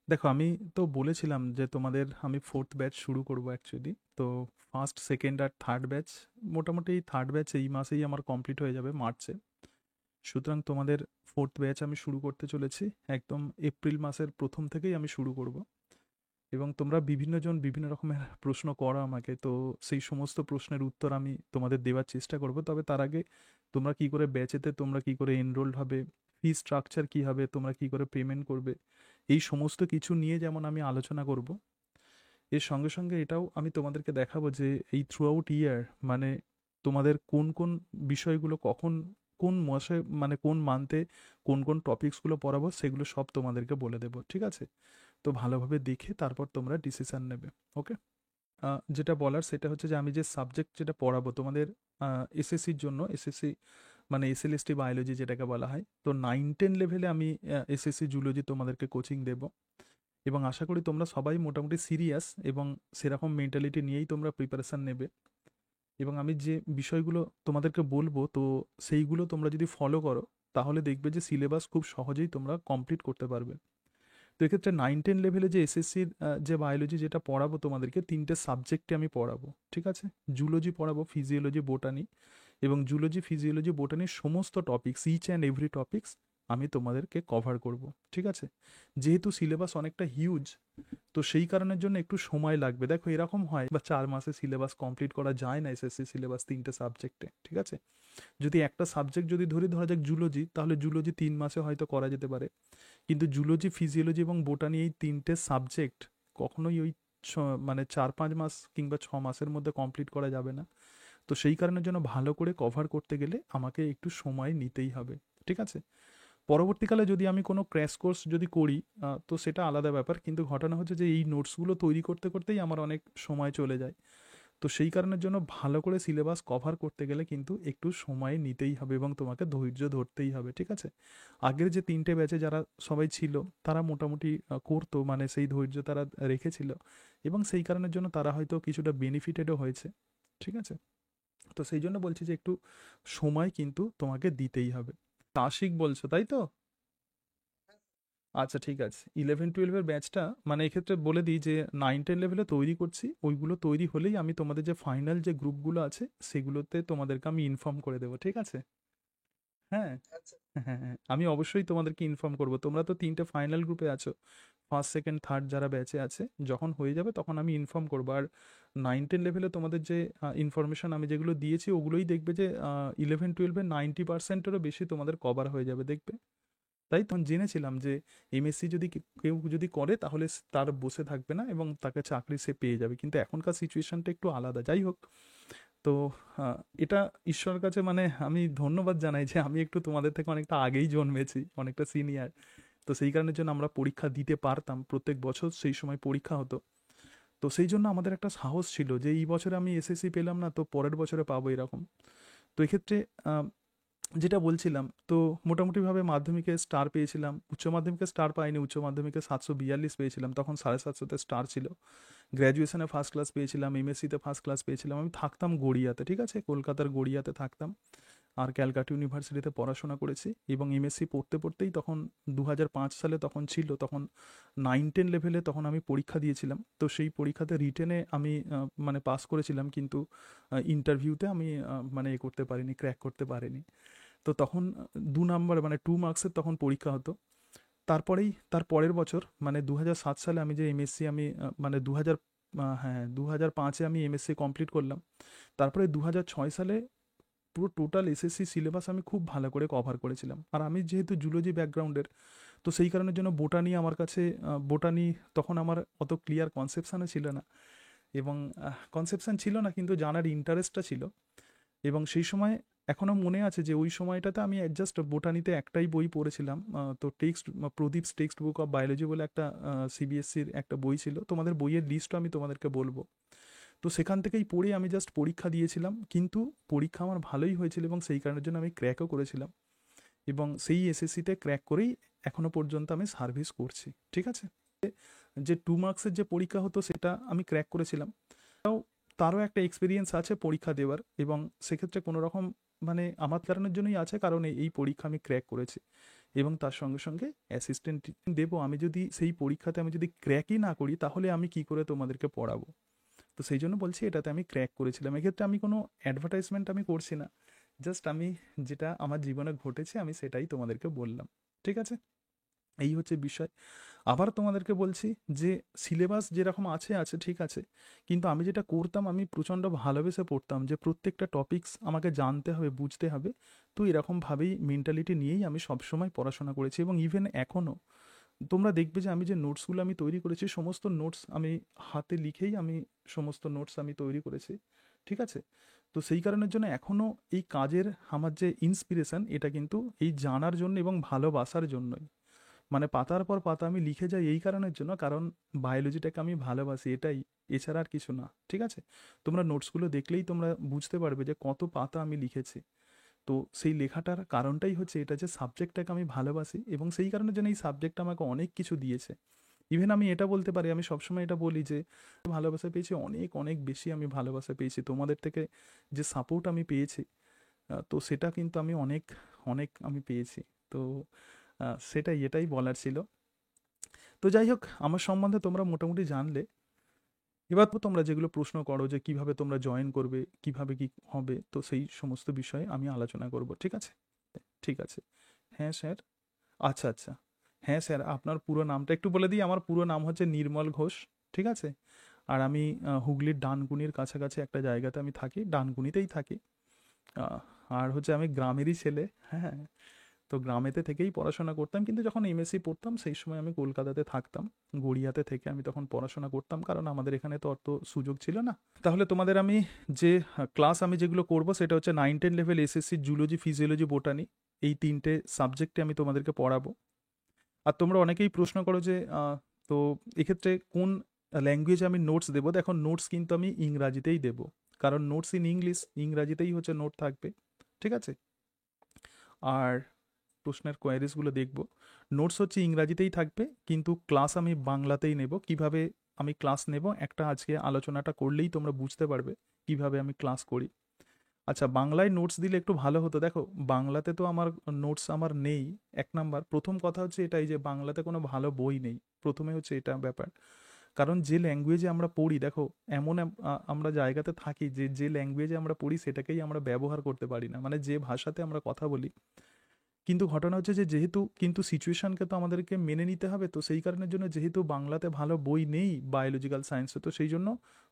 দেখো, আমি তো বলেছিলাম যে তোমাদের আমি 4th ব্যাচ শুরু করব অ্যাকচুয়ালি। তো 1st, 2nd আর 3rd ব্যাচ, মোটামুটি 3rd ব্যাচ এই মাসেই আমার কমপ্লিট হয়ে যাবে, মার্চে। সুতরাং তোমাদের 4th ব্যাচ আমি শুরু করতে চলেছি। একদম এপ্রিল মাসের 1ম থেকেই আমি শুরু করব। এবং তোমরা বিভিন্ন জন বিভিন্ন রকমের প্রশ্ন করো আমাকে, তো সেই সমস্ত প্রশ্নের উত্তর আমি তোমাদের দেওয়ার চেষ্টা করব। তবে তার আগে তোমরা কি করে ব্যাচেতে তোমরা কি করে এনরোলড হবে, ফি স্ট্রাকচার কী হবে, তোমরা কি করে পেমেন্ট করবে, এই সমস্ত কিছু নিয়ে যেমন আমি আলোচনা করব, এর সঙ্গে সঙ্গে এটাও আমি তোমাদেরকে দেখাবো যে এই থ্রু আউট ইয়ার মানে তোমাদের কোন কোন বিষয়গুলো কখন, কোন মাসে, মানে কোন মান্থে কোন কোন টপিকসগুলো পড়াবো সেগুলো সব তোমাদেরকে বলে দেবো, ঠিক আছে? তো ভালোভাবে দেখে তারপর তোমরা ডিসিশন নেবে। ওকে। যেটা বলার সেটা হচ্ছে যে আমি যে সাবজেক্ট যেটা পড়াবো তোমাদের এসএসসির জন্য, এসএসসি মানে এসএলএসটি বায়োলজি যেটাকে বলা হয়, তো 9-10 লেভেলে আমি এসএসসি জুলজি তোমাদেরকে কোচিং দেবো। এবং আশা করি তোমরা সবাই মোটামুটি সিরিয়াস এবং সেরকম মেন্টালিটি নিয়েই তোমরা প্রিপারেশান নেবে। এবং আমি যে বিষয়গুলো তোমাদেরকে বলবো, তো সেইগুলো তোমরা যদি ফলো করো তাহলে দেখবে যে সিলেবাস খুব সহজেই তোমরা কমপ্লিট করতে পারবে। তো এক্ষেত্রে 9-10 লেভেলে যে এসএসসির যে বায়োলজি যেটা পড়াবো তোমাদেরকে, 3টে সাবজেক্টে আমি পড়াবো, ঠিক আছে? জুলজি পড়াবো, ফিজিওলজি, বোটানি। এবং জুলজি, ফিজিওলজি, বোটানির সমস্ত topics, each and every topics আমি তোমাদেরকে কভার করব, ঠিক আছে? যেহেতু সিলেবাস অনেকটা হিউজ, তো সেই কারণের জন্য একটু সময় লাগবে। দেখো, এরকম হয় বা 4 মাসে সিলেবাস কমপ্লিট করা যায় না, এসএসসি সিলেবাস 3টে সাবজেক্টে, ঠিক আছে? যদি একটা সাবজেক্ট যদি ধরা যাক জুলজি, তাহলে জুলজি 3 মাসে হয়তো করা যেতে পারে। কিন্তু জুলজি, ফিজিওলজি এবং বোটানি এই 3টে সাবজেক্ট কখনোই ওই মানে 4-5 মাস কিংবা 6 মাসের মধ্যে কমপ্লিট করা যাবে না। তো সেই কারণের জন্য ভালো করে কভার করতে গেলে আমাকে একটু সময় নিতেই হবে, ঠিক আছে? পরবর্তীকালে যদি আমি কোনো ক্র্যাশ কোর্স যদি করি, তো সেটা আলাদা ব্যাপার। কিন্তু ঘটনা হচ্ছে যে এই নোটসগুলো তৈরি করতে করতেই আমার অনেক সময় চলে যায়। তো সেই কারণের জন্য ভালো করে সিলেবাস কভার করতে গেলে কিন্তু একটু সময় নিতেই হবে এবং তোমাকে ধৈর্য ধরতেই হবে, ঠিক আছে? আগের যে 3টে ব্যাচে যারা সবাই ছিল, তারা মোটামুটি করতো, মানে সেই ধৈর্য তারা রেখেছিল। এবং সেই কারণের জন্য তারা হয়তো কিছুটা বেনিফিটেডও হয়েছে, ঠিক আছে? তো সেই জন্য বলছি যে একটু সময় কিন্তু তোমাকে দিতেই হবে। আশিক বলছো, তাই তো? আচ্ছা, ঠিক আছে। 11-12-এর ব্যাচটা মানে এক্ষেত্রে বলে দিই যে 9-10 লেভেলে তৈরি করছি। ওইগুলো তৈরি হলেই আমি তোমাদের যে ফাইনাল যে গ্রুপগুলো আছে সেগুলোতে তোমাদেরকে আমি ইনফর্ম করে দেবো, ঠিক আছে? হ্যাঁ, হ্যাঁ, হ্যাঁ, আমি অবশ্যই তোমাদেরকে ইনফর্ম করব। তোমরা তো 3টে ফাইনাল গ্রুপে আছো, ফার্স্ট, সেকেন্ড, থার্ড যারা ব্যাচে আছে। যখন হয়ে যাবে তখন আমি ইনফর্ম করবো। আর 9-10 লেভেলে তোমাদের যে ইনফরমেশন আমি যেগুলো দিয়েছি ওগুলোই দেখবে যে 11-12-এ 90%-এরও বেশি তোমাদের কভার হয়ে যাবে, দেখবে। তাই তখন জেনেছিলাম যে এমএসসি যদি কেউ যদি করে তাহলে তার বসে থাকবে না এবং তাকে চাকরি সে পেয়ে যাবে। কিন্তু এখনকার সিচুয়েশনটা একটু আলাদা। যাই হোক, তো এটা ঈশ্বরের কাছে মানে আমি ধন্যবাদ জানাই যে আমি একটু তোমাদের থেকে অনেকটা আগেই জন্মেছি, অনেকটা সিনিয়র। তো সেই কারণের জন্য আমরা পরীক্ষা দিতে পারতাম, প্রত্যেক বছর সেই সময় পরীক্ষা হতো। তো সেই জন্য আমাদের একটা সাহস ছিল যে এই বছরে আমি এসএসসি পেলাম না, তো পরের বছরে পাবো, এরকম। তো এক্ষেত্রে যেটা বলছিলাম, তো মোটামুটিভাবে মাধ্যমিকে স্টার পেয়েছিলাম, উচ্চ মাধ্যমিকে স্টার পাইনি, উচ্চ মাধ্যমিকে 742 পেয়েছিলাম, তখন 750-তে স্টার ছিল। গ্র্যাজুয়েশনে ফার্স্ট ক্লাস পেয়েছিলাম, এমএসসিতে ফার্স্ট ক্লাস পেয়েছিলাম। আমি থাকতাম গড়িয়াতে, ঠিক আছে? কলকাতার গড়িয়াতে থাকতাম। আর ক্যালকাটা ইউনিভার্সিটিতে পড়াশোনা করেছি এবং এমএসসি পড়তে পড়তেই তখন 2005 সালে তখন ছিল, তখন 9-10 লেভেলে তখন আমি পরীক্ষা দিয়েছিলাম। তো সেই পরীক্ষাতে রিটেনে আমি মানে পাস করেছিলাম, কিন্তু ইন্টারভিউতে আমি মানে এ করতে পারিনি, ক্র্যাক করতে পারিনি। তো তখন 2 নাম্বার মানে 2 মার্কসের তখন পরীক্ষা হতো। তারপরেই তার পরের বছর মানে 2007 সালে আমি যে এমএসসি আমি মানে 2000, হ্যাঁ, 2005-এ আমি এমএসসি কমপ্লিট করলাম। তারপরে 2006 সালে পুরো টোটাল এসএসসি সিলেবাস আমি খুব ভালো করে কভার করেছিলাম। আর আমি যেহেতু জুলজি ব্যাকগ্রাউন্ডের, তো সেই কারণের জন্য বোটানি আমার কাছে, বোটানি তখন আমার অত ক্লিয়ার কনসেপশানও ছিল না। এবং কনসেপশান ছিল না, কিন্তু জানার ইন্টারেস্টটা ছিল। এবং সেই সময় এখনও মনে আছে যে ওই সময়টাতে আমি জাস্ট বোটানিতে একটাই বই পড়েছিলাম। তো প্রদীপস টেক্সট বুক অফ বায়োলজি বলে একটা সিবিএসসির একটা বই ছিল। তোমাদের বইয়ের লিস্টও আমি তোমাদেরকে বলবো। তো সেখান থেকেই পড়ে আমি জাস্ট পরীক্ষা দিয়েছিলাম, কিন্তু পরীক্ষা আমার ভালোই হয়েছিল এবং সেই কারণের জন্য আমি ক্র্যাকও করেছিলাম। এবং সেই এসএসসিতে ক্র্যাক করেই এখনো পর্যন্ত আমি সার্ভিস করছি, ঠিক আছে? যে 2 মার্কসের যে পরীক্ষা হতো সেটা আমি ক্র্যাক করেছিলাম। তারও একটা এক্সপিরিয়েন্স আছে পরীক্ষা দেওয়ার, এবং সেক্ষেত্রে কোনো রকম মানে আমার কারণের জন্যই আছে, কারণ এই পরীক্ষা আমি ক্র্যাক করেছি। এবং তার সঙ্গে সঙ্গে অ্যাসিস্ট্যান্ট দেবো। আমি যদি সেই পরীক্ষাতে আমি যদি ক্র্যাকই না করি তাহলে আমি কি করে তোমাদেরকে পড়াবো? তো সেই জন্য বলছি এটাতে আমি ক্র্যাক করেছিলাম। এক্ষেত্রে আমি কোনো অ্যাডভার্টাইজমেন্ট আমি করছি না, জাস্ট আমি যেটা আমার জীবনে ঘটেছে আমি সেটাই তোমাদেরকে বললাম। ঠিক আছে, এই হচ্ছে বিষয়। আবার তোমাদেরকে বলছি যে সিলেবাস যেরকম আছে আছে ঠিক আছে, কিন্তু আমি যেটা করতাম আমি প্রচণ্ড ভালোবেসে পড়তাম যে প্রত্যেকটা টপিকস আমাকে জানতে হবে, বুঝতে হবে। তো এরকমভাবেই মেন্টালিটি নিয়েই আমি সবসময় পড়াশোনা করেছি এবং ইভেন এখনও তোমরা দেখবে যে আমি যে নোটসগুলো আমি তৈরি করেছি সমস্ত নোটস আমি হাতে লিখেই আমি সমস্ত নোটস আমি তৈরি করেছি। ঠিক আছে, তো সেই কারণের জন্য এখনও এই কাজের আমার যে ইন্সপিরেশন এটা কিন্তু এই জানার জন্য এবং ভালোবাসার জন্যই। মানে পাতার পর পাতা আমি লিখে যাই এই কারণের জন্য, কারণ বায়োলজিটাকে আমি ভালোবাসি, এটাই, এছাড়া আর কিছু না। ঠিক আছে, তোমরা নোটসগুলো দেখলেই তোমরা বুঝতে পারবে যে কত পাতা আমি লিখেছি। তো সেই লেখাটার কারণটাই হচ্ছে এটা যে সাবজেক্টটাকে আমি ভালোবাসি এবং সেই কারণের জন্য এই সাবজেক্টটা আমাকে অনেক কিছু দিয়েছে। ইভেন আমি এটা বলতে পারি, আমি সবসময় এটা বলি যে ভালোবাসা পেয়েছি, অনেক অনেক বেশি আমি ভালোবাসা পেয়েছি তোমাদের থেকে। যে সাপোর্ট আমি পেয়েছি তো সেটা কিন্তু আমি অনেক অনেক আমি পেয়েছি। তো সেটাই, এটাই বলার ছিল। তো যাই হোক, আমার সম্বন্ধে তোমরা মোটামুটি জানলে। এবার তো তোমরা যেগুলো প্রশ্ন করো যে কিভাবে তোমরা জয়েন করবে, কিভাবে কি হবে, তো সেই সমস্ত বিষয়ে আমি আলোচনা করব। ঠিক আছে, ঠিক আছে। হ্যাঁ স্যার। আচ্ছা আচ্ছা। হ্যাঁ স্যার, আপনার পুরো নামটা একটু বলে দিই। আমার পুরো নাম হচ্ছে নির্মল ঘোষ। ঠিক আছে, আর আমি হুগলির ডানকুনির কাছাকাছি একটা জায়গাতে আমি থাকি, ডানকুনিতেই থাকি। আহ, আর হচ্ছে আমি গ্রামেরই ছেলে। হ্যাঁ, তো গ্রামেতে থেকেই পড়াশোনা করতাম, কিন্তু যখন এমএসসি পড়তাম সেই সময় আমি কলকাতাতে থাকতাম। গড়িয়াতে থেকে আমি তখন পড়াশোনা করতাম, কারণ আমাদের এখানে তো অত সুযোগ ছিল না। তাহলে তোমাদের আমি যে ক্লাস আমি যেগুলো করব সেটা হচ্ছে 9-10 level SSC zoology, physiology, botany, এই 3টে সাবজেক্টে আমি তোমাদেরকে পড়াবো। আর তোমরা অনেকেই প্রশ্ন করো যে তো এক্ষেত্রে কোন ল্যাঙ্গুয়েজে আমি নোটস দেবো। দেখো, নোটস কিন্তু আমি ইংরাজিতেই দেবো, কারণ নোটস ইন ইংলিশ, ইংরাজিতেই হচ্ছে নোট থাকবে। ঠিক আছে, আর প্রশ্নের কোয়ারিজগুলো দেখব। নোটস হচ্ছে ইংরাজিতেই থাকবে, কিন্তু ক্লাস আমি বাংলাতেই নেব। কিভাবে আমি ক্লাস নেব একটা আজকে আলোচনাটা করলেই তোমরা বুঝতে পারবে কিভাবে আমি ক্লাস করি। আচ্ছা, বাংলায় নোটস দিলে একটু ভালো হতো। দেখো, বাংলাতে তো আমার নোটস আমার নেই। এক নাম্বার, প্রথম কথা হচ্ছে এটাই যে বাংলাতে কোনো ভালো বই নেই, প্রথমে হচ্ছে এটা ব্যাপার। কারণ যে ল্যাঙ্গুয়েজে আমরা পড়ি, দেখো, এমন আমরা জায়গাতে থাকি যে যে ল্যাঙ্গুয়েজে আমরা পড়ি সেটাকেই আমরা ব্যবহার করতে পারি না, মানে যে ভাষাতে আমরা কথা বলি। কিন্তু ঘটনা হচ্ছে যে যেহেতু কিন্তু সিচুয়েশনকে তো আমাদেরকে মেনে নিতে হবে, তো সেই কারণের জন্য যেহেতু বাংলাতে ভালো বই নেই বায়োলজিক্যাল সায়েন্সে, তো সেই জন্য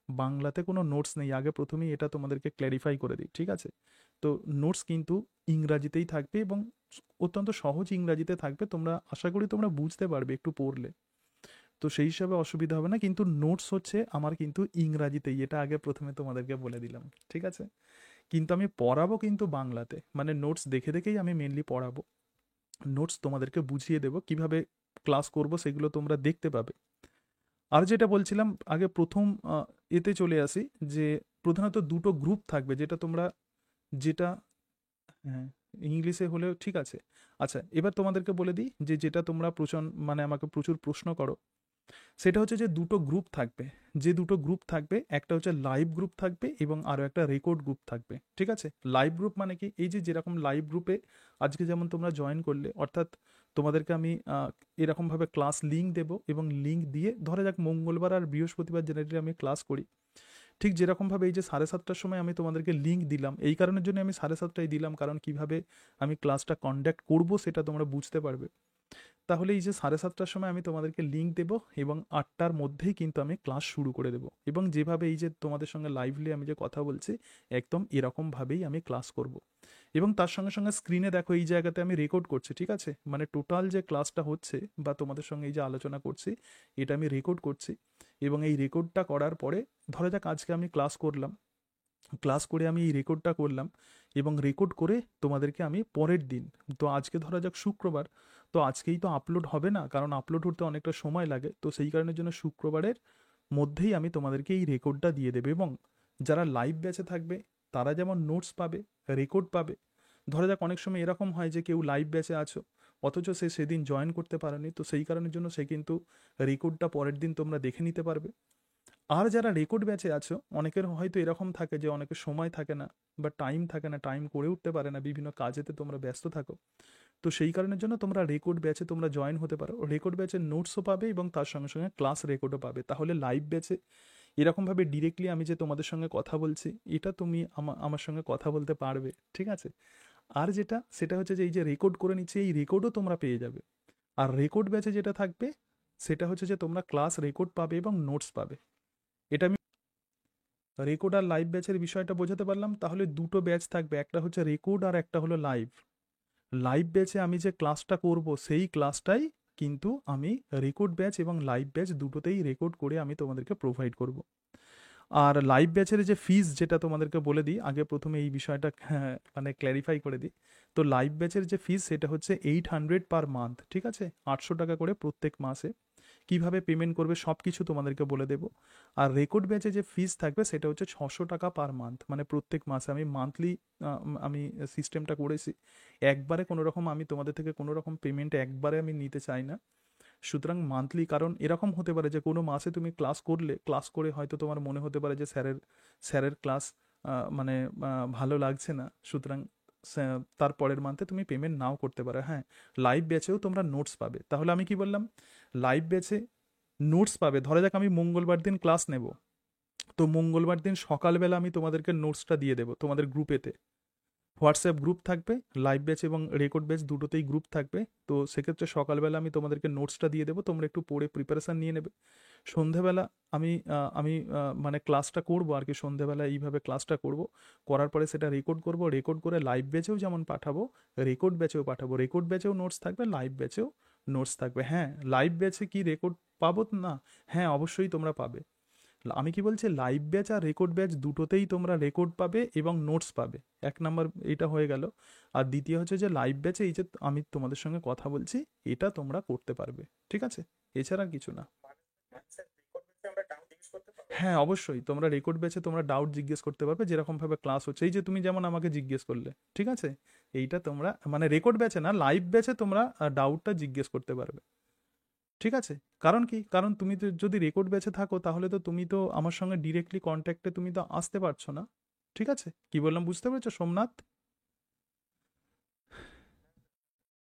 বাংলাতে কোনো নোটস নেই। আগে প্রথমেই এটা তোমাদেরকে ক্ল্যারিফাই করে দিই। ঠিক আছে, তো নোটস কিন্তু ইংরাজিতেই থাকবে এবং অত্যন্ত সহজ ইংরাজিতে থাকবে। তোমরা আশা করি তোমরা বুঝতে পারবে একটু পড়লে, তো সেই হিসাবে অসুবিধা হবে না। কিন্তু নোটস হচ্ছে আমার কিন্তু ইংরাজিতেই, এটা আগে প্রথমে তোমাদেরকে বলে দিলাম। ঠিক আছে, কিন্তু আমি পড়াবো কিন্তু বাংলাতে, মানে নোটস দেখে দেখেই আমি মেনলি পড়াবো। নোটস তোমাদেরকে বুঝিয়ে দেবো কিভাবে ক্লাস করব, সেগুলো তোমরা দেখতে পাবে। আর যেটা বলছিলাম আগে, প্রথম এতে চলে আসি যে প্রধানত দুটো গ্রুপ থাকবে, যেটা তোমরা, যেটা, হ্যাঁ, ইংলিশে হলেও ঠিক আছে। আচ্ছা, এবার তোমাদেরকে বলে দিই যে যেটা তোমরা মানে আমাকে প্রচুর প্রশ্ন করো, সেটা হচ্ছে যে দুটো গ্রুপ থাকবে। যে দুটো গ্রুপ থাকবে, একটা হচ্ছে লাইভ গ্রুপ থাকবে এবং আরও একটা রেকর্ড গ্রুপ থাকবে। ঠিক আছে, লাইভ গ্রুপ মানে কি, এই যে যেরকম লাইভ গ্রুপে আজকে যেমন তোমরা জয়েন করলে, অর্থাৎ তোমাদেরকে আমি এরকমভাবে ক্লাস লিঙ্ক দেবো এবং লিঙ্ক দিয়ে, ধরে যাক মঙ্গলবার আর বৃহস্পতিবার জেনারেলি আমি ক্লাস করি, ঠিক যেরকমভাবে এই যে 7:30টার সময় আমি তোমাদেরকে লিঙ্ক দিলাম, এই কারণের জন্য আমি 7:30টায় দিলাম, কারণ কিভাবে আমি ক্লাসটা কন্ডাক্ট করব সেটা তোমরা বুঝতে পারবে। তাহলে এই যে 7:30টার সময় আমি তোমাদেরকে লিঙ্ক দেব এবং 8টার মধ্যেই কিন্তু আমি ক্লাস শুরু করে দেব, এবং যেভাবে এই যে তোমাদের সঙ্গে লাইভলি আমি যে কথা বলছি একদম এরকমভাবেই আমি ক্লাস করব। এবং তার সঙ্গে সঙ্গে স্ক্রিনে দেখো এই জায়গাতে আমি রেকর্ড করছি। ঠিক আছে, মানে টোটাল যে ক্লাসটা হচ্ছে বা তোমাদের সঙ্গে এই যে আলোচনা করছি এটা আমি রেকর্ড করছি, এবং এই রেকর্ডটা করার পরে, ধরা যাক আজকে আমি ক্লাস করলাম, ক্লাস করে আমি এই রেকর্ডটা করলাম এবং রেকর্ড করে তোমাদেরকে আমি পরের দিন, তো আজকে ধরা যাক শুক্রবার, তো আজকেই তো আপলোড হবে না, কারণ আপলোড হতে অনেকটা সময় লাগে, তো সেই কারণের জন্য শুক্রবারের মধ্যেই আমি তোমাদেরকে এই রেকর্ডটা দিয়ে দেবো। এবং যারা লাইভ ব্যাচে থাকবে তারা যেমন নোটস পাবে, রেকর্ড পাবে। ধরা যাক অনেক সময় এরকম হয় যে কেউ লাইভ ব্যাচে আছো অথচ সে সেদিন জয়েন করতে পারেনি, তো সেই কারণের জন্য সে কিন্তু রেকর্ডটা পরের দিন তোমরা দেখে নিতে পারবে। আর যারা রেকর্ড ব্যাচে আছো, অনেকের হয়তো এরকম থাকে যে অনেকের সময় থাকে না বা টাইম থাকে না, টাইম করে উঠতে পারে না, বিভিন্ন কাজেতে তোমরা ব্যস্ত থাকো, তো সেই কারণের জন্য তোমরা রেকর্ড ব্যাচে তোমরা জয়েন হতে পারো, রেকর্ড ব্যাচের নোটসও পাবে এবং তার সঙ্গে সঙ্গে ক্লাস রেকর্ডও পাবে। তাহলে লাইভ ব্যাচে এরকমভাবে ডিরেক্টলি আমি যে তোমাদের সঙ্গে কথা বলছি, এটা তুমি আমার সঙ্গে কথা বলতে পারবে, ঠিক আছে? আর যেটা সেটা হচ্ছে যে এই যে রেকর্ড করে নিচ্ছে, এই রেকর্ডও তোমরা পেয়ে যাবে। আর রেকর্ড ব্যাচে যেটা থাকবে সেটা হচ্ছে যে তোমরা ক্লাস রেকর্ড পাবে এবং নোটস পাবে। এটা আমি রেকর্ড আর লাইভ ব্যাচের বিষয়টা বোঝাতে পারলাম। তাহলে দুটো ব্যাচ থাকবে, একটা হচ্ছে রেকর্ড আর একটা হলো লাইভ। লাইভ ব্যাচে আমি যে ক্লাসটা করব সেই ক্লাসটাই কিন্তু আমি রেকর্ড ব্যাচ এবং লাইভ ব্যাচ দুটোতেই রেকর্ড করে আমি তোমাদেরকে প্রোভাইড করব। আর লাইভ ব্যাচের যে ফিজ যেটা তোমাদেরকে বলে দিই, আগে প্রথমে এই বিষয়টা মানে ক্ল্যারিফাই করে দিই। তো লাইভ ব্যাচের যে ফিজ সেটা হচ্ছে 800 পার মান্থ, ঠিক আছে? 800 টাকা করে প্রত্যেক মাসে। কিভাবে পেমেন্ট করবে সব কিছু তোমাদেরকে বলে দেবো। আর রেকর্ড ব্যাচে যে ফিজ থাকবে সেটা হচ্ছে 600 টাকা পার মান্থ, মানে প্রত্যেক মাসে। আমি মান্থলি আমি সিস্টেমটা করেছি। একবারে কোনো রকম আমি তোমাদের থেকে কোনো রকম পেমেন্ট একবারে আমি নিতে চাই না। সুতরাং মান্থলি, কারণ এরকম হতে পারে যে কোনো মাসে তুমি ক্লাস করলে, ক্লাস করে হয়তো তোমার মনে হতে পারে যে স্যারের ক্লাস মানে ভালো লাগছে না, সুতরাং তার পরের মান্থে তুমি পেমেন্ট নাও করতে পারো। হ্যাঁ, লাইভ ব্যাচেও তোমরা নোটস পাবে। তাহলে আমি কি বললাম, লাইভ ব্যাচে নোটস পাবে। ধরা যাক আমি মঙ্গলবার দিন ক্লাস নেব, তো মঙ্গলবার দিন সকালবেলা আমি তোমাদেরকে নোটসটা দিয়ে দেবো তোমাদের গ্রুপেতে। হোয়াটসঅ্যাপ গ্রুপ থাকবে, লাইভ ব্যাচ এবং রেকর্ড ব্যাচ দুটোতেই গ্রুপ থাকবে। তো সেক্ষেত্রে সকালবেলা আমি তোমাদেরকে নোটসটা দিয়ে দেবো, তোমরা একটু পড়ে প্রিপারেশান নিয়ে নেবে। সন্ধেবেলা আমি মানে ক্লাসটা করবো আর কি, সন্ধেবেলা এইভাবে ক্লাসটা করব, করার পরে সেটা রেকর্ড করব, রেকর্ড করে লাইভ ব্যাচেও যেমন পাঠাবো, রেকর্ড ব্যাচেও পাঠাবো। রেকর্ড ব্যাচেও নোটস থাকবে, লাইভ ব্যাচেও নোটস থাকবে। হ্যাঁ, লাইভ ব্যাচে কি রেকর্ড পাবো না? হ্যাঁ, অবশ্যই তোমরা পাবে। আমি কি বলছি, লাইভ ব্যাচ আর রেকর্ড ব্যাচ দুটোতেই তোমরা রেকর্ড পাবে এবং নোটস পাবে। এক নাম্বার এটা হয়ে গেল। আর দ্বিতীয় হচ্ছে যে লাইভ ব্যাচে এই যে আমি তোমাদের সঙ্গে কথা বলছি, এটা তোমরা করতে পারবে, ঠিক আছে? এছাড়া আর কিছু না। হ্যাঁ, অবশ্যই তোমরা রেকর্ড ব্যাচে তোমরা ডাউট জিজ্ঞেস করতে পারবে, যেরকমভাবে ক্লাস হচ্ছে, এই যে তুমি যেমন আমাকে জিজ্ঞেস করলে, ঠিক আছে? এইটা তোমরা মানে রেকর্ড ব্যাচে না, লাইভ ব্যাচে তোমরা ডাউটটা জিজ্ঞেস করতে পারবে, ঠিক আছে? কারণ কি, কারণ তুমি তো যদি রেকর্ড ব্যাচে থাকো তাহলে তো তুমি তো আমার সঙ্গে ডিরেক্টলি কন্ট্যাক্টে তুমি তো আসতে পারছো না, ঠিক আছে? কি বললাম বুঝতে পেরেছো সোমনাথ?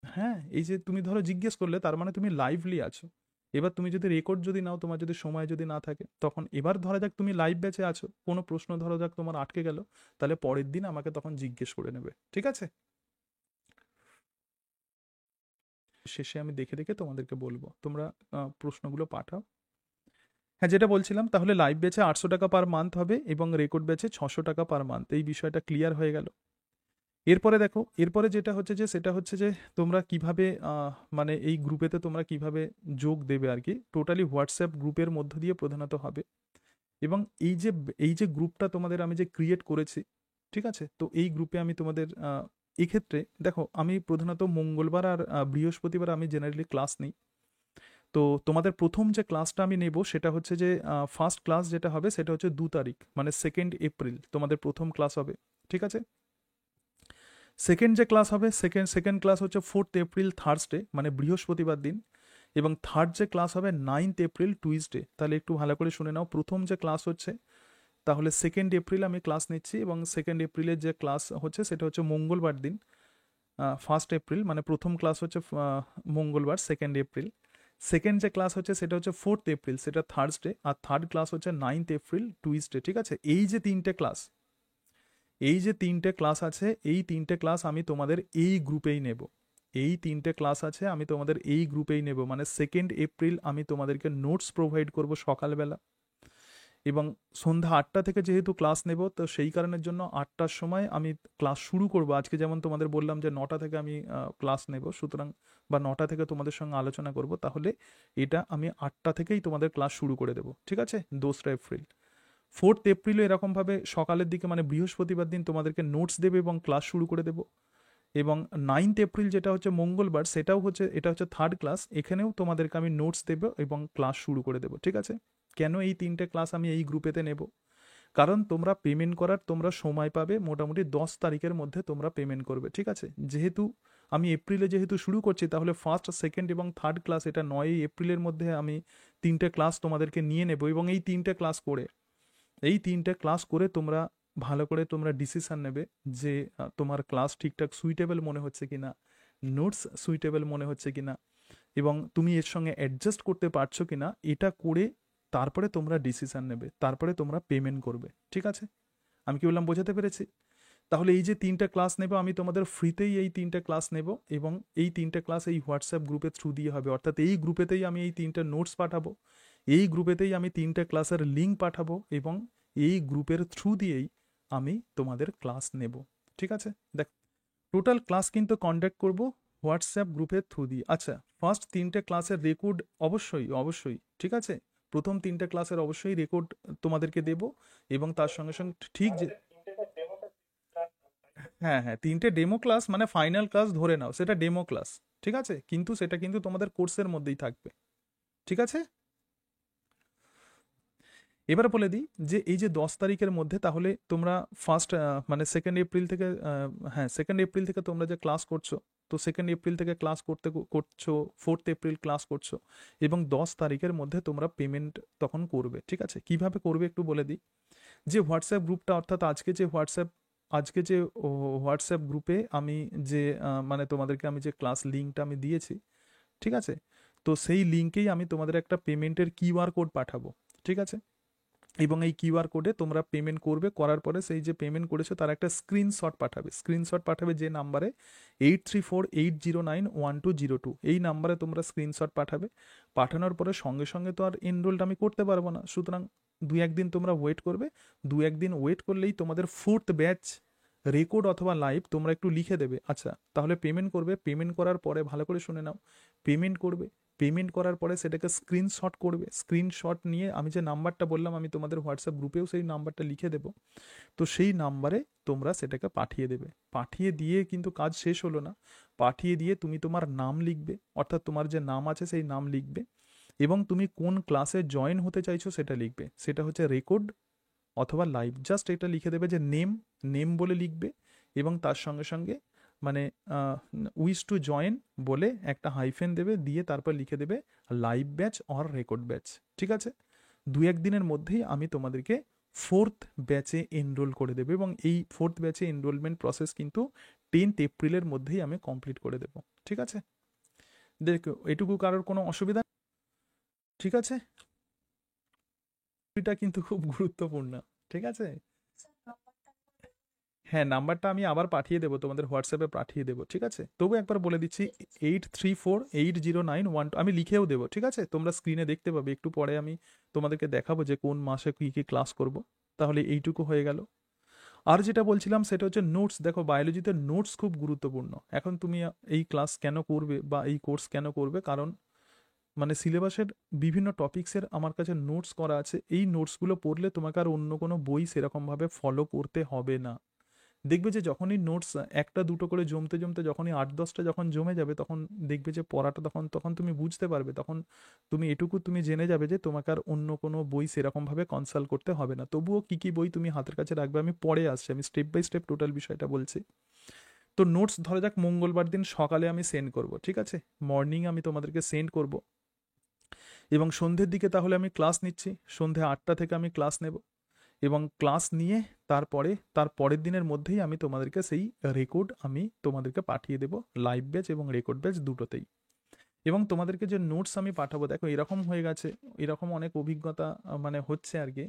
হ্যাঁ, এই যে তুমি ধরো জিজ্ঞেস করলে, তার মানে তুমি লাইভলি আছো। এবার তুমি যদি রেকর্ড যদি নাও, তোমার যদি সময় যদি না থাকে, তখন এবার ধরা যাক তুমি লাইভ ব্যাচে আছো, কোনো প্রশ্ন ধরো যাক তোমার আটকে গেল, তাহলে পরের দিন আমাকে তখন জিজ্ঞেস করে নেবে, ঠিক আছে? শেষে আমি দেখে দেখে তোমাদেরকে বলবো, তোমরা প্রশ্নগুলো পাঠাও। হ্যাঁ, যেটা বলছিলাম, তাহলে লাইভ ব্যাচে 800 টাকা পার মান্থ হবে এবং রেকর্ড ব্যাচে 600 টাকা পার মান্থ। এই বিষয়টা ক্লিয়ার হয়ে গেল। এরপরে দেখো, এরপরে যেটা হচ্ছে যে সেটা হচ্ছে যে তোমরা কিভাবে মানে এই গ্রুপেতে তোমরা কিভাবে যোগ দেবে আর কি। টোটালি হোয়াটসঅ্যাপ গ্রুপের মধ্য দিয়ে প্রধানত হবে। এবং এই যে গ্রুপটা তোমাদের আমি যে ক্রিয়েট করেছি, ঠিক আছে? তো এই গ্রুপে আমি তোমাদের এক্ষেত্রে দেখো, আমি প্রধানত মঙ্গলবার আর বৃহস্পতিবার আমি জেনারেলি ক্লাস নিই। তো তোমাদের প্রথম যে ক্লাসটা আমি নেব সেটা হচ্ছে যে ফার্স্ট ক্লাস যেটা হবে সেটা হচ্ছে 2 তারিখ, মানে 2 এপ্রিল তোমাদের প্রথম ক্লাস হবে, ঠিক আছে? সেকেন্ড যে ক্লাস হবে, সেকেন্ড ক্লাস হচ্ছে 4 এপ্রিল থার্সডে, মানে বৃহস্পতিবার দিন। এবং থার্ড যে ক্লাস হবে 9 এপ্রিল টুইসডে। তাহলে একটু ভালো করে শুনে নাও, প্রথম যে ক্লাস হচ্ছে, তাহলে 2 এপ্রিল আমি ক্লাস নিচ্ছি, এবং 2 এপ্রিলের যে ক্লাস হচ্ছে সেটা হচ্ছে মঙ্গলবার দিন, 1 এপ্রিল, মানে প্রথম ক্লাস হচ্ছে মঙ্গলবার 2 এপ্রিল। সেকেন্ড যে ক্লাস হচ্ছে সেটা হচ্ছে 4 এপ্রিল, সেটা থার্সডে। আর থার্ড ক্লাস হচ্ছে 9 এপ্রিল টুইসডে, ঠিক আছে? এই যে তিনটে ক্লাস, এই যে তিনটে ক্লাস আছে, এই তিনটে ক্লাস আমি তোমাদের এই গ্রুপেই নেব। এই তিনটে ক্লাস আছে আমি তোমাদের এই গ্রুপেই নেব, মানে 2 এপ্রিল আমি তোমাদেরকে নোটস প্রোভাইড করব সকালবেলা। এবং সন্ধ্যা 8টা থেকে যেহেতু ক্লাস নেব, তো সেই কারণের জন্য 8টার সময় আমি ক্লাস শুরু করব। আজকে যেমন তোমাদের বললাম যে 9টা থেকে আমি ক্লাস নেব, সুতরাং বা 9টা থেকে তোমাদের সঙ্গে আলোচনা করব, তাহলে এটা আমি 8টা থেকেই তোমাদের ক্লাস শুরু করে দেবো, ঠিক আছে? 2 এপ্রিল। 4 এপ্রিলও এরকমভাবে সকালের দিকে, মানে বৃহস্পতিবার দিন তোমাদেরকে নোটস দেবে এবং ক্লাস শুরু করে দেবো। এবং 9 এপ্রিল যেটা হচ্ছে মঙ্গলবার, সেটাও হচ্ছে, এটা হচ্ছে থার্ড ক্লাস, এখানেও তোমাদেরকে আমি নোটস দেবো এবং ক্লাস শুরু করে দেবো, ঠিক আছে? কেন এই তিনটে ক্লাস আমি এই গ্রুপেতে নেব? কারণ তোমরা পেমেন্ট করার তোমরা সময় পাবে মোটামুটি 10 তারিখের মধ্যে তোমরা পেমেন্ট করবে, ঠিক আছে? যেহেতু আমি এপ্রিলে যেহেতু শুরু করছি, তাহলে ফার্স্ট, সেকেন্ড এবং থার্ড ক্লাস এটা 9 এপ্রিলের মধ্যে আমি তিনটে ক্লাস তোমাদেরকে নিয়ে নেব। এবং এই তিনটে ক্লাস করে, এই তিনটে ক্লাস করে তোমরা ভালো করে তোমরা ডিসিশন নেবে যে তোমার ক্লাস ঠিকঠাক সুইটেবল মনে হচ্ছে কিনা, নোটস সুইটেবল মনে হচ্ছে কিনা এবং তুমি এর সঙ্গে অ্যাডজাস্ট করতে পারছো কিনা, এটা করে তারপরে তোমরা ডিসিশন নেবে, তারপরে তোমরা পেমেন্ট করবে। ঠিক আছে, আমি কি বললাম বোঝাতে পেরেছি? তাহলে এই যে 3টে ক্লাস নেব আমি তোমাদের ফ্রিতেই, এই 3টে ক্লাস নেব এবং এই 3টে ক্লাস এই হোয়াটসঅ্যাপ গ্রুপের থ্রু দিয়ে হবে, অর্থাৎ এই গ্রুপেতেই আমি এই 3টে নোটস পাঠাবো, এই গ্রুপেতেই আমি 3টে ক্লাসের লিঙ্ক পাঠাবো এবং এই গ্রুপের থ্রু দিয়েই আমি তোমাদের ক্লাস নেব। ঠিক আছে, দেখ টোটাল ক্লাস কিন্তু কন্ডাক্ট করব হোয়াটসঅ্যাপ গ্রুপের থ্রু দিয়ে। আচ্ছা, ফার্স্ট 3টে ক্লাসের রেকর্ড অবশ্যই অবশ্যই, ঠিক আছে, প্রথম 3টে ক্লাসের অবশ্যই রেকর্ড তোমাদেরকে দেব এবং তার সঙ্গে সঙ্গে ঠিক যে হ্যাঁ হ্যাঁ 3টে ডেমো ক্লাস মানে ফাইনাল ক্লাস ধরে নাও, সেটা ডেমো ক্লাস, ঠিক আছে, কিন্তু সেটা কিন্তু তোমাদের কোর্সের মধ্যেই থাকবে। ঠিক আছে, এবার বলে দিই যে এই যে 10 তারিখের মধ্যে তাহলে তোমরা ফার্স্ট মানে 2 এপ্রিল থেকে হ্যাঁ 2 এপ্রিল থেকে তোমরা যে ক্লাস করছো, তো 2 এপ্রিল থেকে ক্লাস করছো, 4 এপ্রিল ক্লাস করছো এবং 10 তারিখের মধ্যে তোমরা পেমেন্ট তখন করবে। ঠিক আছে, কিভাবে করবে একটু বলে দিই। যে হোয়াটসঅ্যাপ গ্রুপটা, অর্থাৎ আজকে যে হোয়াটসঅ্যাপ গ্রুপে আমি যে মানে তোমাদেরকে আমি যে ক্লাস লিঙ্কটা আমি দিয়েছি, ঠিক আছে, তো সেই লিঙ্কেই আমি তোমাদের একটা পেমেন্টের কিউআর কোড পাঠাবো। ঠিক আছে, এবং এই কিউআর কোডে তোমরা পেমেন্ট করবে, করার পরে সেই যে পেমেন্ট করেছো তার একটা স্ক্রিনশট পাঠাবে যে নাম্বারে 8348091202, এই নাম্বারে তোমরা স্ক্রিনশট পাঠাবে। পাঠানোর পরে সঙ্গে সঙ্গে তো আর এনরোলড আমি করতে পারবো না, সুতরাং 2-1 দিন তোমরা ওয়েট করবে। 2-1 দিন ওয়েট করলেই তোমাদের 4th ব্যাচ রেকর্ড অথবা লাইভ তোমরা একটু লিখে দেবে। আচ্ছা, তাহলে পেমেন্ট করবে, পেমেন্ট করার পরে ভালো করে শুনে নাও, পেমেন্ট করবে, পেমেন্ট করার পরে সেটাকে স্ক্রিনশট করবে, স্ক্রিনশট নিয়ে আমি যে নাম্বারটা বললাম আমি তোমাদের হোয়াটসঅ্যাপ গ্রুপেও সেই নাম্বারটা লিখে দেবো, তো সেই নাম্বারে তোমরা সেটাকে পাঠিয়ে দেবে। পাঠিয়ে দিয়ে কিন্তু কাজ শেষ হলো না, পাঠিয়ে দিয়ে তুমি তোমার নাম লিখবে, অর্থাৎ তোমার যে নাম আছে সেই নাম লিখবে এবং তুমি কোন ক্লাসে জয়েন হতে চাইছো সেটা লিখবে, সেটা হচ্ছে রেকর্ড অথবা লাইভ, জাস্ট এটা লিখে দেবে যে নেম বলে লিখবে এবং তার সঙ্গে সঙ্গে মানে উইশ টু জয়েন বলে একটা হাইফেন দেবে, দিয়ে তারপর লিখে দেবে live batch or record batch. ঠিক আছে, 2-1 দিনের মধ্যেই আমি তোমাদেরকে 4th ব্যাচে এনরোল করে দেবো এবং এই 4th ব্যাচে এনরোলমেন্ট প্রসেস কিন্তু 10th এপ্রিলের মধ্যেই আমি কমপ্লিট করে দেবো। ঠিক আছে, দেখো এটুকু কারোর কোনো অসুবিধা, ঠিক আছে, এটা কিন্তু খুব গুরুত্বপূর্ণ। ঠিক আছে, হ্যাঁ নাম্বারটা আমি আবার পাঠিয়ে দেবো, তোমাদের হোয়াটসঅ্যাপে পাঠিয়ে দেবো। ঠিক আছে, তবু একবার বলে দিচ্ছি 83480912, আমি লিখেও দেবো। ঠিক আছে, তোমরা স্ক্রিনে দেখতে পাবে, একটু পরে আমি তোমাদেরকে দেখাবো যে কোন মাসে কী কী ক্লাস করব। তাহলে এইটুকু হয়ে গেল। আর যেটা বলছিলাম সেটা হচ্ছে নোটস। দেখো বায়োলজিতে নোটস খুব গুরুত্বপূর্ণ। এখন তুমি এই ক্লাস কেন করবে বা এই কোর্স কেন করবে, কারণ মানে সিলেবাসের বিভিন্ন টপিক্সের আমার কাছে নোটস করা আছে, এই নোটসগুলো পড়লে তোমাকে আর অন্য কোনো বই সেরকমভাবে ফলো করতে হবে না। দেখবে যে যখনই নোটস একটা দুটো করে জমতে জমতে যখনই 8-10টা যখন জমে যাবে, তখন দেখবে যে পড়াটা তখন তখন তুমি বুঝতে পারবে, তখন তুমি এটুকু তুমি জেনে যাবে যে তোমাকে আর অন্য কোনো বই সেরকমভাবে কনসাল্ট করতে হবে না। তবুও কী কী বই তুমি হাতের কাছে রাখবে আমি পরে আসছি, আমি স্টেপ বাই স্টেপ টোটাল বিষয়টা বলছি। তো নোটস ধরা যাক মঙ্গলবার দিন সকালে আমি সেন্ড করব, ঠিক আছে, মর্নিং আমি তোমাদেরকে সেন্ড করব এবং সন্ধ্যের দিকে তাহলে আমি ক্লাস নিচ্ছি, সন্ধ্যে 8টা থেকে আমি ক্লাস নেব এবং ক্লাস নিয়ে তার পরের দিনের মধ্যেই আমি তোমাদেরকে সেই রেকর্ড আমি তোমাদেরকে পাঠিয়ে দেবো, লাইভ ব্যাচ এবং রেকর্ড ব্যাচ দুটোতেই। এবং তোমাদেরকে যে নোটস আমি পাঠাবো, দেখো এরকম হয়ে গেছে, এরকম অনেক অভিজ্ঞতা মানে হচ্ছে আর কি,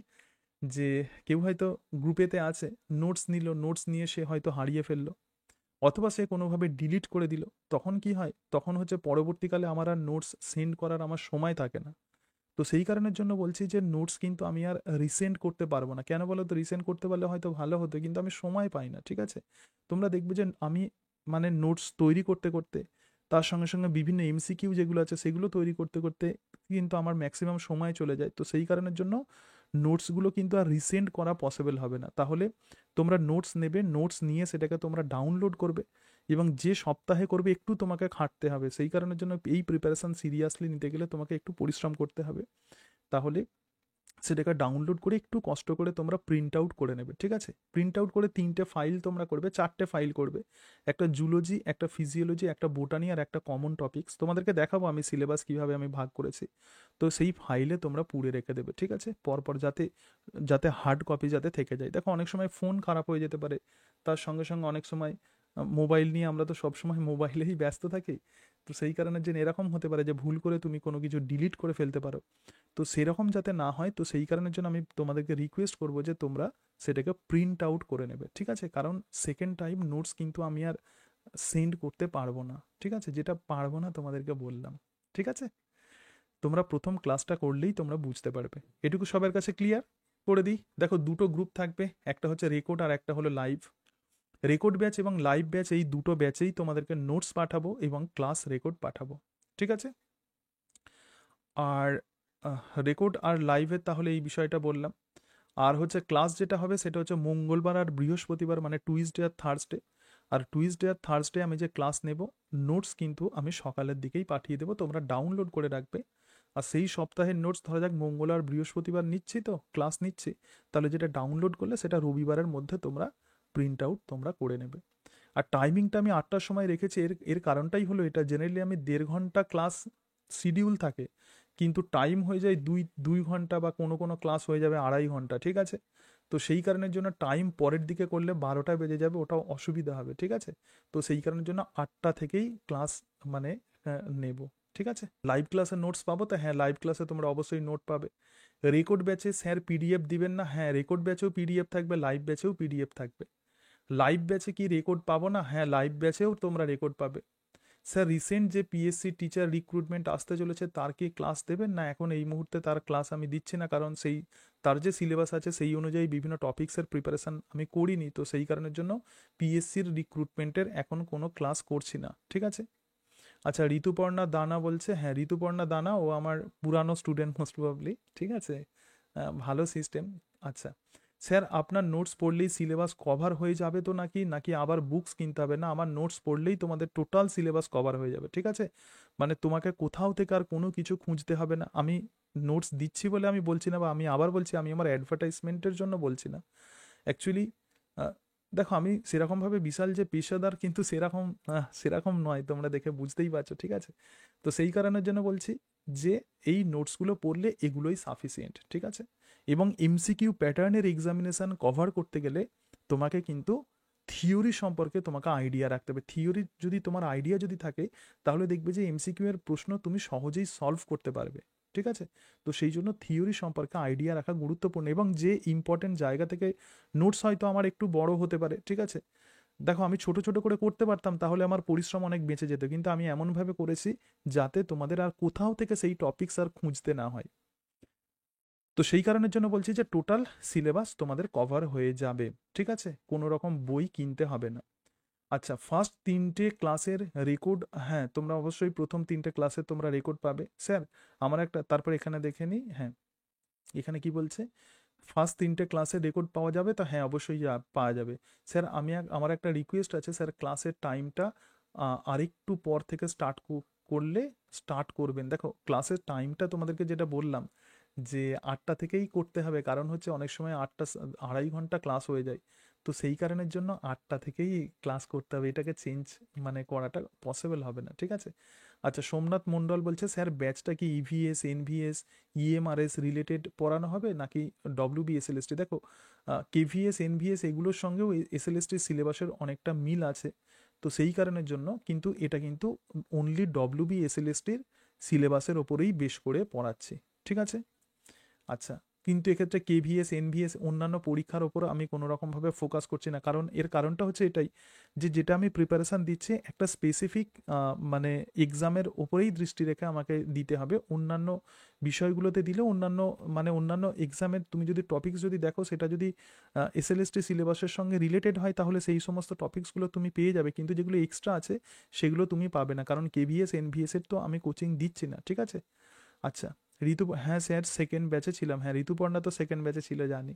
যে কেউ হয়তো গ্রুপেতে আছে, নোটস নিল, নোটস নিয়ে সে হয়তো হারিয়ে ফেললো অথবা সে কোনোভাবে ডিলিট করে দিল, তখন কি হয়, তখন হচ্ছে পরবর্তীকালে আমার আর নোটস সেন্ড করার আমার সময় থাকে না। তো সেই কারণের জন্য বলছি যে নোটস কিন্তু আমি আর রিসেন্ড করতে পারবো না। কেন বলো তো, রিসেন্ড করতে পারলে হয়তো ভালো হতো, কিন্তু আমি সময় পাই না। ঠিক আছে, তোমরা দেখবে যে আমি মানে নোটস তৈরি করতে করতে তার সঙ্গে সঙ্গে বিভিন্ন এমসিকিউ যেগুলো আছে সেগুলো তৈরি করতে করতে কিন্তু আমার ম্যাক্সিমাম সময় চলে যায়। তো সেই কারণের জন্য নোটসগুলো কিন্তু আর রিসেন্ড করা পসিবল হবে না। তাহলে তোমরা নোটস নেবে, নোটস নিয়ে সেটাকে তোমরা ডাউনলোড করবে এবং যে সপ্তাহে করবে একটু তোমাকে খাটতে হবে। সেই কারণের জন্য এই প্রিপারেশান সিরিয়াসলি নিতে গেলে তোমাকে একটু পরিশ্রম করতে হবে। তাহলে সেটাকে ডাউনলোড করে একটু কষ্ট করে তোমরা প্রিন্ট আউট করে নেবে। ঠিক আছে, প্রিন্ট আউট করে 3টে ফাইল তোমরা করবে, 4টে ফাইল করবে, একটা জুলজি, একটা ফিজিওলজি, একটা বোটানি আর একটা কমন টপিক্স। তোমাদেরকে দেখাবো আমি সিলেবাস কীভাবে আমি ভাগ করেছি। তো সেই ফাইলে তোমরা পুড়ে রেখে দেবে। ঠিক আছে, পরপর যাতে যাতে হার্ড কপি যাতে থেকে যায়। দেখো অনেক সময় ফোন খারাপ হয়ে যেতে পারে, তার সঙ্গে সঙ্গে অনেক সময় মোবাইল নিয়ে আমরা তো সবসময় মোবাইলেই ব্যস্ত থাকি। তো সেই কারণের জন্য এরকম হতে পারে যে ভুল করে তুমি কোনো কিছু ডিলিট করে ফেলতে পারো। তো সেরকম যাতে না হয়, তো সেই কারণের জন্য আমি তোমাদেরকে রিকোয়েস্ট করবো যে তোমরা সেটাকে প্রিন্ট আউট করে নেবে, ঠিক আছে? কারণ সেকেন্ড টাইম নোটস কিন্তু আমি আর সেন্ড করতে পারবো না, ঠিক আছে? যেটা পারবো না তোমাদেরকে বললাম, ঠিক আছে? তোমরা প্রথম ক্লাসটা করলেই তোমরা বুঝতে পারবে। এটুকু সবার কাছে ক্লিয়ার করে দিই। দেখো, দুটো গ্রুপ থাকবে, একটা হচ্ছে রেকর্ড আর একটা হলো লাইভ। রেকর্ড ব্যাচ এবং লাইভ ব্যাচ এই দুটো ব্যাচেই তোমাদেরকে নোটস পাঠাবো এবং ক্লাস রেকর্ড পাঠাবো, ঠিক আছে? আর রেকর্ড আর লাইভের তাহলে এই বিষয়টা বললাম। আর হচ্ছে ক্লাস যেটা হবে সেটা হচ্ছে মঙ্গলবার আর বৃহস্পতিবার, মানে টুইসডে আর থার্সডে। আর টুইসডে আর থার্সডে আমি যে ক্লাস নেব, নোটস কিন্তু আমি সকালের দিকেই পাঠিয়ে দেবো, তোমরা ডাউনলোড করে রাখবে। আর সেই সপ্তাহের নোটস ধরা যাক মঙ্গল আর বৃহস্পতিবার নিচ্ছি, তো ক্লাস নিচ্ছি, তাহলে যেটা ডাউনলোড করলে সেটা রবিবারের মধ্যে তোমরা প্রিন্ট আউট তোমরা করে নেবে। আর টাইমিংটা আমি 8টার সময় রেখেছি, এর এর কারণটাই হলো এটা, জেনারেলি আমি 1.5 ঘন্টা ক্লাস শিডিউল থাকে, কিন্তু টাইম হয়ে যায় দুই দুই ঘন্টা, বা কোনো কোনো ক্লাস হয়ে যাবে 2.5 ঘন্টা, ঠিক আছে? তো সেই কারণের জন্য টাইম পরের দিকে করলে 12টা বেজে যাবে, ওটাও অসুবিধা হবে, ঠিক আছে? তো সেই কারণের জন্য 8টা থেকেই ক্লাস মানে নেব, ঠিক আছে? লাইভ ক্লাসে নোটস পাবো তো? হ্যাঁ, লাইভ ক্লাসে তোমরা অবশ্যই নোট পাবে। রেকর্ড ব্যাচে স্যার পিডিএফ দিবেন না? হ্যাঁ, রেকর্ড ব্যাচেও পিডিএফ থাকবে, লাইভ ব্যাচেও পিডিএফ থাকবে। লাইভ ব্যাচে কি রেকর্ড পাবো না? হ্যাঁ, লাইভ ব্যাচেও তোমরা রেকর্ড পাবে। স্যার, রিসেন্ট যে পিএসসি টিচার রিক্রুটমেন্ট আসতে চলেছে তার কি ক্লাস দেবেন? না, এখন এই মুহূর্তে তার ক্লাস আমি দিচ্ছি না, কারণ সেই তার যে সিলেবাস আছে সেই অনুযায়ী বিভিন্ন টপিক্সের প্রিপারেশান আমি করিনি, তো সেই কারণের জন্য পিএসসির রিক্রুটমেন্টের এখন কোনো ক্লাস করছি না, ঠিক আছে? আচ্ছা, ঋতুপর্ণা দানা বলছে, হ্যাঁ ঋতুপর্ণা দানা ও আমার পুরানো স্টুডেন্ট মোস্ট প্রবাবলি, ঠিক আছে? ভালো সিস্টেম। আচ্ছা স্যার, আপনার নোটস পড়লেই সিলেবাস কভার হয়ে যাবে তো, নাকি নাকি আবার বুকস কিনতে হবে? না, আমার নোটস পড়লেই তোমাদের টোটাল সিলেবাস কভার হয়ে যাবে, ঠিক আছে? মানে তোমাকে কোথাও থেকে আর কোনো কিছু খুঁজতে হবে না। আমি নোটস দিচ্ছি বলে আমি বলছি না, বা আমি আবার বলছি, আমি আমার অ্যাডভার্টাইজমেন্টের জন্য বলছি না। অ্যাকচুয়ালি দেখো, আমি সেরকমভাবে বিশাল যে পেশাদার, কিন্তু সেরকম সেরকম নয়, তোমরা দেখে বুঝতেই পারছো, ঠিক আছে? তো সেই কারণের জন্য বলছি যে এই নোটসগুলো পড়লে এগুলোই সাফিসিয়েন্ট, ঠিক আছে? এবং এমসিকিউ প্যাটার্নের এক্সামিনেশন কভার করতে গেলে তোমাকে কিন্তু থিওরি সম্পর্কে তোমাকে আইডিয়া রাখতে হবে। থিওরি যদি তোমার আইডিয়া যদি থাকে, তাহলে দেখবে যে এমসিকিউ এর প্রশ্ন তুমি সহজেই সলভ করতে পারবে, ঠিক আছে? তো সেই জন্য থিওরি সম্পর্কে আইডিয়া রাখা গুরুত্বপূর্ণ, এবং যে ইম্পর্টেন্ট জায়গা থেকে নোটস হয়তো আমার একটু বড় হতে পারে, ঠিক আছে? দেখো, আমি ছোট ছোট করে করতে পারতাম, তাহলে আমার পরিশ্রম অনেক বেঁচে যেত, কিন্তু আমি এমনভাবে করেছি যাতে তোমাদের আর কোথাও থেকে সেই টপিকস আর খুঁজতে না হয়। তো সেই কারণের জন্য বলছি যে টোটাল সিলেবাস তোমাদের কভার হয়ে যাবে, ঠিক আছে? কোনো রকম বই কিনতে হবে না। আচ্ছা, ফার্স্ট 3টে ক্লাসের রেকর্ড, হ্যাঁ তোমরা অবশ্যই প্রথম 3টে ক্লাসে তোমরা রেকর্ড পাবে। স্যার, আমার একটা, তারপর এখানে দেখে নিই, হ্যাঁ এখানে কি বলছে, ফার্স্ট 3টে ক্লাসের রেকর্ড পাওয়া যাবে তো? হ্যাঁ অবশ্যই পাওয়া যাবে। স্যার, আমার একটা রিকোয়েস্ট আছে, স্যার ক্লাসের টাইমটা আরেকটু পর থেকে করলে স্টার্ট করবেন। দেখো, ক্লাসের টাইমটা তোমাদেরকে যেটা বললাম যে 8টা থেকেই করতে হবে, কারণ হচ্ছে অনেক সময় 2.5 ঘন্টা ক্লাস হয়ে যায়, তো সেই কারণের জন্য 8টা থেকেই ক্লাস করতে হবে, এটাকে চেঞ্জ মানে করাটা পসিবল হবে না, ঠিক আছে? আচ্ছা, সোমনাথ মণ্ডল বলছে, স্যার ব্যাচটা কি ইভিএস, এনভিএস, ইএমআরএস রিলেটেড পড়ানো হবে, নাকি ডব্লিউবি এসএলএসটি? দেখো, কেভিএস, এনভিএস এগুলোর সঙ্গেও এসএলএসটির সিলেবাসের অনেকটা মিল আছে, তো সেই কারণের জন্য কিন্তু এটা কিন্তু অনলি ডব্লিউবি এসএলএসটির সিলেবাসের ওপরেই বেশ করে পড়াচ্ছি, ঠিক আছে? আচ্ছা, কিন্তু এক্ষেত্রে কেভিএস, এনভিএস অন্যান্য পরীক্ষার ওপর আমি কোনো রকমভাবে ফোকাস করছি না, কারণ এর কারণটা হচ্ছে এটাই যে যেটা আমি প্রিপারেশান দিচ্ছি একটা স্পেসিফিক মানে এক্সামের ওপরেই দৃষ্টি রেখে আমাকে দিতে হবে। অন্যান্য বিষয়গুলোতে দিলে অন্যান্য মানে অন্যান্য এক্সামের তুমি যদি টপিকস যদি দেখো, সেটা যদি এসএলএসটি সিলেবাসের সঙ্গে রিলেটেড হয়, তাহলে সেই সমস্ত টপিকসগুলো তুমি পেয়ে যাবে, কিন্তু যেগুলো এক্সট্রা আছে সেগুলো তুমি পাবে না, কারণ কেভিএস, এনভিএস এর তো আমি কোচিং দিচ্ছি না, ঠিক আছে? আচ্ছা, হ্যাঁ স্যার সেকেন্ড ব্যাচে ছিলাম, হ্যাঁ ঋতুপর্ণা তো সেকেন্ড ব্যাচে ছিল জানি।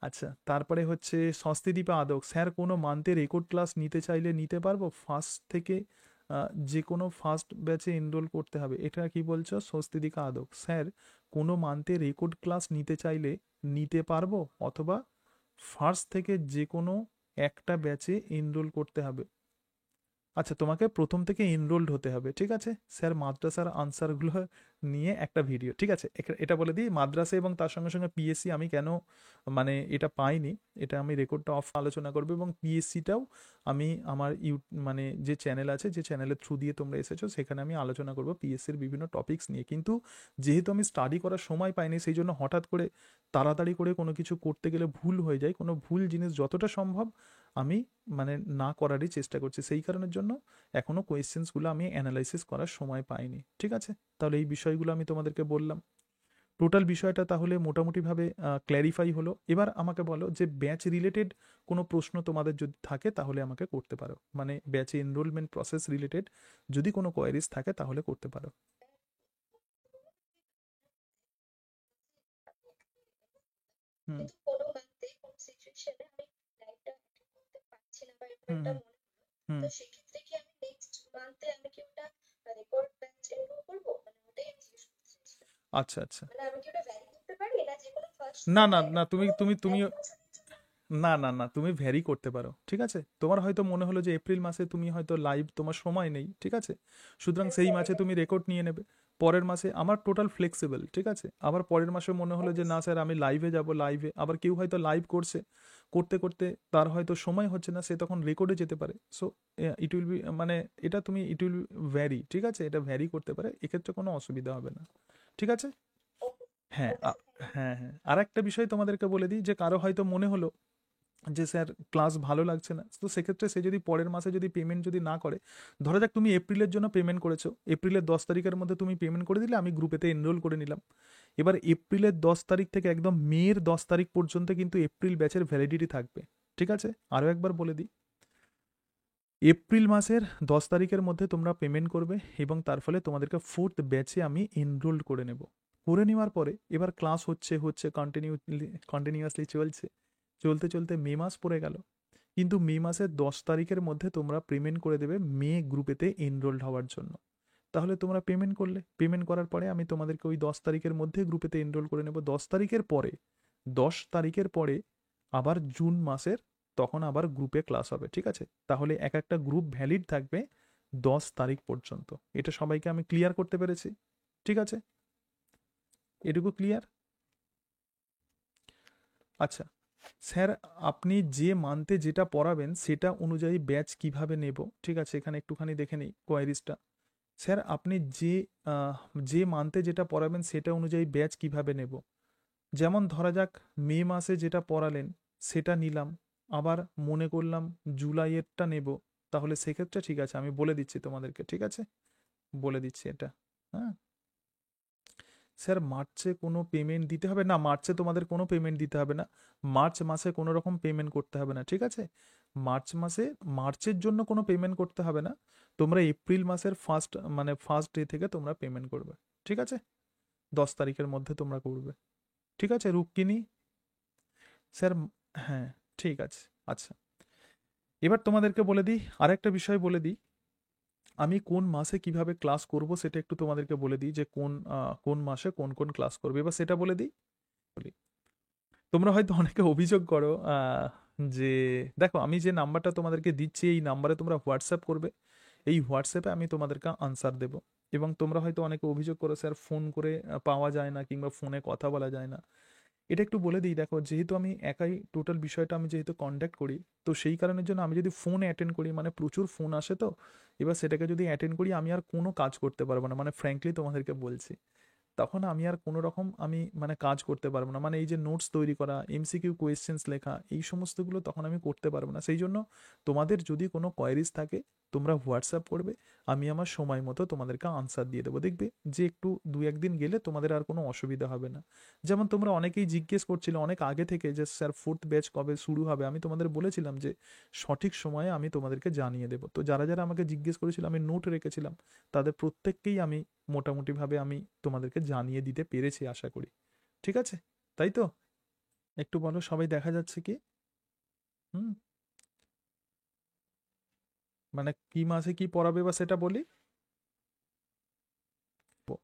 আচ্ছা, তারপরে হচ্ছে স্বস্তিদীপা আদক, স্যার কোনো মান্থে রেকর্ড ক্লাস নিতে চাইলে নিতে পারবো? ফার্স্ট থেকে যে কোনো ফার্স্ট ব্যাচে এনরোল করতে হবে, এটা কি বলছো স্বস্তিদীপা আদক? স্যার, কোনো মান্থে রেকর্ড ক্লাস নিতে চাইলে নিতে পারবো, অথবা ফার্স্ট থেকে যে কোনো একটা ব্যাচে এনরোল করতে হবে? আচ্ছা, তোমাকে প্রথম থেকে এনরোলড হতে হবে, ঠিক আছে? স্যার মাদ্রাসার আনসারগুলো নিয়ে একটা ভিডিও, ঠিক আছে? এটা বলে দিই, মাদ্রাসা এবং তার সঙ্গে সঙ্গে পিএসসি আমি কেন মানে এটা পাইনি, এটা আমি রেকর্ডটা অফ আলোচনা করবো, এবং পিএসসিটাও আমি আমার মানে যে চ্যানেল আছে, যে চ্যানেলের থ্রু দিয়ে তোমরা এসেছো, সেখানে আমি আলোচনা করবো পিএসসির বিভিন্ন টপিকস নিয়ে। কিন্তু যেহেতু আমি স্টাডি করার সময় পাইনি, সেই জন্য হঠাৎ করে তাড়াতাড়ি করে কোনো কিছু করতে গেলে ভুল হয়ে যায়। কোনো ভুল জিনিস যতটা সম্ভব আমি মানে না করারই চেষ্টা করছি। সেই কারণের জন্য এখনও কোয়েশ্চেন্সগুলো আমি অ্যানালাইসিস করার সময় পাইনি, ঠিক আছে? তাহলে এই বিষয়গুলো আমি তোমাদেরকে বললাম। টোটাল বিষয়টা তাহলে মোটামুটিভাবে ক্ল্যারিফাই হলো। এবার আমাকে বলো যে ব্যাচ রিলেটেড কোনো প্রশ্ন তোমাদের যদি থাকে তাহলে আমাকে করতে পারো, মানে ব্যাচে এনরোলমেন্ট প্রসেস রিলেটেড যদি কোনো কোয়ারিজ থাকে তাহলে করতে পারো। হুম কিন্তু কোনো মান্থে কোনো সিচুয়েশনে আমি লাইভটা অ্যাটেন্ড করতে পারছি না বা এরকম হুম একটা হুম মনে হলো, হুম তো সেক্ষেত্রে কি আমি নেক্সট মান্থে আমি কি ওটা রেকর্ড ব্যাচ এনরোল করবো? মানে ওটাই আমি জিজ্ঞেস করতে চাইছিলাম। আচ্ছা আচ্ছা। মানে আমি কি ওটা ভ্যারি করতে পারি, না যে কোনো ফার্স্ট না না থেকে না, তুমি পুরো তুমি তুমি এক বছরের জন্য? না না না, তুমি ভ্যারি করতে পারো, ঠিক আছে? তোমার হয়তো মনে হলো যে এপ্রিল মাসে তুমি হয়তো লাইভ, তোমার সময় নেই, ঠিক আছে? সুতরাং সেই মাসে তুমি রেকর্ড নিয়ে নেবে। পরের মাসে আমার টোটাল ফ্লেক্সিবল, ঠিক আছে? আবার পরের মাসে মনে হলো যে না স্যার আমি লাইভে যাব, লাইভে আবার কেউ হয়তো লাইভ করছে, করতে করতে তার হয়তো সময় হচ্ছে না, সে তখন রেকর্ডে যেতে পারে। সো ইট উইল বি মানে এটা তুমি ইট উইল ভ্যারি, ঠিক আছে? এটা ভ্যারি করতে পারে, এক্ষেত্রে কোনো অসুবিধা হবে না, ঠিক আছে? ওকে, হ্যাঁ ওকে স্যার, থ্যাংক ইউ। হ্যাঁ হ্যাঁ, আর একটা বিষয় তোমাদেরকে বলে দিই, যে কারো হয়তো মনে হলো যে স্যার ক্লাস ভালো লাগছে না, তো সেক্ষেত্রে সে যদি পরের মাসে যদি পেমেন্ট যদি না করে, ধরা যাক তুমি এপ্রিলের জন্য পেমেন্ট করেছো, এপ্রিলের 10 তারিখের মধ্যে তুমি পেমেন্ট করে দিলে, আমি গ্রুপেতে এনরোল করে নিলাম। এবার এপ্রিলের 10 তারিখ থেকে একদম মের 10 তারিখ পর্যন্ত কিন্তু এপ্রিল ব্যাচের ভ্যালিডিটি থাকবে, ঠিক আছে? আরও একবার বলে দিই, এপ্রিল মাসের 10 তারিখের মধ্যে তোমরা পেমেন্ট করবে, এবং তার ফলে তোমাদেরকে ফোর্থ ব্যাচে আমি এনরোল করে নেব। করে নেওয়ার পরে এবার ক্লাস হচ্ছে হচ্ছে কন্টিনিউয়াসলি চলছে, চলতে চলতে মে মাস পড়ে গেল। কিন্তু মে মাসের 10 তারিখের মধ্যে তোমরা পেমেন্ট করে দেবে মে গ্রুপেতে এনরোলড হওয়ার জন্য। তাহলে তোমরা পেমেন্ট করলে, পেমেন্ট করার পরে আমি তোমাদেরকে ওই 10 তারিখের মধ্যে গ্রুপেতে এনরোল করে নেব। 10 তারিখের পরে, 10 তারিখের পরে আবার জুন মাসের, তখন আবার গ্রুপে ক্লাস হবে, ঠিক আছে? তাহলে এক একটা গ্রুপ ভ্যালিড থাকবে 10 তারিখ পর্যন্ত। এটা সবাইকে আমি ক্লিয়ার করতে পেরেছি, ঠিক আছে? এটুকু ক্লিয়ার? আচ্ছা স্যার, আপনি যে মান্থে যেটা পড়াবেন সেটা অনুযায়ী ব্যাচ কিভাবে নেব, ঠিক আছে? এখানে একটুখানি দেখে নিই কোয়ারিজটা। স্যার আপনি আহ, যে মান্থে যেটা পড়াবেন সেটা অনুযায়ী ব্যাচ কিভাবে নেব? যেমন ধরা যাক মে মাসে যেটা পড়ালেন সেটা নিলাম, আবার মনে করলাম জুলাইয়েরটা নেব, তাহলে সেক্ষেত্রে ঠিক আছে, আমি বলে দিচ্ছি তোমাদেরকে, ঠিক আছে? বলে দিচ্ছি এটা। হ্যাঁ স্যার, মার্চে কোনো পেমেন্ট দিতে হবে না, মার্চে তোমাদের কোনো পেমেন্ট দিতে হবে না। মার্চ মাসে কোনো রকম পেমেন্ট করতে হবে না, ঠিক আছে? মার্চ মাসে, মার্চের জন্য কোনো পেমেন্ট করতে হবে না। তোমরা এপ্রিল মাসের ফার্স্ট ডে থেকে তোমরা পেমেন্ট করবে, ঠিক আছে? 10 তারিখের মধ্যে তোমরা করবে, ঠিক আছে রুক্মিণী? স্যার হ্যাঁ, ঠিক আছে। আচ্ছা, এবার তোমাদেরকে বলে দিই, আরেকটা বিষয় বলে দিই, আমি কোন মাসে কিভাবে ক্লাস করব সেটা একটু তোমাদেরকে বলে দিই, যে কোন মাসে কোন কোন ক্লাস করবে, এবার সেটা বলে দিই। বলি, তোমরা হয়তো অনেকে অভিযোগ করো যে দেখো আমি যে নাম্বারটা তোমাদেরকে দিচ্ছি এই নাম্বারে তোমরা হোয়াটসঅ্যাপ করবে, এই হোয়াটসঅ্যাপে আমি তোমাদেরকে আনসার দেব। এবং তোমরা হয়তো অনেকে অভিযোগ করো স্যার ফোন করে পাওয়া যায় না, কিংবা ফোনে কথা বলা যায় না। এটা একটু বলে দিই, দেখো যেহেতু আমি একাই টোটাল বিষয়টা আমি যেহেতু কন্ট্যাক্ট করি, তো সেই কারণের জন্য আমি যদি ফোন অ্যাটেন্ড করি, মানে প্রচুর ফোন আসে তো, এবার সেটাকে যদি অ্যাটেন্ড করি আমি আর কোনো কাজ করতে পারবো না, মানে ফ্র্যাঙ্কলি তোমাদেরকে বলছি। তখন আমি আর কোনো রকম আমি মানে কাজ করতে পারবো না, মানে এই যে নোটস তৈরি করা, এমসিকিউ কোয়েশ্চেন্স লেখা, এই সমস্তগুলো তখন আমি করতে পারবো না। সেই জন্য তোমাদের যদি কোনো কোয়ারিজ থাকে তোমরা হোয়াটসঅ্যাপ করবে, আমি আমার সময় মতো তোমাদেরকে আনসার দিয়ে দেবো। দেখবে যে একটু দু একদিন গেলে তোমাদের আর কোনো অসুবিধা হবে না। যেমন তোমরা অনেকেই জিজ্ঞেস করছিলে অনেক আগে থেকে যে স্যার ফোর্থ ব্যাচ কবে শুরু হবে, আমি তোমাদের বলেছিলাম যে সঠিক সময়ে আমি তোমাদেরকে জানিয়ে দেবো। তো যারা যারা আমাকে জিজ্ঞেস করেছিল আমি নোট রেখেছিলাম, তাদের প্রত্যেককেই আমি মোটামুটিভাবে আমি তোমাদেরকে জানিয়ে দিতে পেরেছি আশা করি, ঠিক আছে? তাই তো? একটু বলো সবাই, দেখা যাচ্ছে কি? হুম, মানে কি মাসে কি পড়াবে বা সেটা বলি। ব-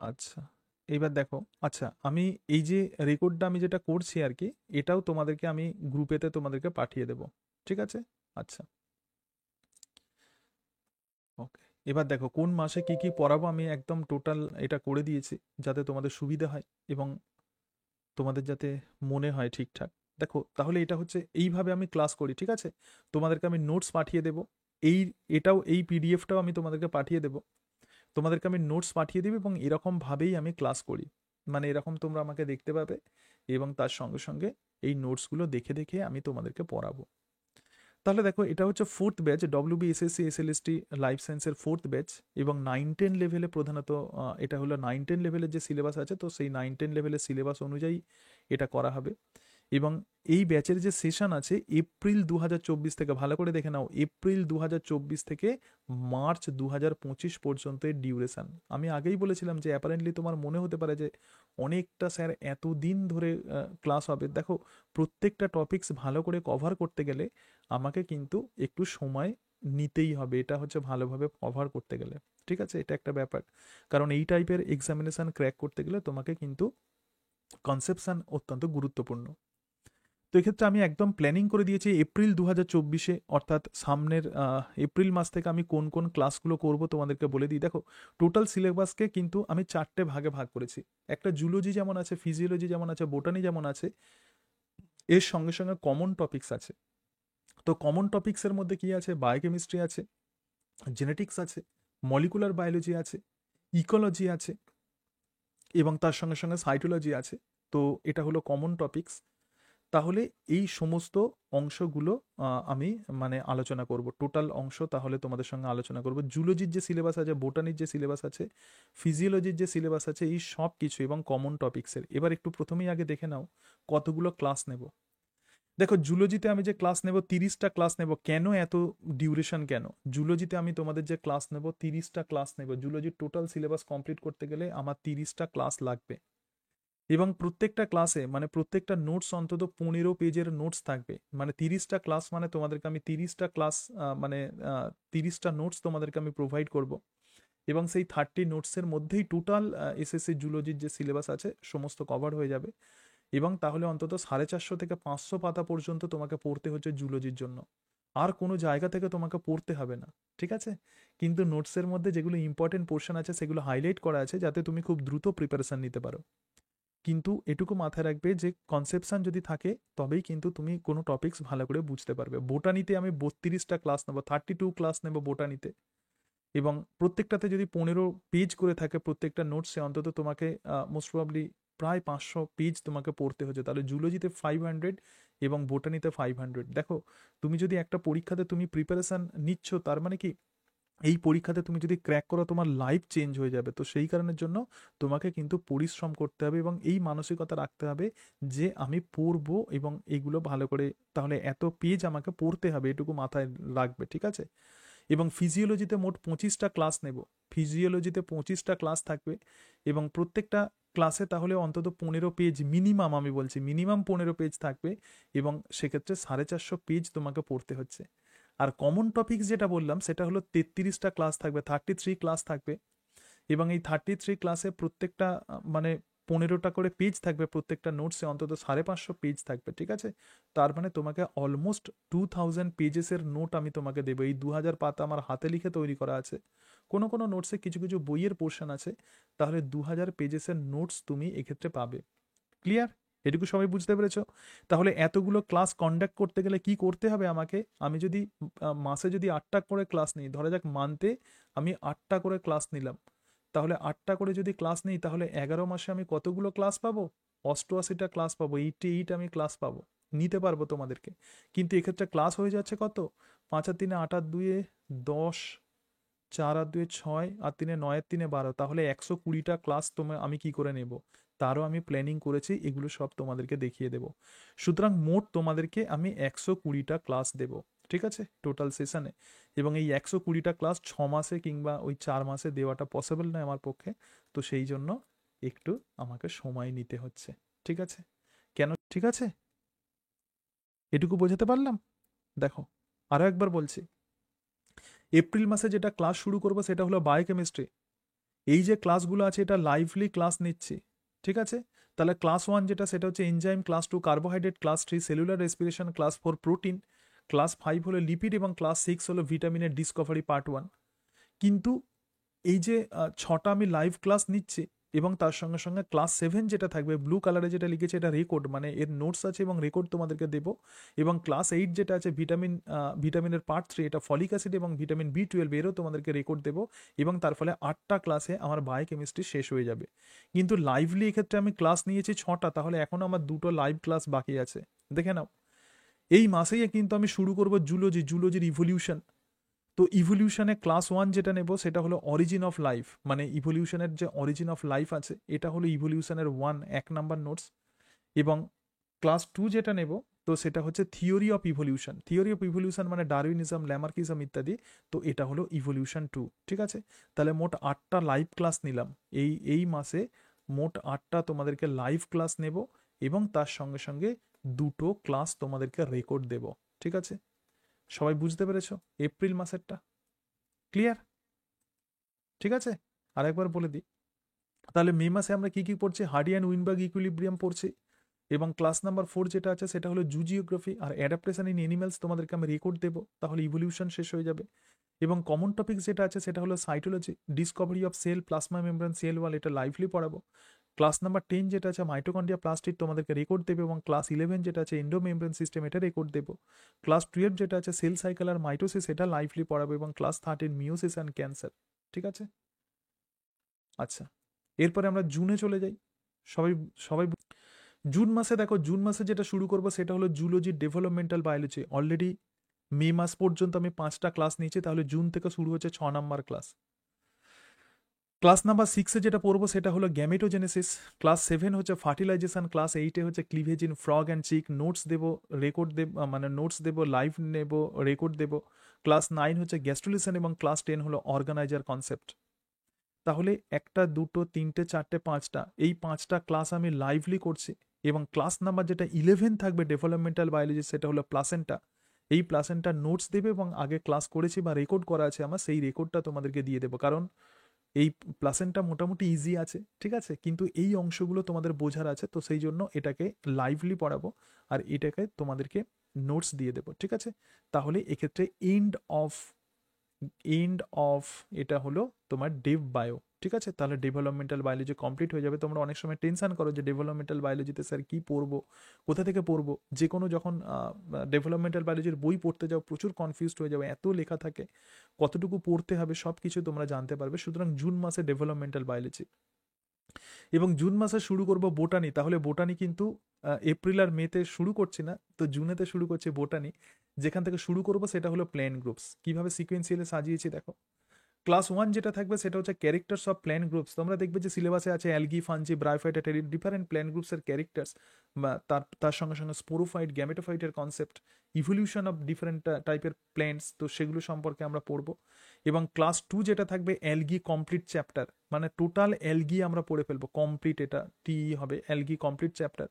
আচ্ছা, এইবার দেখো, আচ্ছা আমি এই যে রেকর্ডটা আমি যেটা করছি আর কি, এটাও তোমাদেরকে আমি গ্রুপেতে তোমাদেরকে পাঠিয়ে দেবো, ঠিক আছে? আচ্ছা, ওকে। এবার দেখো কোন মাসে কি কি পড়াবো আমি একদম টোটাল এটা করে দিয়েছি, যাতে তোমাদের সুবিধা হয় এবং তোমাদের যাতে মনে হয় ঠিকঠাক। দেখো তাহলে এটা হচ্ছে এইভাবে আমি ক্লাস করি, ঠিক আছে? তোমাদেরকে আমি নোটস পাঠিয়ে দেবো, এই এটাও এই পিডিএফটাও আমি তোমাদেরকে পাঠিয়ে দেবো। তোমাদেরকে আমি নোটস পাঠিয়ে দেবো এবং এরকমভাবেই আমি ক্লাস করি, মানে এরকম তোমরা আমাকে দেখতে পাবে এবং তার সঙ্গে সঙ্গে এই নোটসগুলো দেখে দেখে আমি তোমাদেরকে পড়াবো। তাহলে দেখো এটা হচ্ছে fourth batch, WBSSC SLST life সায়েন্সের ফোর্থ ব্যাচ এবং 9-10 লেভেলে প্রধানত এটা হলো 9-10 লেভেলের যে সিলেবাস আছে, তো সেই 9-10 লেভেলের সিলেবাস অনুযায়ী এটা করা হবে। এবং এই ব্যাচের যে সেশন আছে এপ্রিল 2024 থেকে, ভালো করে দেখে নাও, এপ্রিল 2024 থেকে মার্চ 2025 পর্যন্ত এর ডিউরেশন। আমি আগেই বলেছিলাম যে অ্যাপারেন্টলি তোমার মনে হতে পারে যে অনেকটা স্যার এতদিন ধরে ক্লাস হবে। দেখো প্রত্যেকটা টপিকস ভালো করে কভার করতে গেলে আমাকে কিন্তু একটু সময় নিতেই হবে, এটা হচ্ছে ভালোভাবে কভার করতে গেলে, ঠিক আছে? এটা একটা ব্যাপার, কারণ এই টাইপের এক্সামিনেশন ক্র্যাক করতে গেলে তোমাকে কিন্তু কনসেপশন অত্যন্ত গুরুত্বপূর্ণ। তো এক্ষেত্রে আমি একদম প্ল্যানিং করে দিয়েছি এপ্রিল 2024-এ, অর্থাৎ সামনের এপ্রিল মাস থেকে আমি কোন কোন ক্লাসগুলো করব তোমাদেরকে বলে দিই। দেখো টোটাল সিলেবাসকে কিন্তু আমি 4টে ভাগে ভাগ করেছি। একটা জুলজি যেমন আছে, ফিজিওলজি যেমন আছে, বোটানি যেমন আছে, এর সঙ্গে সঙ্গে কমন টপিকস আছে। তো কমন টপিক্সের মধ্যে কি আছে? বায়োকেমিস্ট্রি আছে, জেনেটিক্স আছে, মলিকুলার বায়োলজি আছে, ইকোলজি আছে এবং তার সঙ্গে সঙ্গে সাইটোলজি আছে। তো এটা হলো কমন টপিকস। তাহলে এই সমস্ত অংশগুলো আমি মানে আলোচনা করব, টোটাল অংশ তাহলে তোমাদের সঙ্গে আলোচনা করব। জুলজির যে সিলেবাস আছে, বোটানির যে সিলেবাস আছে, ফিজিওলজির যে সিলেবাস আছে, এই সব কিছু এবং কমন টপিক্সের। এবার একটু প্রথমেই আগে দেখে নাও কতগুলো ক্লাস নেব। দেখো জুলজিতে আমি যে ক্লাস নেব 30টা ক্লাস নেব। কেন এত ডিউরেশন কেন? জুলজিতে আমি তোমাদের যে ক্লাস নেব 30টা ক্লাস নেব। জুলজির টোটাল সিলেবাস কমপ্লিট করতে গেলে আমার 30টা ক্লাস লাগবে এবং প্রত্যেকটা ক্লাসে মানে প্রত্যেকটা নোটস অন্তত 15 পেজের নোটস থাকবে। মানে 30টা ক্লাস মানে তোমাদেরকে আমি 30টা ক্লাস মানে 30টা নোটস তোমাদেরকে আমি প্রোভাইড করব এবং সেই 30 নোটসের মধ্যেই টোটাল এসএসসি জুলজির যে সিলেবাস আছে সমস্ত কভার হয়ে যাবে এবং তাহলে অন্তত 450 থেকে 500 পাতা পর্যন্ত তোমাকে পড়তে হচ্ছে জুলজির জন্য। আর কোনো জায়গা থেকে তোমাকে পড়তে হবে না, ঠিক আছে? কিন্তু নোটসের মধ্যে যেগুলো ইম্পর্টেন্ট পোর্শন আছে সেগুলো হাইলাইট করা আছে যাতে তুমি খুব দ্রুত প্রিপারেশন নিতে পারো। কিন্তু এটুকু মাথায় রাখবে যে কনসেপশন যদি থাকে তবেই কিন্তু তুমি কোনো টপিকস ভালো করে বুঝতে পারবে। বোটানিতে আমি 32টা ক্লাস নেবো, 32 ক্লাস নেবো বোটানিতে এবং প্রত্যেকটাতে যদি 15 পেজ করে থাকে প্রত্যেকটা নোটসে, অন্তত তোমাকে মোস্ট প্রবাবলি প্রায় 500 পেজ তোমাকে পড়তে হচ্ছে। তাহলে জুলজিতে 500 এবং বোটানিতে 500। দেখো তুমি যদি একটা পরীক্ষাতে তুমি প্রিপারেশন নিচ্ছ, তার মানে কি এই পরীক্ষাতে তুমি যদি ক্র্যাক করো তোমার লাইফ চেঞ্জ হয়ে যাবে। তো সেই কারণের জন্য তোমাকে কিন্তু পরিশ্রম করতে হবে এবং এই মানসিকতা রাখতে হবে যে আমি পড়বো এবং এগুলো ভালো করে, তাহলে এত পেজ আমাকে পড়তে হবে, এটুকু মাথায় রাখবে, ঠিক আছে? এবং ফিজিওলজিতে মোট 25টা ক্লাস নেব। ফিজিওলজিতে 25টা ক্লাস থাকবে এবং প্রত্যেকটা ক্লাসে তাহলে অন্তত 15 পেজ মিনিমাম, আমি বলছি মিনিমাম 15 পেজ থাকবে এবং সেক্ষেত্রে 450 পেজ তোমাকে পড়তে হচ্ছে। আর কমন টপিকস যেটা বললাম সেটা হলো 33টা ক্লাস থাকবে, 33 ক্লাস থাকবে এবং এই 33 ক্লাসে প্রত্যেকটা মানে 15টা করে পেজ থাকবে, প্রত্যেকটা নোটসে অন্তত 550 পেজ থাকবে, ঠিক আছে? তার মানে তোমাকে অলমোস্ট 2000 পেজেসের নোট আমি তোমাকে দেবো। এই 2000 পাতা আমার হাতে লিখে তৈরি করা আছে। কোনো কোনো নোটসে কিছু কিছু বইয়ের পোর্শন আছে, তাহলে 2000 পেজেসের নোটস তুমি এক্ষেত্রে পাবে। ক্লিয়ার? এটুকু সবাই বুঝতে পেরেছো? তাহলে এতগুলো ক্লাস কন্ডাক্ট করতে গেলে কি করতে হবে আমাকে? আমি যদি মাসে যদি 8টা করে ক্লাস নিই, ধরা যাক মান্থে আমি 8টা করে ক্লাস নিলাম, তাহলে 8টা করে যদি ক্লাস নিই তাহলে 11 মাসে আমি কতগুলো ক্লাস পাবো? 88টা ক্লাস পাবো, 88 আমি ক্লাস পাবো, নিতে পারবো তোমাদেরকে। কিন্তু এক্ষেত্রে ক্লাস হয়ে যাচ্ছে কত? 5 আর 3 8 আর 2 10, 4 আর 2 6 আর 3 9 আর 3 12, তাহলে 120টা ক্লাস আমি কি করে নেব? তারও আমি প্ল্যানিং করেছি, এগুলো সব তোমাদেরকে দেখিয়ে দেব। সুতরাং মোট তোমাদেরকে আমি 120টা ক্লাস দেব, ঠিক আছে, টোটাল সেশনে। এবং এই 120টা ক্লাস 6 মাসে কিংবা ওই 4 মাসে দেওয়াটা পসিবল নয় আমার পক্ষে। তো সেই জন্য একটু আমাকে সময় নিতে হচ্ছে, ঠিক আছে? কেন? ঠিক আছে, এটুকু বোঝাতে পারলাম? দেখো আরও একবার বলছি, এপ্রিল মাসে যেটা ক্লাস শুরু করবো সেটা হলো বায়োকেমিস্ট্রি। এই যে ক্লাসগুলো আছে এটা লাইভলি ক্লাস নিচ্ছি, ঠিক আছে? তাহলে ক্লাস 1 যেটা সেটা হচ্ছে enzyme, class 2 carbohydrate, class 3 cellular respiration, class 4 protein, class 5 হলো লিপিড এবং ক্লাস 6 হলো ভিটামিনের ডিসকভারি পার্ট 1। কিন্তু এই যে 6টা আমি লাইভ ক্লাস নিচ্ছি এবং তার সঙ্গে সঙ্গে ক্লাস 7 যেটা থাকবে ব্লু কালারে যেটা লিখেছে এটা রেকর্ড, মানে এর নোটস আছে এবং রেকর্ড তোমাদেরকে দেবো। এবং ক্লাস 8 যেটা আছে ভিটামিনের পার্ট 3, এটা ফলিক অ্যাসিড এবং ভিটামিন B12, এরও তোমাদেরকে রেকর্ড দেবো। এবং তার ফলে 8টা ক্লাসে আমার বায়োকেমিস্ট্রি শেষ হয়ে যাবে। কিন্তু লাইভলি এক্ষেত্রে আমি ক্লাস নিয়েছি 6টা, তাহলে এখনও আমার 2টো লাইভ ক্লাস বাকি আছে। দেখে নাও, এই মাসেই কিন্তু আমি শুরু করবো জুলজির ইভলিউশন। তো ইভলিউশনে ক্লাস 1 যেটা নেব সেটা হলো অরিজিন অফ লাইফ, মানে ইভলিউশনের যে অরিজিন অফ লাইফ আছে এটা হলো ইভলিউশনের 1 নাম্বার নোটস। এবং ক্লাস 2 যেটা নেব তো সেটা হচ্ছে থিওরি অফ ইভলিউশন মানে ডারউইনিজম, ল্যামার্কিজম ইত্যাদি। তো এটা হলো ইভলিউশন 2। ঠিক আছে, তাহলে মোট 8টা লাইভ ক্লাস নিলাম এই মাসে। মোট 8টা তোমাদেরকে লাইভ ক্লাস নেব এবং তার সঙ্গে সঙ্গে 2টো ক্লাস তোমাদেরকে রেকর্ড দেব। ঠিক আছে, সবাই বুঝতে পেরেছো এপ্রিল মাসেরটা? ক্লিয়ার? ঠিক আছে, আরেকবার বলে দিই। তাহলে মে মাসে আমরা কি কি পড়ছি? হার্ডি অ্যান্ড উইনবার্গ ইকুইলিব্রিয়াম পড়ছি। এবং ক্লাস নাম্বার 4 যেটা আছে সেটা হলো জুজিওগ্রাফি আর অ্যাডাপ্টেশন ইন অ্যানিমালস, তোমাদেরকে আমি রেকর্ড দেবো, তাহলে ইভলিউশন শেষ হয়ে যাবে। এবং কমন টপিক যেটা আছে সেটা হলো cytology, discovery of cell, plasma membrane, cell wall, এটা লাইভলি পড়াবো। ক্লাস নাম্বার 10 যেটা আছে মাইটোকন্ড্রিয়া প্লাস্টিড, তোমাদেরকে রেকর্ড দেবে। এবং ক্লাস 11 যেটা আছে এন্ডো মেমব্রেন সিস্টেম, এটা রেকর্ড দেবো। ক্লাস 12 যেটা আছে সেল সাইকেল আর মাইটোসিস, এটা লাইভলি পড়াবো। এবং ক্লাস 13 মিওসিস অ্যান্ড ক্যান্সার। ঠিক আছে, আচ্ছা, এরপরে আমরা জুনে চলে যাই। সবাই সবাই জুন মাসে দেখো, জুন মাসে যেটা শুরু করবো সেটা হলো জুলজি ডেভেলপমেন্টাল বায়োলজি। অলরেডি মে মাস পর্যন্ত আমি 5টা ক্লাস নিয়েছি, তাহলে জুন থেকে শুরু হচ্ছে 6 নাম্বার ক্লাস। ক্লাস নাম্বার 6-এ যেটা পড়বো সেটা হলো গ্যামেটোজেনেসিস। ক্লাস 7 হচ্ছে ফার্টিলাইজেশন। ক্লাস 8-এ হচ্ছে cleavage in frog and chick. Notes দেবো, রেকর্ড দেব, মানে নোটস দেবো, লাইভ নেব, রেকর্ড দেবো। ক্লাস 9 হচ্ছে গ্যাস্ট্রোলিউশন এবং ক্লাস 10 হলো অর্গানাইজার কনসেপ্ট। তাহলে 1টা 2টো 3টে 4টে 5টা, এই 5টা ক্লাস আমি লাইভলি করছি। এবং ক্লাস নাম্বার যেটা 11 থাকবে ডেভেলপমেন্টাল বায়োলজি, সেটা হলো প্লাসেন্টা। এই প্লাসেন্টার নোটস দেবে এবং আগে ক্লাস করেছি বা রেকর্ড করা আছে আমার, সেই রেকর্ডটা তোমাদেরকে দিয়ে দেবো। কারণ এই প্লাসেন্টা মোটামুটি ইজি আছে, ঠিক আছে, কিন্তু এই অংশগুলো তোমাদের বোঝার আছে, তো সেই জন্য এটাকে লাইভলি পড়াবো আর এটাকে তোমাদেরকে নোটস দিয়ে দেবো। ঠিক আছে, তাহলে এক্ষেত্রে এন্ড অফ এটা হলো তোমার ডেভ বায়ো। ঠিক আছে, তাহলে ডেভেলপমেন্টাল বায়োলজি কমপ্লিট হয়ে যাবে। তোমরা অনেক সময় টেনশন করো যে ডেভেলপমেন্টাল বায়োলজিতে স্যার কী পড়বো, কোথা থেকে পড়বো। যে কোনো যখন ডেভেলপমেন্টাল বায়োলজির বই পড়তে যাও প্রচুর কনফিউজড হয়ে যাবে, এত লেখা থাকে, কতটুকু পড়তে হবে সব কিছু তোমরা জানতে পারবে। সুতরাং জুন মাসে ডেভেলপমেন্টাল বায়োলজি এবং জুন মাসে শুরু করব বোটানি। তাহলে বোটানি কিন্তু এপ্রিল আর মেতে শুরু করছি না, তো জুনেতে শুরু করছি বোটানি। যেখান থেকে শুরু করব সেটা হলো প্ল্যান্ট গ্রুপস। কিভাবে সিকোয়েন্সিয়ালে সাজিয়েছি দেখো। ক্লাস 1 যেটা থাকবে সেটা হচ্ছে ক্যারেক্টার্স অফ প্ল্যান্ট গ্রুপস। তোমরা দেখবে যে সিলেবাসে আছে algae, fungi, bryophyta, different plant গ্রুপসের ক্যারেক্টার্স বা তার সঙ্গে সঙ্গে স্পোরোফাইট, গ্যামেটোফাইটের কনসেপ্ট, ইভলিউশন অফ ডিফারেন্ট টাইপের প্ল্যান্টস, তো সেগুলো সম্পর্কে আমরা পড়বো। এবং ক্লাস 2 যেটা থাকবে অ্যালগি কমপ্লিট চ্যাপ্টার, মানে টোটাল অ্যালগি আমরা পড়ে ফেলবো কমপ্লিট, এটা টি হবে অ্যালগি কমপ্লিট চ্যাপ্টার।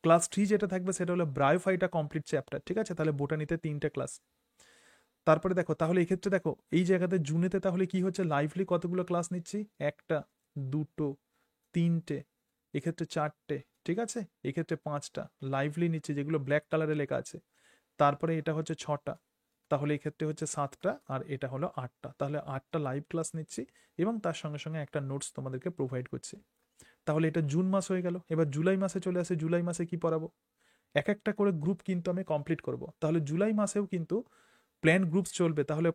ক্লাস 3 যেটা থাকবে সেটা হলো ব্রায়োফাইটা কমপ্লিট চ্যাপ্টার। ঠিক আছে, তাহলে বোটানিতে 3টে ক্লাস। তারপরে দেখো, তাহলে এক্ষেত্রে দেখো এই জায়গাতে জুনেতে তাহলে কি হচ্ছে, লাইভলি কতগুলো ক্লাস নিচ্ছি, 1টা 2টো 3টে, এক্ষেত্রে 4টে। ঠিক আছে, এক্ষেত্রে 5টা লাইভলি নিচ্ছি যেগুলো ব্ল্যাক কালারে লেখা আছে। তারপরে এটা হচ্ছে 6টা, তাহলে এক্ষেত্রে হচ্ছে 7টা, আর এটা হলো 8টা, তাহলে 8টা লাইভ ক্লাস নিচ্ছি এবং তার সঙ্গে সঙ্গে একটা নোটস তোমাদেরকে প্রোভাইড করছি। তাহলে এটা জুন মাস হয়ে গেল। এবার জুলাই মাসে চলে আসে। জুলাই মাসে কি পড়াবো? এক একটা করে গ্রুপ কিন্তু আমি কমপ্লিট করব। তাহলে জুলাই মাসেও কিন্তু প্ল্যান গ্রুপস চলবে। তাহলে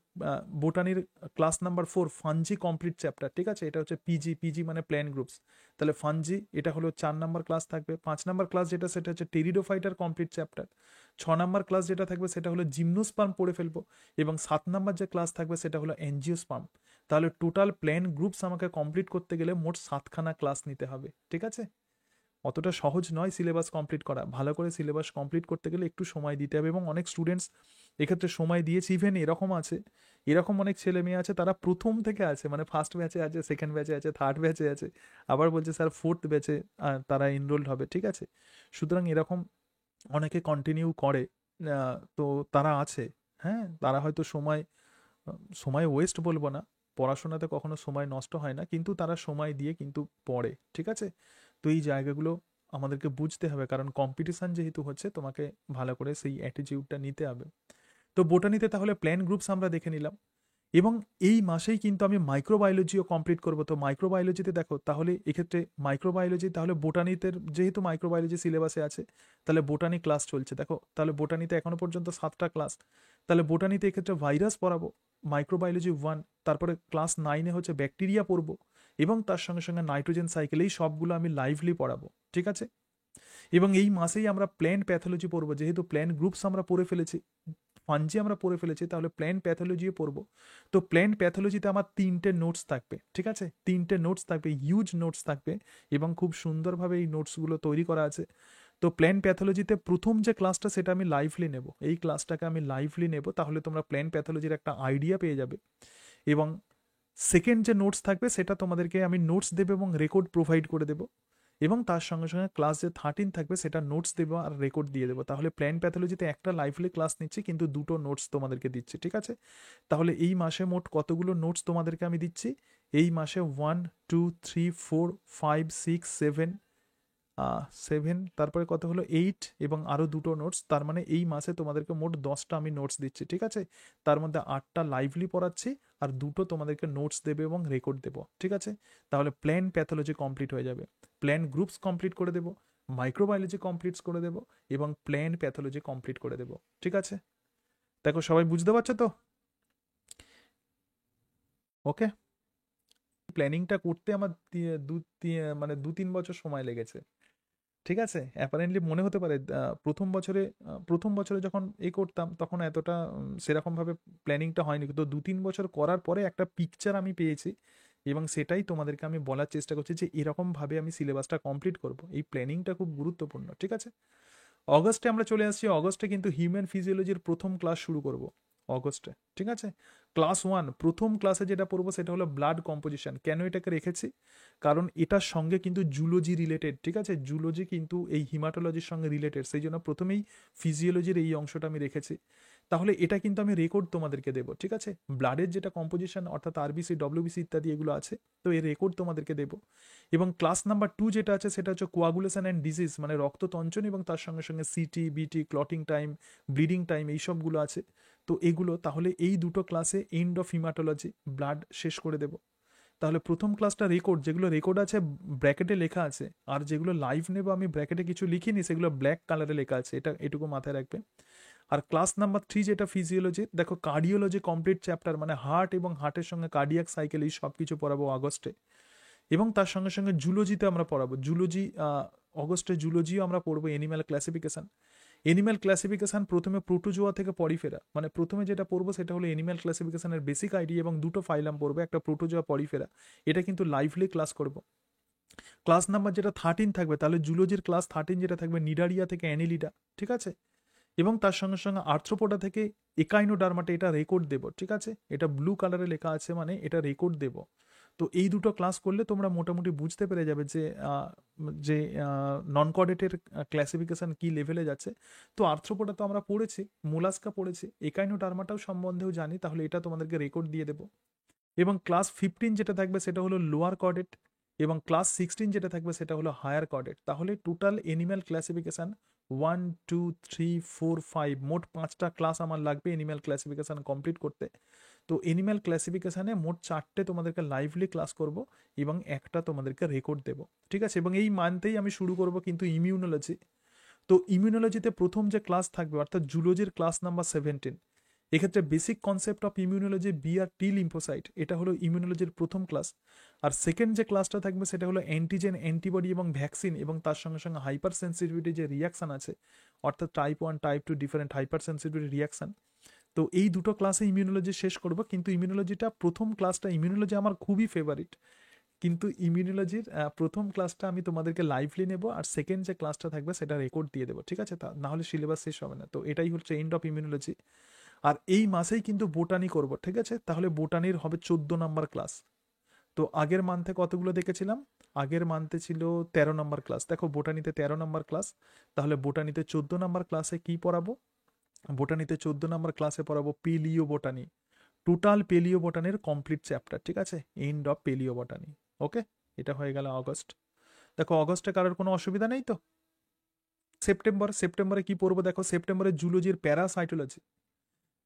বোটানির class number 4 fungi complete chapter. ঠিক আছে, এটা হচ্ছে পিজি মানে প্ল্যান গ্রুপস। তাহলে ফাঞ্জি এটা হলো 4 নাম্বার ক্লাস থাকবে। 5 নাম্বার ক্লাস যেটা সেটা হচ্ছে টেরিডোফাইটার কমপ্লিট চ্যাপ্টার। 6 নাম্বার ক্লাস যেটা থাকবে সেটা হলো জিমনোস্পার্ম পড়ে ফেলবো। এবং 7 নাম্বার যে ক্লাস থাকবে সেটা হলো এনজিওস্পার্ম। তাহলে টোটাল প্ল্যান গ্রুপস আমাকে কমপ্লিট করতে গেলে মোট 7খানা ক্লাস নিতে হবে। ঠিক আছে, অতটা সহজ নয় সিলেবাস কমপ্লিট করা। ভালো করে সিলেবাস কমপ্লিট করতে গেলে একটু সময় দিতে হবে এবং অনেক স্টুডেন্টস এক্ষেত্রে সময় দিয়েছে। ইভেন এরকম অনেক ছেলে মেয়ে আছে তারা প্রথম থেকে আছে, মানে ফার্স্ট ব্যাচে আছে, সেকেন্ড ব্যাচে আছে, থার্ড ব্যাচে আছে, আবার বলছে স্যার ফোর্থ ব্যাচে তারা এনরোলড হবে। ঠিক আছে, সুতরাং এরকম অনেকে কন্টিনিউ করে, তো তারা আছে। হ্যাঁ, তারা হয়তো সময় ওয়েস্ট বলবো না, পড়াশোনাতে কখনো সময় নষ্ট হয় না, কিন্তু তারা সময় দিয়ে কিন্তু পড়ে। ঠিক আছে, তো এই জায়গাগুলো আমাদেরকে বুঝতে হবে, কারণ কম্পিটিশান যেহেতু হচ্ছে তোমাকে ভালো করে সেই অ্যাটিটিউডটা নিতে হবে। তো বোটানিতে তাহলে প্ল্যান গ্রুপস আমরা দেখে নিলাম। এবং এই মাসেই কিন্তু আমি মাইক্রোবায়োলজিও কমপ্লিট করব। তো মাইক্রোবায়োলজিতে দেখো তাহলে এক্ষেত্রে মাইক্রোবায়োলজি তাহলে বোটানিতের যেহেতু মাইক্রোবায়োলজি সিলেবাসে আছে, তাহলে বোটানি ক্লাস চলছে। দেখো তাহলে বোটানিতে এখনো পর্যন্ত 7টা ক্লাস, তাহলে বোটানিতে এক্ষেত্রে ভাইরাস পড়াবো, মাইক্রোবায়োলজি 1, তারপরে ক্লাস 9-এ হচ্ছে ব্যাকটেরিয়া পড়বো, এবং তার সঙ্গে সঙ্গে নাইট্রোজেন সাইকেল, এই সবগুলো আমি লাইভলি পড়াবো, ঠিক আছে। এবং এই মাসেই আমরা প্ল্যান্ট প্যাথোলজি পড়বো, যেহেতু প্ল্যান্ট গ্রুপস আমরা পড়ে ফেলেছি, ফাঞ্জি আমরা পড়ে ফেলেছি, তাহলে প্ল্যান্ট প্যাথোলজিও পড়বো। তো প্ল্যান্ট প্যাথোলজিতে আমার 3টে নোটস থাকবে, ঠিক আছে, 3টে নোটস থাকবে, হিউজ নোটস থাকবে, এবং খুব সুন্দরভাবে এই নোটসগুলো তৈরি করা আছে। তো প্ল্যান্ট প্যাথোলজিতে প্রথম যে ক্লাসটা সেটা আমি লাইভলি নেব, এই ক্লাসটাকে আমি লাইভলি নেব, তাহলে তোমরা প্ল্যান্ট প্যাথোলজির একটা আইডিয়া পেয়ে যাবে। এবং সেকেন্ড যে নোটস থাকবে সেটা তোমাদেরকে আমি নোটস দেবো এবং রেকর্ড প্রোভাইড করে দেবো, এবং তার সঙ্গে সঙ্গে ক্লাস যে 13 থাকবে সেটা নোটস দেবো আর রেকর্ড দিয়ে দেবো। তাহলে প্ল্যান প্যাথোলজিতে একটা লাইভলি ক্লাস নিচ্ছি, কিন্তু দুটো নোটস তোমাদেরকে দিচ্ছি, ঠিক আছে। তাহলে এই মাসে মোট কতগুলো নোটস তোমাদেরকে আমি দিচ্ছি? এই মাসে 1 2 3 4 5 6 7, 7, তারপরে কত হলো 8, এবং আরও দুটো নোটস, তার মানে এই মাসে তোমাদেরকে মোট 10টা আমি নোটস দিচ্ছি, ঠিক আছে। তার মধ্যে 8টা লাইভলি পড়াচ্ছি, আর দুটো তোমাদেরকে নোটস দেবে এবং রেকর্ড দেবো, ঠিক আছে। তাহলে প্ল্যান প্যাথোলজি কমপ্লিট হয়ে যাবে, প্ল্যান গ্রুপস কমপ্লিট করে দেবো, মাইক্রোবায়োলজি কমপ্লিট করে দেবো, এবং প্ল্যান প্যাথোলজি কমপ্লিট করে দেবো, ঠিক আছে। দেখো সবাই বুঝতে পারছো তো? ওকে। প্ল্যানিংটা করতে আমার মানে 2-3 বছর সময় লেগেছে, ঠিক আছে। অ্যাপারেন্টলি মনে হতে পারে প্রথম বছরে যখন করতাম তখন এতটা সেরকমভাবে প্ল্যানিংটা হয়নি, কিন্তু 2-3 বছর করার পরে একটা পিকচার আমি পেয়েছি, এবং সেটাই তোমাদেরকে আমি বলার চেষ্টা করছি যে এরকমভাবে আমি সিলেবাসটা কমপ্লিট করব। এই প্ল্যানিংটা খুব গুরুত্বপূর্ণ, ঠিক আছে। অগস্টে আমরা চলে আসছি, অগস্টে কিন্তু হিউম্যান ফিজিওলজির প্রথম ক্লাস শুরু করব অগস্টে, ঠিক আছে। ক্লাস 1 প্রথম ক্লাসে যেটা পড়বো সেটা হলো ব্লাড কম্পোজিশন। কেন এটাকে রেখেছি? কারণ এটার সঙ্গে কিন্তু জুলজি রিলেটেড, ঠিক আছে, জুলজি কিন্তু এই হিমাটোলজির সঙ্গে রিলেটেড, সেই জন্য প্রথমেই ফিজিওলজির এই অংশটা আমি রেখেছি। তাহলে এটা কিন্তু আমি রেকর্ড তোমাদেরকে দেবো, ঠিক আছে। ব্লাডের যেটা কম্পোজিশন অর্থাৎ আরবিসি ডব্লিউবিসি ইত্যাদি এগুলো আছে, তো এর রেকর্ড তোমাদেরকে দেবো। এবং ক্লাস নাম্বার 2 যেটা আছে সেটা হচ্ছে কোয়াগুলেশন অ্যান্ড ডিজিজ, মানে রক্ততঞ্চন, এবং তার সঙ্গে সঙ্গে সিটি বিটি ক্লটিং টাইম, ব্লিডিং টাইম, এইসবগুলো আছে। তো এগুলো তাহলে এই দুটো ক্লাসে এন্ড অফ হিমাটোলজি ব্লাড শেষ করে দেবো। তাহলে প্রথম ক্লাসটা রেকর্ড, যেগুলো রেকর্ড আছে ব্র্যাকেটে লেখা আছে, আর যেগুলো লাইভ নেব আমি ব্র্যাকেটে কিছু লিখিনি, সেগুলো ব্ল্যাক কালারে লেখা আছে, এটা এটুকু মাথায় রাখবে। আর ক্লাস নাম্বার 3 যেটা ফিজিওলজি, দেখো কার্ডিওলজি কমপ্লিট চ্যাপ্টার, মানে হার্ট এবং হার্টের সঙ্গে কার্ডিয়াক সাইকেল, এই সব কিছু পড়াবো আগস্টে। এবং তার সঙ্গে সঙ্গে জুলজিতে আমরা পড়াবো, জুলজি অগস্টে জুলজিও আমরা পড়বো, এনিম্যাল ক্লাসিফিকেশন। এনিম্যাল ক্লাসিফিকেশন প্রথমে প্রোটোজোয়া থেকে পরিফেরা, মানে প্রথমে যেটা পড়বো সেটা হলো এনিম্যাল ক্লাসিফিকেশনের বেসিক আইডিয়া, এবং দুটো ফাইলাম পড়বো, একটা প্রোটোজোয়া পরিফেরা, এটা কিন্তু লাইভলি ক্লাস করব। ক্লাস নাম্বার যেটা 13 থাকবে, তাহলে জুলজির ক্লাস 13 যেটা থাকবে নিডারিয়া থেকে অ্যানিলিডা, ঠিক আছে। এবং তার সঙ্গে সঙ্গে আর্থ্রোপোডা থেকে একাইনোডার্মাটা, এটা রেকর্ড দেবো, ঠিক আছে, এটা ব্লু কালারে লেখা আছে, মানে এটা রেকর্ড দেবো। তো এই দুটো ক্লাস করলে তোমরা মোটামুটি বুঝতে পেরে যাবে যে নন কর্ডেটের ক্লাসিফিকেশন কি লেভেলে যাচ্ছে। তো আর্থ্রোপোডা তো আমরা পড়েছি, মোলাস্কা পড়েছি, একাইনোডার্মাটাও সম্বন্ধেও জানি, তাহলে এটা তোমাদেরকে রেকর্ড দিয়ে দেবো। এবং ক্লাস 15 যেটা থাকবে সেটা হলো লোয়ার কর্ডেট, এবং ক্লাস 16 যেটা থাকবে সেটা হলো হায়ার কর্ডেট। তাহলে টোটাল এনিম্যাল ক্লাসিফিকেশন 1 2 3 4 5, মোট 5টা ক্লাস আমার লাগবে এনিম্যাল ক্লাসিফিকেশন কমপ্লিট করতে। তো এনিম্যাল ক্লাসিফিকেশানে মোট 4টে তোমাদেরকে লাইভলি ক্লাস করব, এবং একটা তোমাদেরকে রেকর্ড দেব, ঠিক আছে। এবং এই মান্থেই আমি শুরু করব কিন্তু ইমিউনোলজি। তো ইমিউনোলজিতে প্রথম যে ক্লাস থাকবে অর্থাৎ জুলজির ক্লাস নাম্বার 17, এক্ষেত্রে basic concept of immunology B আর টি লিম্ফোসাইট, এটা হলো ইমিউনোলজির প্রথম ক্লাস। আর সেকেন্ড যে ক্লাসটা থাকবে সেটা হলো অ্যান্টিজেন, অ্যান্টিবডি এবং ভ্যাকসিন, এবং তার সঙ্গে সঙ্গে হাইপার সেন্সিটিভিটি যে রিয়াকশান আছে, অর্থাৎ type 1 type 2 different hyper sensitivity reaction. তো এই দুটো ক্লাসে ইমিউনোলজি শেষ করব, কিন্তু ইমিউনোলজিটা প্রথম ক্লাসটা, ইমিউনোলজি আমার খুবই ফেভারিট, কিন্তু ইমিউনোলজির প্রথম ক্লাসটা আমি তোমাদেরকে লাইভলি নেব, আর সেকেন্ড যে ক্লাসটা থাকবে সেটা রেকর্ড দিয়ে দেবো, ঠিক আছে। তা না হলে সিলেবাস শেষ হবে না। তো এটাই হচ্ছে এন্ড অফ ইমিউনোলজি। আর এই মাসেই কিন্তু বোটানি করব, ঠিক আছে। তাহলে বোটানির হবে 14 নাম্বার ক্লাস। তো আগের মান্থে কতগুলো দেখেছিলাম? আগের মান্থে ছিল 13 নাম্বার ক্লাস। দেখো বোটানিতে 13 নাম্বার ক্লাস, তাহলে বোটানিতে 14 নাম্বার ক্লাসে কি পড়াবো? বোটানিতে 14 নাম্বার ক্লাসে পড়াবো পেলিও বোটানি, টোটাল পেলিও বোটানির কমপ্লিট চ্যাপ্টার, ঠিক আছে, এন্ড অফ পেলিও বোটানি। ওকে, এটা হয়ে গেল অগস্ট। দেখো অগস্টে কারোর কোনো অসুবিধা নেই তো? সেপ্টেম্বরে কি পড়বো? দেখো সেপ্টেম্বরে জুলজির প্যারাসাইটোলজি,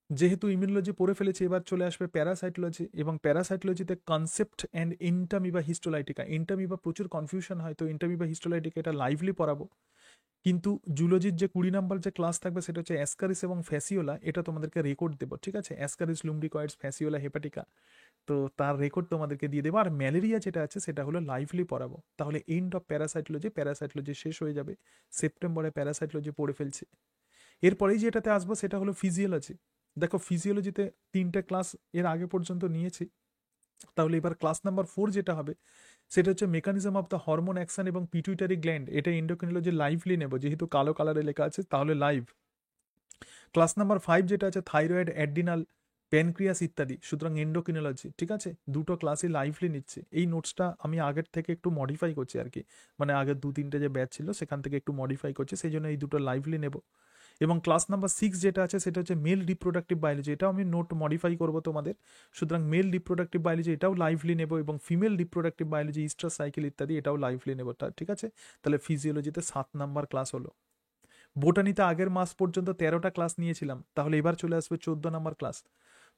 যেহেতু ইমিউনোলজি পড়ে ফেলেছি, এবার চলে আসবে প্যারাসাইটোলজি, এবং প্যারাসাইটোলজিতে কনসেপ্ট অ্যান্ড ইন্টামিবা হিস্টোলাইটিকা। ইন্টামিবা প্রচুর কনফিউশন হয়, তো ইন্টামিবা হিস্টোলাইটিকা এটা লাইভলি পড়াবো। কিন্তু জুলজির যে 20 নাম্বার যে ক্লাস থাকবে সেটা হচ্ছে অ্যাসকারিস এবং ফ্যাসিওলা, এটা তোমাদেরকে রেকর্ড দেবো, ঠিক আছে? অ্যাসকারিস লুম্ব্রিকয়েডস, ফ্যাসিওলা হেপাটিকা, তো তার রেকর্ড তোমাদেরকে দিয়ে দেবো। আর ম্যালেরিয়া যেটা আছে সেটা হলো লাইভলি পড়াবো। তাহলে এন্ড অফ প্যারাসাইটোলজি, প্যারাসাইটোলজি শেষ হয়ে যাবে, সেপ্টেম্বরে প্যারাসাইটোলজি পড়ে ফেলছি। এরপরেই যেটাতে আসবো সেটা হলো ফিজিওলজি। দেখো ফিজিওলজিতে 3টে ক্লাস এর আগে পর্যন্ত নিয়েছি, তাহলে এবার ক্লাস নাম্বার 4 যেটা হবে সেটা হচ্ছে mechanism of the hormone action এবং পিটুইটারি গ্ল্যান্ড। এটা এন্ডোক্রিনোলজি লাইভলি নেব, যেহেতু কালো কালারে লেখা আছে তাহলে লাইভ। ক্লাস নাম্বার 5 যেটা আছে থাইরয়েড, অ্যাড্রিনাল, প্যানক্রিয়াস ইত্যাদি, সুতরাং এন্ডোক্রিনোলজি, ঠিক আছে? দুটো ক্লাসই লাইভলি নিচ্ছে। এই নোটসটা আমি আগের থেকে একটু মডিফাই করছি আর কি, মানে আগের 2-3টে যে ব্যাচ ছিল সেখান থেকে একটু মডিফাই করছি, সেই জন্য এই দুটো লাইভলি নেব। এবং ক্লাস নাম্বার 6 যেটা আছে সেটা হচ্ছে মেল রিপ্রোডাক্টিভ বায়োলজি, এটাও আমি নোট মডিফাই করবো তোমাদের, সুতরাং মেল রিপ্রোডাক্টিভ বায়োলজি এটাও লাইভলি নেব, এবং female reproductive biology, Easter cycle ইত্যাদি এটাও লাইভলি নেব, ঠিক আছে? তাহলে ফিজিওলজিতে 7 নাম্বার ক্লাস হলো। বোটানিতে আগের মাস পর্যন্ত 13টা ক্লাস নিয়েছিলাম, তাহলে এবার চলে আসবে 14 নাম্বার ক্লাস।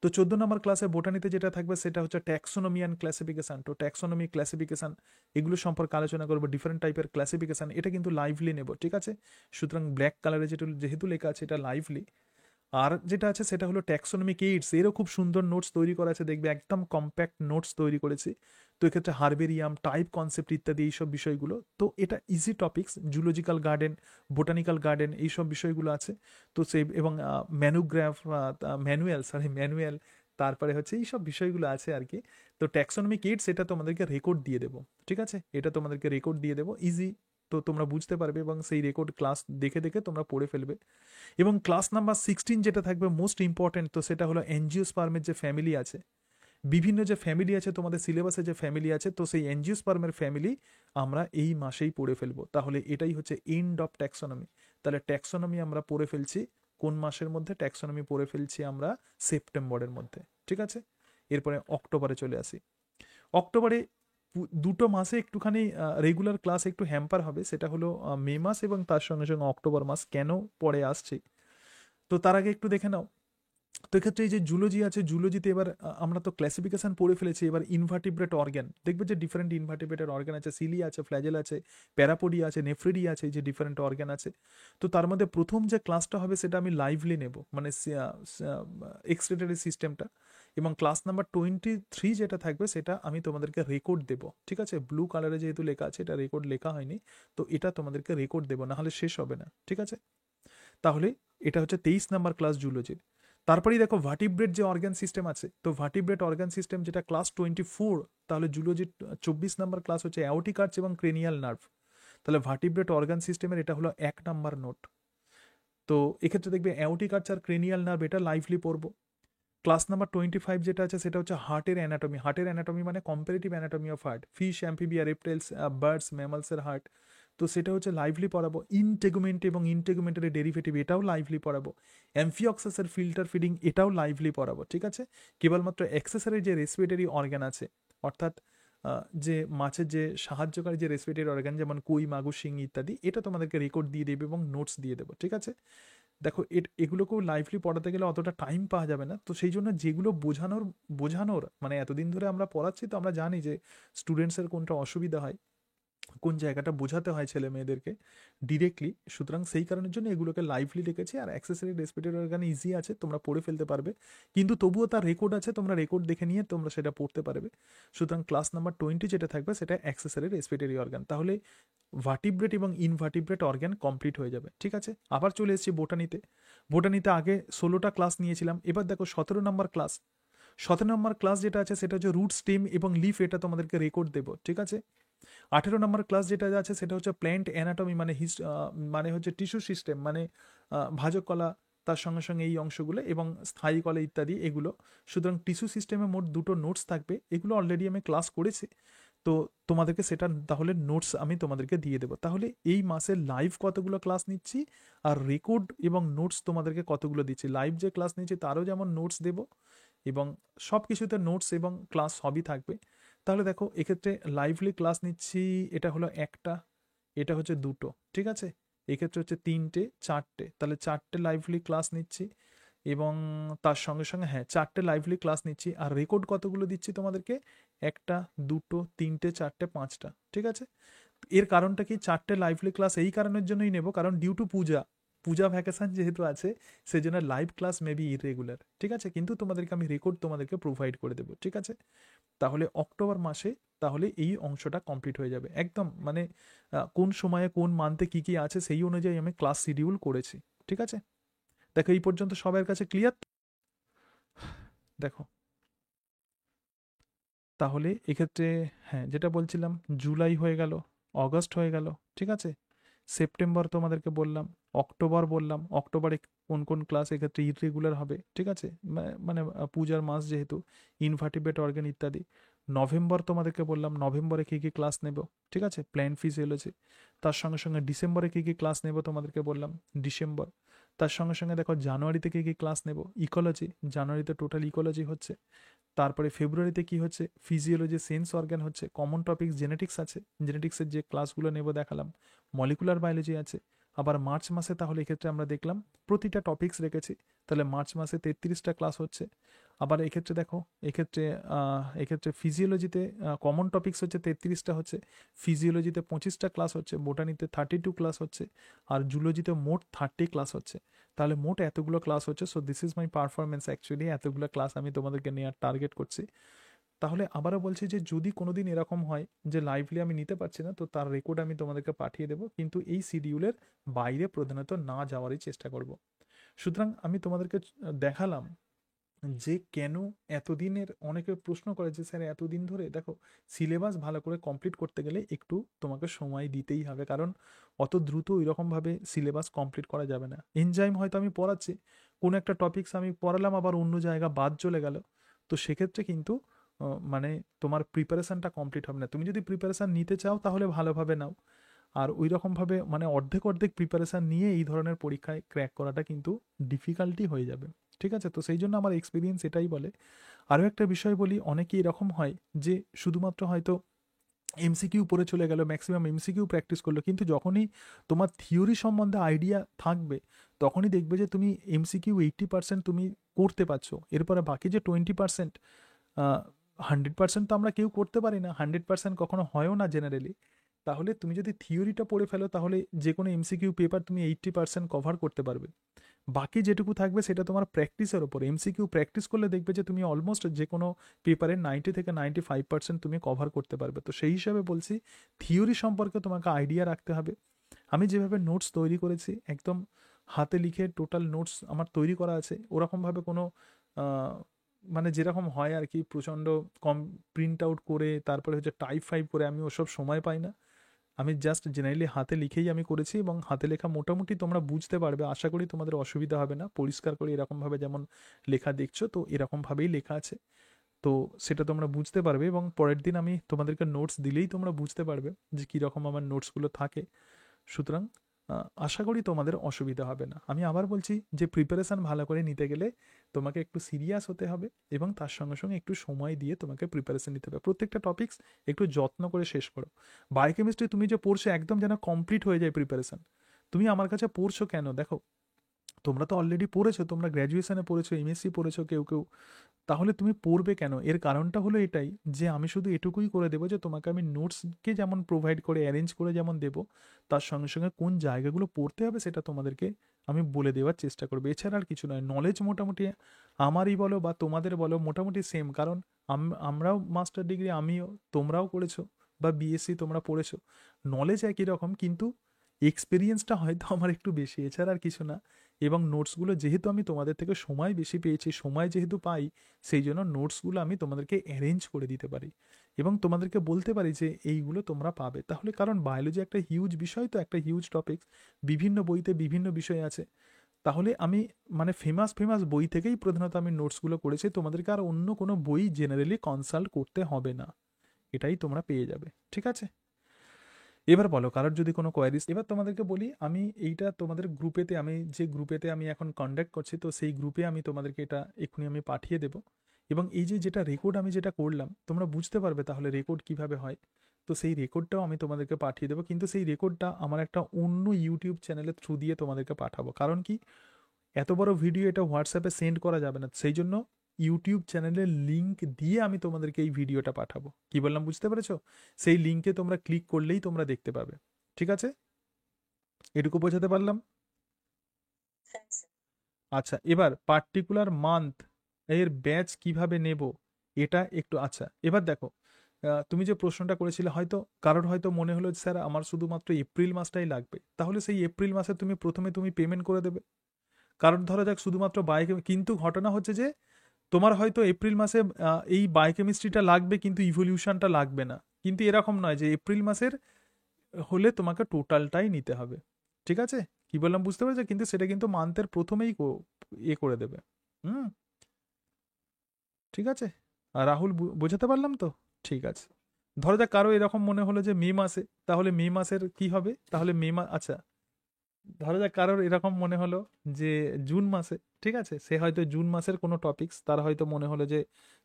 তো 14 নাম্বার ক্লাসে বোটানিতে যেটা থাকবে সেটা হচ্ছে ট্যাক্সোনমি অ্যান্ড ক্লাসিফিকেশন। তো ট্যাক্সোনমি, ক্লাসিফিকেশন এগুলো সম্পর্কে আলোচনা করবো, ডিফারেন্ট টাইপের ক্লাসিফিকেশন, এটা কিন্তু লাইভলি নেব, ঠিক আছে? সুতরাং ব্ল্যাক কালারে যেহেতু লেখা আছে এটা লাইভলি। আর যেটা আছে সেটা হলো ট্যাক্সোনমিক এইডস, এরও খুব সুন্দর নোটস তৈরি করা আছে, দেখবে একদম কম্প্যাক্ট নোটস তৈরি করেছি। তো এক্ষেত্রে হার্বেরিয়াম, টাইপ কনসেপ্ট ইত্যাদি এইসব বিষয়গুলো, তো এটা easy topics, zoological garden, botanical garden এইসব বিষয়গুলো আছে। তো সেই এবং ম্যানুগ্রাফ, ম্যানুয়াল, তারপরে হচ্ছে এইসব বিষয়গুলো আছে আর কি। তো ট্যাক্সোনমিক এইডস এটা তোমাদেরকে রেকর্ড দিয়ে দেবো, ঠিক আছে? এটা তোমাদেরকে রেকর্ড দিয়ে দেবো ইজি, তো তোমরা বুঝতে পারবে এবং সেই রেকর্ড ক্লাস দেখে দেখে তোমরা পড়ে ফেলবে। এবং ক্লাস নাম্বার 16 যেটা থাকবে মোস্ট ইম্পর্টেন্ট, তো সেটা হলো এনজিওস্পার্মের যে ফ্যামিলি আছে, বিভিন্ন যে ফ্যামিলি আছে তোমাদের সিলেবাসে যে ফ্যামিলি আছে, তো সেই এনজিওস্পার্মের ফ্যামিলি আমরা এই মাসেই পড়ে ফেলবো। তাহলে এটাই হচ্ছে এন্ড অফ ট্যাক্সোনমি। তাহলে ট্যাক্সোনমি আমরা পড়ে ফেলছি কোন মাসের মধ্যে? ট্যাক্সোনমি পড়ে ফেলছি আমরা সেপ্টেম্বরের মধ্যে, ঠিক আছে? এরপরে অক্টোবরে চলে আসি। অক্টোবরে দুটো মাসে একটুখানি রেগুলার ক্লাস একটু হ্যাম্পার হবে, সেটা হলো মে মাস এবং তার সঙ্গে সঙ্গে অক্টোবর মাস কেন পরে আসছে। তো তার আগে একটু দেখে নাও। তো এক্ষেত্রে এই যে জুলজি আছে, জুলজিতে এবার আমরা তো ক্লাসিফিকেশন পড়ে ফেলেছি, এবার ইনভার্টিব্রেট অর্গ্যান দেখবে যে ডিফারেন্ট ইনভার্টিব্রেটের অর্গ্যান আছে, সিলি আছে, ফ্ল্যাজেল আছে, প্যারাপোডি আছে, নেফ্রিডি আছে, এই যে ডিফারেন্ট অর্গ্যান আছে। তো তার মধ্যে প্রথম যে ক্লাসটা হবে সেটা আমি লাইভলি নেব, মানে এক্সক্রিটরি সিস্টেমটা। এবং ক্লাস নাম্বার 23 যেটা থাকবে সেটা আমি তোমাদেরকে রেকর্ড দেবো, ঠিক আছে? ব্লু কালারে যেহেতু লেখা আছে, এটা রেকর্ড লেখা হয়নি, তো এটা তোমাদেরকে রেকর্ড দেবো, না হলে শেষ হবে না, ঠিক আছে? তাহলে এটা হচ্ছে 23 নাম্বার ক্লাস জুলজির। তারপরেই দেখো ভার্টিব্রেট যে অর্গান সিস্টেম আছে, তো ভার্টিব্রেট অর্গান সিস্টেম যেটা ক্লাস 24, তাহলে জুলজির 24 নাম্বার ক্লাস হচ্ছে অ্যাওটিক আর্চ এবং ক্রেনিয়াল নার্ভ। তাহলে ভার্টিব্রেট অর্গান সিস্টেমের এটা হলো 1 নাম্বার নোট। তো এক্ষেত্রে দেখবে অ্যাওটিক আর্চ আর ক্রেনিয়াল নার্ভ এটা লাইভলি পড়বো। ক্লাস নাম্বার 25 যেটা আছে সেটা হচ্ছে হার্টের অ্যানাটমি। হার্টের অ্যানাটমি মানে comparative anatomy of heart, fish, amphibia, reptiles, birds, ম্যামালসের হার্ট, তো সেটা হচ্ছে লাইভলি পড়াবো। ইনটেগুমেন্ট এবং ইনটেগুমেন্টের ডেরিভেটিভ এটাও লাইভলি পড়াবো। অ্যামফিঅক্সাসের ফিল্টার ফিডিং এটাও লাইভলি পড়াবো, ঠিক আছে? কেবলমাত্র অ্যাক্সেসরি যে রেসপিরেটরি অর্গান আছে, অর্থাৎ যে মাছের যে সাহায্যকারী যে রেসপিরেটরি অর্গান যেমন কই, মাগুর, শিং ইত্যাদি, এটা তোমাদেরকে রেকর্ড দিয়ে দেবে এবং নোটস দিয়ে দেবো, ঠিক আছে? দেখো এগুলোকেও লাইভলি পড়াতে গেলে অতটা টাইম পাওয়া যাবে না, তো সেই জন্য যেগুলো বোঝানোর মানে এতদিন ধরে আমরা পড়াচ্ছি, তো আমরা জানি যে স্টুডেন্টসের কোনটা অসুবিধা হয়, কোন জায়গাটা বোঝাতে হয় ছেলে মেয়েদেরকে ডিরেক্টলি, সুতরাং সেই কারণের জন্য এগুলোকে লাইভলি রেখেছি। আর অ্যাক্সেসরি রেসপিরেটরি অর্গান ইজি আছে, তোমরা পড়ে ফেলতে পারবে, কিন্তু তবুও তার রেকর্ড আছে, তোমরা রেকর্ড দেখে নিয়ে তোমরা সেটা পড়তে পারবে। সুতরাং ক্লাস নাম্বার 20 যেটা থাকবে সেটা অ্যাক্সেসরি রেসপিরেটরি অর্গান। তাহলে ভার্টিব্রেট এবং ইনভার্টিব্রেট অর্গান কমপ্লিট হয়ে যাবে, ঠিক আছে? আবার চলে এসেছি বোটানিতে। বোটানিতে আগে 16টা ক্লাস নিয়েছিলাম, এবার দেখো 17 নম্বর ক্লাস। 17 নম্বর ক্লাস যেটা আছে সেটা হচ্ছে রুট, স্টেম এবং লিফ, এটা তোমাদেরকে রেকর্ড দেবো, ঠিক আছে? 18 নম্বর ক্লাস যেটা আছে সেটা হচ্ছে প্ল্যান্ট অ্যানাটমি, মানে হচ্ছে টিস্যু সিস্টেম, মানে ভাজক কলা, তার সঙ্গে সঙ্গে এই অংশগুলো এবং স্থায়ী কলা ইত্যাদি এগুলো। সুতরাং টিস্যু সিস্টেমে মোট 2টো নোটস থাকবে, এগুলো অলরেডি আমি ক্লাস করেছি, তো তোমাদেরকে সেটা তাহলে নোটস আমি তোমাদেরকে দিয়ে দেবো। তাহলে এই মাসে লাইভ কতগুলো ক্লাস নিচ্ছি আর রেকর্ড এবং নোটস তোমাদেরকে কতগুলো দিচ্ছি, লাইভ যে ক্লাস নিচ্ছি তারও যেমন নোটস দেবো, এবং সব কিছুতে নোটস এবং ক্লাস সবই থাকবে। তাহলে দেখো এক্ষেত্রে লাইভলি ক্লাস নিচ্ছি, এটা হলো একটা, এটা হচ্ছে দুটো, ঠিক আছে? এক্ষেত্রে হচ্ছে 3টে, 4টে, তাহলে 4টে লাইভলি ক্লাস নিচ্ছি। এবং তার সঙ্গে সঙ্গে হ্যাঁ 4টে লাইভলি ক্লাস নিচ্ছি। আর রেকর্ড কতগুলো দিচ্ছি তোমাদেরকে? 1টা, 2টো, 3টে, 4টে, 5টা। ঠিক আছে? এর কারণটা কি? 4টে লাইভলি ক্লাস এই কারণের জন্যই নেব, কারণ ডিউ টু পূজা ভ্যাকেশন যেহেতু আছে, সেজন্য লাইভ ক্লাস মেবি ইররেগুলার। ঠিক আছে? কিন্তু তোমাদেরকে আমি রেকর্ড তোমাদেরকে প্রোভাইড করে দেবো। ঠিক আছে? তাহলে অক্টোবর মাসে তাহলে এই অংশটা কমপ্লিট হয়ে যাবে একদম। মানে কোন সময়ে কোন মান্থে কি কি আছে সেই অনুযায়ী আমি ক্লাস শিডিউল করেছি। ঠিক আছে? দেখো এই পর্যন্ত সবার কাছে ক্লিয়ার? দেখো তাহলে এক্ষেত্রে হ্যাঁ যেটা বলছিলাম, জুলাই হয়ে গেল, অগস্ট হয়ে গেল। ঠিক আছে? সেপ্টেম্বর তোমাদেরকে বললাম, অক্টোবর বললাম, অক্টোবরে কোন কোন ক্লাস এক্ষেত্রে ইররেগুলার হবে। ঠিক আছে? মানে পূজার মাস যেহেতু, ইনভার্টিব্রেট অর্গান ইত্যাদি। নভেম্বর তোমাদেরকে বললাম, নভেম্বরে কী কী ক্লাস নেব। ঠিক আছে? Plan physiology. তার সঙ্গে সঙ্গে ডিসেম্বরে কী কী ক্লাস নেব তোমাদেরকে বললাম, ডিসেম্বর। তার সঙ্গে সঙ্গে দেখো জানুয়ারিতে কী কী ক্লাস নেব, ইকোলজি। জানুয়ারিতে টোটাল ইকোলজি হচ্ছে। তারপরে ফেব্রুয়ারিতে কি হচ্ছে, ফিজিওলজি, সেন্স অর্গান হচ্ছে। কমন টপিক জেনেটিক্স আছে, জেনেটিক্সের যে ক্লাসগুলো নেব দেখালাম। মলিকুলার বায়োলজি আছে। আবার মার্চ মাসে তাহলে এক্ষেত্রে আমরা দেখলাম প্রতিটা টপিক্স রেখেছি, তাহলে মার্চ মাসে 33টা ক্লাস হচ্ছে। আবার এক্ষেত্রে দেখো, এক্ষেত্রে ফিজিওলজিতে কমন টপিক্স হচ্ছে 33টা হচ্ছে, ফিজিওলজিতে 25টা ক্লাস হচ্ছে, বোটানিতে 32 ক্লাস হচ্ছে, আর জুলজিতে মোট 30 ক্লাস হচ্ছে। তাহলে মোট এতগুলো ক্লাস হচ্ছে। So this is my performance actually, এতগুলো ক্লাস আমি তোমাদেরকে নেওয়ার টার্গেট করছি। তাহলে আবারও বলছি যে যদি কোনোদিন এরকম হয় যে লাইভলি আমি নিতে পারছি না, তো তার রেকর্ড আমি তোমাদেরকে পাঠিয়ে দেবো, কিন্তু এই শিডিউলের বাইরে প্রধানত না যাওয়ারই চেষ্টা করব। সুতরাং আমি তোমাদেরকে দেখালাম যে কেন এতদিনের, অনেকে প্রশ্ন করে যে স্যার এতদিন ধরে, দেখো সিলেবাস ভালো করে কমপ্লিট করতে গেলে একটু তোমাকে সময় দিতেই হবে, কারণ অত দ্রুত ওইরকমভাবে সিলেবাস কমপ্লিট করা যাবে না। এনজাইম হয়তো আমি পড়াচ্ছি, কোনো একটা টপিকস আমি পড়ালাম, আবার অন্য জায়গা বাদ চলে গেল, তো সেক্ষেত্রে কিন্তু মানে তোমার প্রিপারেশানটা কমপ্লিট হবে না। তুমি যদি প্রিপারেশান নিতে চাও তাহলে ভালোভাবে নাও, আর ওই রকমভাবে মানে অর্ধেক অর্ধেক প্রিপারেশান নিয়ে এই ধরনের পরীক্ষায় ক্র্যাক করাটা কিন্তু ডিফিকাল্টি হয়ে যাবে। ঠিক আছে? তো সেই জন্য আমার এক্সপিরিয়েন্স এটাই বলে। আরও একটা বিষয় বলি, অনেকেই এরকম হয় যে শুধুমাত্র হয়তো এমসিকিউ পড়ে চলে গেল, ম্যাক্সিমাম এমসিকিউ প্র্যাকটিস করলো, কিন্তু যখনই তোমার থিওরি সম্বন্ধে আইডিয়া থাকবে তখনই দেখবে যে তুমি এমসিকিউ 80% তুমি করতে পারছো। এরপরে বাকি যে 20%, 100% তো আমরা কেউ করতে পারি না, 100% কখনো হয়ও না জেনারেলি। তাহলে তুমি যদি থিওরিটা পড়ে ফেলো তাহলে যে কোনো এমসিকিউ পেপার তুমি 80% কভার করতে পারবে। বাকি যেটুকু থাকবে সেটা তোমার প্র্যাকটিসের ওপর। এমসিকিউ প্র্যাকটিস করলে দেখবে যে তুমি অলমোস্ট যে কোনো পেপারের 90 থেকে 95% তুমি কভার করতে পারবে। তো সেই হিসাবে বলছি, থিওরি সম্পর্কে তোমাকে আইডিয়া রাখতে হবে। আমি যেভাবে নোটস তৈরি করেছি, একদম হাতে লিখে টোটাল নোটস আমার তৈরি করা আছে। ওরকমভাবে কোনো মানে যেরকম হয় আর কি, প্রচণ্ড কম প্রিন্ট আউট করে তারপরে হচ্ছে টাইপ ফাইপ করে, আমি ওসব সময় পাই না। আমি জাস্ট জেনারেলি হাতে লিখেই আমি করেছি, এবং হাতে লেখা মোটামুটি তোমরা বুঝতে পারবে, আশা করি তোমাদের অসুবিধা হবে না। পরিষ্কার করে এরকমভাবে যেমন লেখা দেখছো, তো এরকমভাবেই লেখা আছে, তো সেটা তোমরা বুঝতে পারবে, এবং পরের দিন আমি তোমাদেরকে নোটস দিলেই তোমরা বুঝতে পারবে যে কীরকম আমার নোটসগুলো থাকে। সুতরাং আশা করি তোমাদের অসুবিধা হবে না। আমি আবার বলছি যে প্রিপারেশান ভালো করে নিতে গেলে তোমাকে একটু সিরিয়াস হতে হবে, এবং তার সঙ্গে সঙ্গে একটু সময় দিয়ে তোমাকে প্রিপারেশান নিতে হবে। প্রত্যেকটা টপিক্স একটু যত্ন করে শেষ করো। বায়োকেমিস্ট্রি তুমি যে পড়ছো একদম যেন কমপ্লিট হয়ে যায় প্রিপারেশান। তুমি আমার কাছে পড়ছো কেন? দেখো তোমরা তো অলরেডি পড়েছো, তোমরা গ্র্যাজুয়েশনে পড়েছো, এমএসসি পড়েছো কেউ কেউ, তাহলে তুমি পড়বে কেন? এর কারণটা হলো এটাই যে আমি শুধু এটুকুই করে দেবো যে তোমাকে আমি নোটসকে যেমন প্রোভাইড করে অ্যারেঞ্জ করে যেমন দেবো, তার সঙ্গে সঙ্গে কোন জায়গাগুলো পড়তে হবে সেটা তোমাদেরকে আমি বলে দেওয়ার চেষ্টা করবো। এছাড়া আর কিছু নয়। নলেজ মোটামুটি আমারই বলো বা তোমাদের বলো মোটামুটি সেম, কারণ আমরাও মাস্টার ডিগ্রি, আমিও, তোমরাও করেছো, বা বিএসসি তোমরা পড়েছো। নলেজ একই রকম, কিন্তু এক্সপিরিয়েন্সটা হয়তো আমার একটু বেশি, এছাড়া আর কিছু না। এবং নোটসগুলো যেহেতু আমি তোমাদের থেকে সময় বেশি পেয়েছি, সময় যেহেতু পাই, সেই জন্য নোটসগুলো আমি তোমাদেরকে অ্যারেঞ্জ করে দিতে পারি, এবং তোমাদেরকে বলতে পারি যে এইগুলো তোমরা পাবে। তাহলে কারণ বায়োলজি একটা হিউজ বিষয়, তো একটা হিউজ টপিক, বিভিন্ন বইতে বিভিন্ন বিষয় আছে। তাহলে আমি মানে ফেমাস ফেমাস বই থেকেই প্রধানত আমি নোটসগুলো করেছি, তোমাদেরকে আর অন্য কোনো বই জেনারেলি কনসাল্ট করতে হবে না, এটাই তোমরা পেয়ে যাবে। ঠিক আছে? এবার বলো কারোর যদি কোনো কোয়ারিজ। এবার তোমাদেরকে বলি, আমি এইটা তোমাদের গ্রুপেতে, আমি যে গ্রুপেতে আমি এখন কন্ডাক্ট করছি, তো সেই গ্রুপে আমি তোমাদেরকে এটা এক্ষুনি আমি পাঠিয়ে দেবো। এবং এই যে যেটা রেকর্ড আমি যেটা করলাম, তোমরা বুঝতে পারবে তাহলে রেকর্ড কিভাবে হয়। তো সেই রেকর্ডটাও আমি তোমাদেরকে পাঠিয়ে দেবো, কিন্তু সেই রেকর্ডটা আমার একটা অন্য ইউটিউব চ্যানেলের থ্রু দিয়ে তোমাদেরকে পাঠাবো। কারণ কি, এত বড় ভিডিও এটা হোয়াটসঅ্যাপে সেন্ড করা যাবে না, সেই জন্য ইউটিউব চ্যানেলের লিঙ্ক দিয়ে আমি তোমাদেরকে এই ভিডিওটা পাঠাবো। কি বললাম বুঝতে পেরেছো? সেই লিঙ্কে তোমরা ক্লিক করলেই তোমরা দেখতে পাবে। ঠিক আছে, এটুকু বোঝাতে পারলাম? হ্যাঁ স্যার। আচ্ছা, এবার পার্টিকুলার মান্থ এর ব্যাচ কিভাবে নেব এটা একটু, আচ্ছা এবার দেখো, তুমি যে প্রশ্নটা করেছিলে, হয়তো কারোর হয়তো মনে হলো যে, স্যার আমার শুধুমাত্র এপ্রিল মাসটাই লাগবে, তাহলে সেই এপ্রিল মাসে তুমি প্রথমে পেমেন্ট করে দেবে। কারণ ধরো যাক শুধুমাত্র কিন্তু ঘটনা হচ্ছে যে তোমার হয়তো এপ্রিল মাসে এই বায়োকেমিস্ট্রিটা লাগবে কিন্তু ইভলিউশনটা লাগবে না, কিন্তু এরকম নয় যে এপ্রিল মাসের হলে তোমাকে টোটালটাই নিতে হবে। ঠিক আছে, কি বললাম বুঝতে পেরেছো? কিন্তু সেটা কিন্তু মান্থের প্রথমেই করে দেবে। হুম, ঠিক আছে। আর রাহুল, বোঝাতে পারলাম তো? ঠিক আছে। ধরো যাক কারো এরকম মনে হলো যে মে মাসে, তাহলে মে মাসের কি হবে? তাহলে আচ্ছা, ধরো যাক কারোর এরকম মনে হলো যে জুন মাসে, ঠিক আছে, সে হয়তো জুন মাসের কোনো টপিকস তার হয়তো মনে হলো যে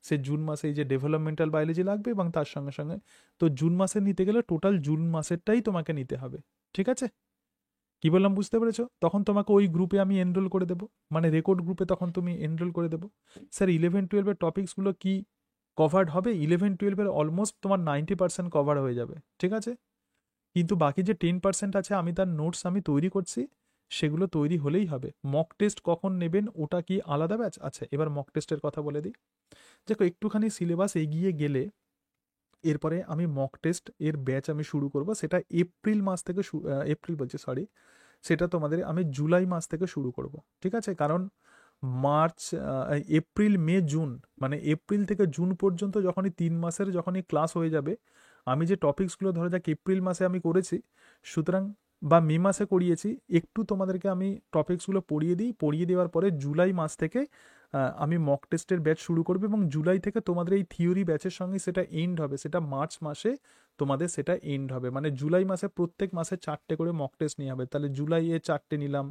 সে জুন মাসে এই যে ডেভেলপমেন্টাল বায়োলজি লাগবে এবং তার সঙ্গে সঙ্গে, তো জুন মাসে নিতে গেলে টোটাল জুন মাসেরটাই তোমাকে নিতে হবে। ঠিক আছে, কি বললাম বুঝতে পেরেছো? তখন তোমাকে ওই গ্রুপে আমি এনরোল করে দেবো, মানে রেকর্ড গ্রুপে তখন তুমি এনরোল করে দেবো। স্যার 11-12-এর টপিকসগুলো কি কভার্ড হবে? 11-12-এর অলমোস্ট তোমার 90% কভার হয়ে যাবে। ঠিক আছে, কিন্তু বাকি যে 10% আছে আমি তার নোটস আমি তৈরি করছি, সেগুলো তৈরি হলেই হবে। মক টেস্ট কখন নেবেন ওটা কি আলাদা ব্যাচ? আচ্ছা, এবার মক টেস্টের কথা বলে দিই। দেখো একটুখানি সিলেবাস এগিয়ে গেলে এরপরে আমি মক টেস্ট এর ব্যাচ আমি শুরু করব, সেটা এপ্রিল মাস থেকে এপ্রিল বলছি সরি, সেটা তোমাদের আমি জুলাই মাস থেকে শুরু করব। ঠিক আছে, কারণ মার্চ, এপ্রিল, মে, জুন, মানে এপ্রিল থেকে জুন পর্যন্ত যখনই 3 মাসের যখনই ক্লাস হয়ে যাবে, আমি যে টপিকসগুলো ধরো যাক এপ্রিল মাসে আমি করেছি, সুতরাং বা মে মাসে করিয়েছি, একটু তোমাদেরকে আমি টপিকসগুলো পড়িয়ে দিই, পড়িয়ে দেওয়ার পরে জুলাই মাস থেকে আমি মক টেস্টের ব্যাচ শুরু করবো এবং জুলাই থেকে তোমাদের এই থিওরি ব্যাচের সঙ্গে সেটা এন্ড হবে, সেটা মার্চ মাসে তোমাদের সেটা এন্ড হবে। মানে জুলাই মাসে প্রত্যেক মাসে 4টে করে মক টেস্ট নিয়ে হবে, তাহলে জুলাইয়ে 4টে নিলাম,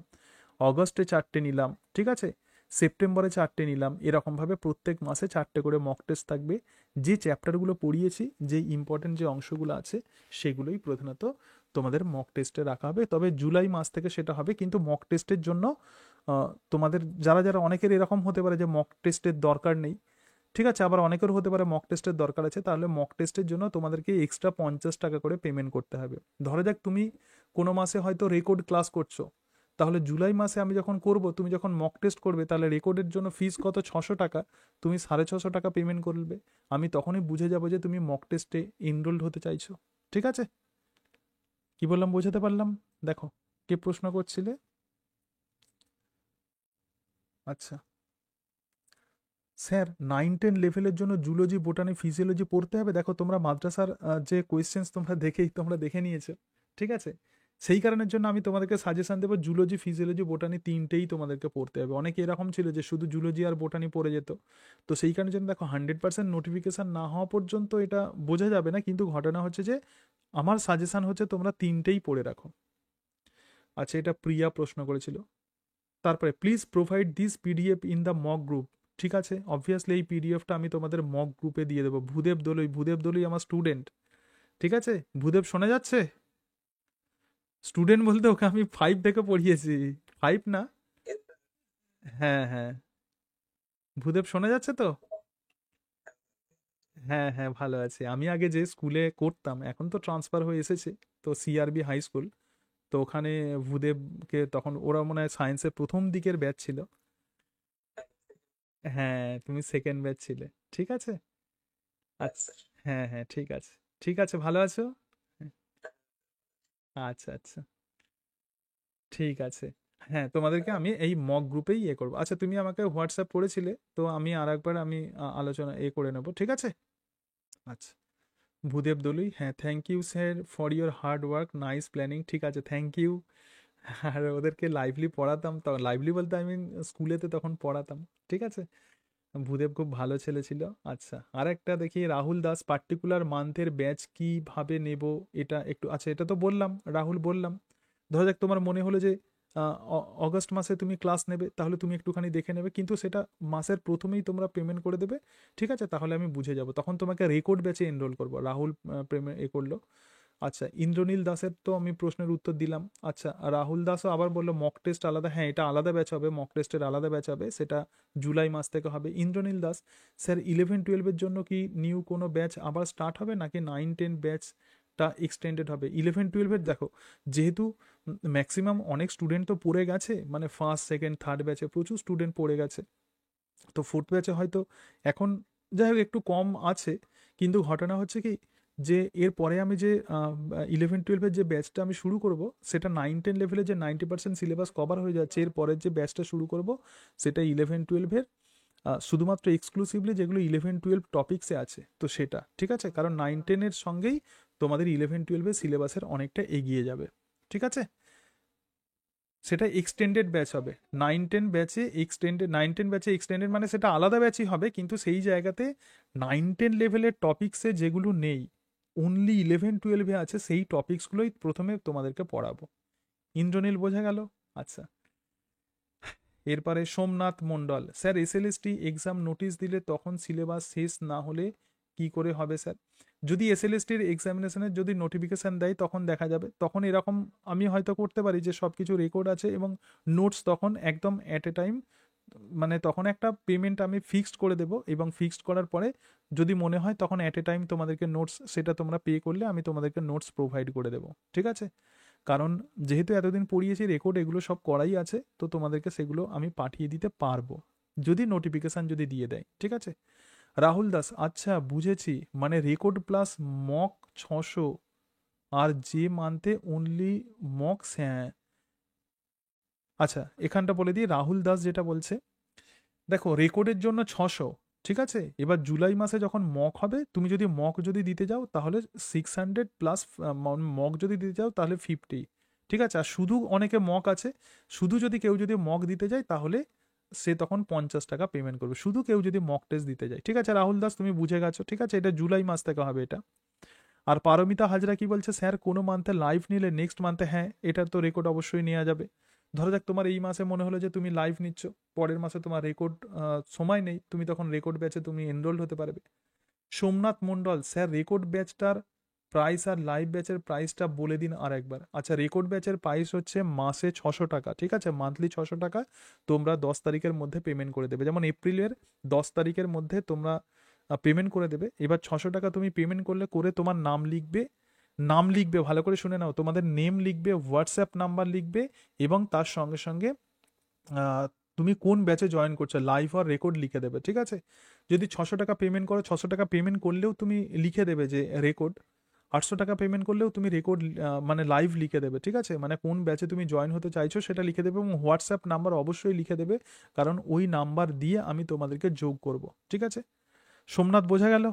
অগস্টে 4টে নিলাম, ঠিক আছে, সেপ্টেম্বরে 4টে নিলাম, এরকমভাবে প্রত্যেক মাসে 4টে করে মক টেস্ট থাকবে। যে চ্যাপ্টারগুলো পড়িয়েছি, যে ইম্পর্টেন্ট যে অংশগুলো আছে, সেগুলোই প্রধানত তোমাদের মক টেস্টে রাখা হবে। তবে জুলাই মাস থেকে সেটা হবে, কিন্তু মক টেস্টের জন্য তোমাদের যারা যারা, অনেকের এরকম হতে পারে যে মক টেস্টের দরকার নেই, ঠিক আছে, আবার অনেকের হতে পারে মক টেস্টের দরকার আছে, তাহলে মক টেস্টের জন্য তোমাদেরকে এক্সট্রা 50 টাকা করে পেমেন্ট করতে হবে। ধরো যাক তুমি কোনো মাসে হয়তো রেকর্ড ক্লাস করছো, তাহলে জুলাই মাসে আমি যখন করব, তুমি যখন মক টেস্ট করবে, তাহলে রেকর্ডের জন্য ফিস কত? 600 টাকা। তুমি 650 টাকা পেমেন্ট করবে, আমি তখনই বুঝে যাব যে তুমি মক টেস্টে এনরোলড হতে চাইছো। ঠিক আছে, কি বললাম বোঝাতে পারলাম? দেখো, কে প্রশ্ন করছিলে? আচ্ছা স্যার 9-10 লেভেলের জন্য জুলজি, বোটানি, ফিজিওলজি পড়তে হবে। দেখো তোমরা মাদ্রাসার যে কোয়েশ্চেন্স তোমরা দেখে নিয়েছো, ঠিক আছে, সেই কারণের জন্য আমি তোমাদেরকে সাজেশন দেবো জুলজি, ফিজিওলজি, বোটানি তিনটেই তোমাদেরকে পড়তে হবে। অনেকে এরকম ছিল যে শুধু জুলজি আর বোটানি পড়ে যেত, তো সেই কারণের জন্য দেখো 100% নোটিফিকেশান না হওয়া পর্যন্ত এটা বোঝা যাবে না, কিন্তু ঘটনা হচ্ছে যে আমার সাজেশন হচ্ছে তোমরা তিনটেই পড়ে রাখো। আচ্ছা, এটা প্রিয়া প্রশ্ন করেছিল। তারপরে please provide this PDF in the mock group. ঠিক আছে, অবভিয়াসলি এই পিডিএফটা আমি তোমাদের মক গ্রুপে দিয়ে দেবো। ভূদেব দলুই আমার স্টুডেন্ট। ঠিক আছে, ভূদেব শোনা যাচ্ছে? স্টুডেন্ট বলতে ওকে আমি 5 থেকে পড়িয়েছি। 5 না, হ্যাঁ হ্যাঁ, ভূদেব শোনা যাচ্ছে তো? হ্যাঁ হ্যাঁ, ভালো আছে। আমি আগে যে স্কুলে করতাম, এখন তো ট্রান্সফার হয়ে এসেছে, তো সিআরবি হাই স্কুল, তো ওখানে ভূদেবকে তখন ওরা মনে হয় সায়েন্সের প্রথম দিকের ব্যাচ ছিল। হ্যাঁ, তুমি সেকেন্ড ব্যাচ ছিলে। ঠিক আছে, আচ্ছা, হ্যাঁ হ্যাঁ, ঠিক আছে, ঠিক আছে, ভালো আছো? হ্যাঁ, আচ্ছা আচ্ছা, ঠিক আছে। হ্যাঁ, তোমাদেরকে আমি এই মক গ্রুপেই করবো। আচ্ছা, তুমি আমাকে হোয়াটসঅ্যাপ করেছিলে, তো আমি আর একবার আমি আলোচনা করে নেবো। ঠিক আছে, আচ্ছা। ভূদেব দলুই, হ্যাঁ, thank you sir for your hard work, nice planning. ঠিক আছে, থ্যাংক ইউ। আর ওদেরকে লাইভলি পড়াতাম, তো লাইভলি বলতে আমি স্কুলেতে তখন পড়াতাম। ঠিক আছে, ভূদেব খুব ভালো ছেলে ছিল। আচ্ছা, আর একটা দেখি, রাহুল দাস, পার্টিকুলার মান্থের ব্যাচ কিভাবে নেব এটা একটু, আচ্ছা এটা তো বললাম রাহুল, বললাম। ধরো যাক তোমার মনে হলো যে অগস্ট মাসে তুমি ক্লাস নেবে, তাহলে তুমি একটুখানি দেখে নেবে, কিন্তু সেটা মাসের প্রথমেই তোমরা পেমেন্ট করে দেবে। ঠিক আছে, তাহলে আমি বুঝে যাব, তখন তোমাকে রেকর্ড ব্যাচে এনরোল করবো। রাহুল পেমেন্ট করলো। আচ্ছা, ইন্দ্রনীল দাসের তো আমি প্রশ্নের উত্তর দিলাম। আচ্ছা, রাহুল দাসও আবার বললো মক টেস্ট আলাদা। হ্যাঁ, এটা আলাদা ব্যাচ হবে, মক টেস্টের আলাদা ব্যাচ হবে, সেটা জুলাই মাস থেকে হবে। ইন্দ্রনীল দাস, স্যার 11-12-এর জন্য কি নিউ কোনো ব্যাচ আবার স্টার্ট হবে নাকি 9-10 ব্যাচটা এক্সটেন্ডেড হবে? 11-12-এর দেখো, যেহেতু ম্যাক্সিমাম অনেক স্টুডেন্ট তো পড়ে গেছে, মানে ফার্স্ট সেকেন্ড থার্ড ব্যাচে প্রচুর স্টুডেন্ট পড়ে গেছে, তো ফোর্থ ব্যাচে হয়তো এখন যাই হোক একটু কম আছে, কিন্তু ঘটনা হচ্ছে কি যে এরপরে আমি যে 11-12-এর যে ব্যাচটা আমি শুরু করব, সেটা 9-10 লেভেলে যে 90% সিলেবাস কভার হয়ে যাচ্ছে, এর পরের যে ব্যাচটা শুরু করব সেটা 11-12-এর শুধুমাত্র এক্সক্লুসিভলি যেগুলো 11-12 টপিক্সে আছে, তো সেটা ঠিক আছে, কারণ 9-10-এর সঙ্গেই তোমাদের 11-12-এর সিলেবাসের অনেকটা এগিয়ে যাবে, ঠিক আছে। সেটা এক্সটেন্ডেড ব্যাচ হবে। 9-10 ব্যাচে এক্সটেন্ডেড, 9-10 ব্যাচে এক্সটেন্ডেড মানে সেটা আলাদা ব্যাচই হবে, কিন্তু সেই জায়গাতে 9-10 লেভেলের টপিক্সে যেগুলো নেই, অনলি 11-12-এ আছে, সেই টপিক্সগুলোই প্রথমে তোমাদেরকে পড়াবো। ইন্দ্রনীল বোঝা গেল? আচ্ছা, এরপরে সোমনাথ মণ্ডল, স্যার এসএলএসটি এক্সাম নোটিশ দিলে তখন সিলেবাস শেষ না হলে কি করে হবে স্যার? যদি এসএলএসটির এক্সামিনেশনের যদি নোটিফিকেশান দেয় তখন দেখা যাবে, তখন এরকম আমি হয়তো করতে পারি যে সব কিছু রেকর্ড আছে এবং নোটস তখন একদম অ্যাট এ টাইম, মানে তখন একটা পেমেন্ট আমি ফিক্সড করে দেবো, এবং ফিক্সড করার পরে যদি মনে হয় তখন অ্যাট এ টাইম তোমাদেরকে নোটস, সেটা তোমরা পে করলে আমি তোমাদেরকে নোটস প্রোভাইড করে দেবো, ঠিক আছে। কারণ যেহেতু এতদিন পড়িয়েছি, রেকর্ড এগুলো সব করাই আছে, তো তোমাদেরকে সেগুলো আমি পাঠিয়ে দিতে পারবো যদি নোটিফিকেশান যদি দিয়ে দেয়, ঠিক আছে। রাহুল দাস, আচ্ছা বুঝেছি, মানে রেকর্ড প্লাস মক 600, আর যে মান্থে অনলি মকস, হ্যাঁ। আচ্ছা, এখানটা বলে দিই, রাহুল দাস যেটা বলছে, দেখো রেকর্ডের জন্য 600, ঠিক আছে। এবার জুলাই মাসে যখন মক হবে, তুমি যদি মক যদি দিতে যাও তাহলে 600 প্লাস, মক যদি দিতে যাও তাহলে 50, ঠিক আছে। আর শুধু অনেকে মক আছে, শুধু যদি কেউ যদি মক দিতে যায় তাহলে সে তখন 50 টাকা পেমেন্ট করবে, শুধু কেউ যদি মক টেস্ট দিতে যায়, ঠিক আছে। রাহুল দাস তুমি বুঝে গেছো, ঠিক আছে, এটা জুলাই মাস থেকে হবে এটা। আর পারমিতা হাজরা কি বলছে, স্যার কোনো মান্থে লাইভ নিলে নেক্সট মান্থে, হ্যাঁ এটার তো রেকর্ড অবশ্যই নেওয়া যাবে। ধরো যাক তোমার এই মাসে মনে হলো যে তুমি লাইভ নিচ্ছ, পরের মাসে তোমার রেকর্ড সময় নেই, তুমি তখন রেকর্ড ব্যাচে তুমি এনরোল্ড হতে পারবে। সোমনাথ মণ্ডল, স্যার রেকর্ড ব্যাচটার প্রাইস আর লাইভ ব্যাচের প্রাইসটা বলে দিন আর একবার। আচ্ছা, রেকর্ড ব্যাচের প্রাইস হচ্ছে মাসে 600 টাকা, ঠিক আছে, মান্থলি 600 টাকা তোমরা 10 তারিখের মধ্যে পেমেন্ট করে দেবে, যেমন এপ্রিলের 10 তারিখের মধ্যে তোমরা পেমেন্ট করে দেবে। এবার 600 টাকা তুমি পেমেন্ট করলে, করে তোমার নাম লিখবে, নাম লিখবে ভালো করে শুনে নাও, তোমাদের নেম লিখবে, হোয়াটসঅ্যাপ নাম্বার লিখবে, এবং তার সঙ্গে সঙ্গে আহ, তুমি কোন ব্যাচে জয়েন করছো লাইভ আর রেকর্ড লিখে দেবে, ঠিক আছে। যদি 600 টাকা পেমেন্ট করো, 600 টাকা পেমেন্ট করলেও তুমি লিখে দেবে যে রেকর্ড, 800 টাকা পেমেন্ট করলেও তুমি রেকর্ড মানে লাইভ লিখে দেবে, ঠিক আছে, মানে কোন ব্যাচে তুমি জয়েন হতে চাইছো সেটা লিখে দেবে, এবং হোয়াটসঅ্যাপ নাম্বার অবশ্যই লিখে দেবে, কারণ ওই নাম্বার দিয়ে আমি তোমাদেরকে যোগ করব, ঠিক আছে। সোমনাথ বোঝা গেল?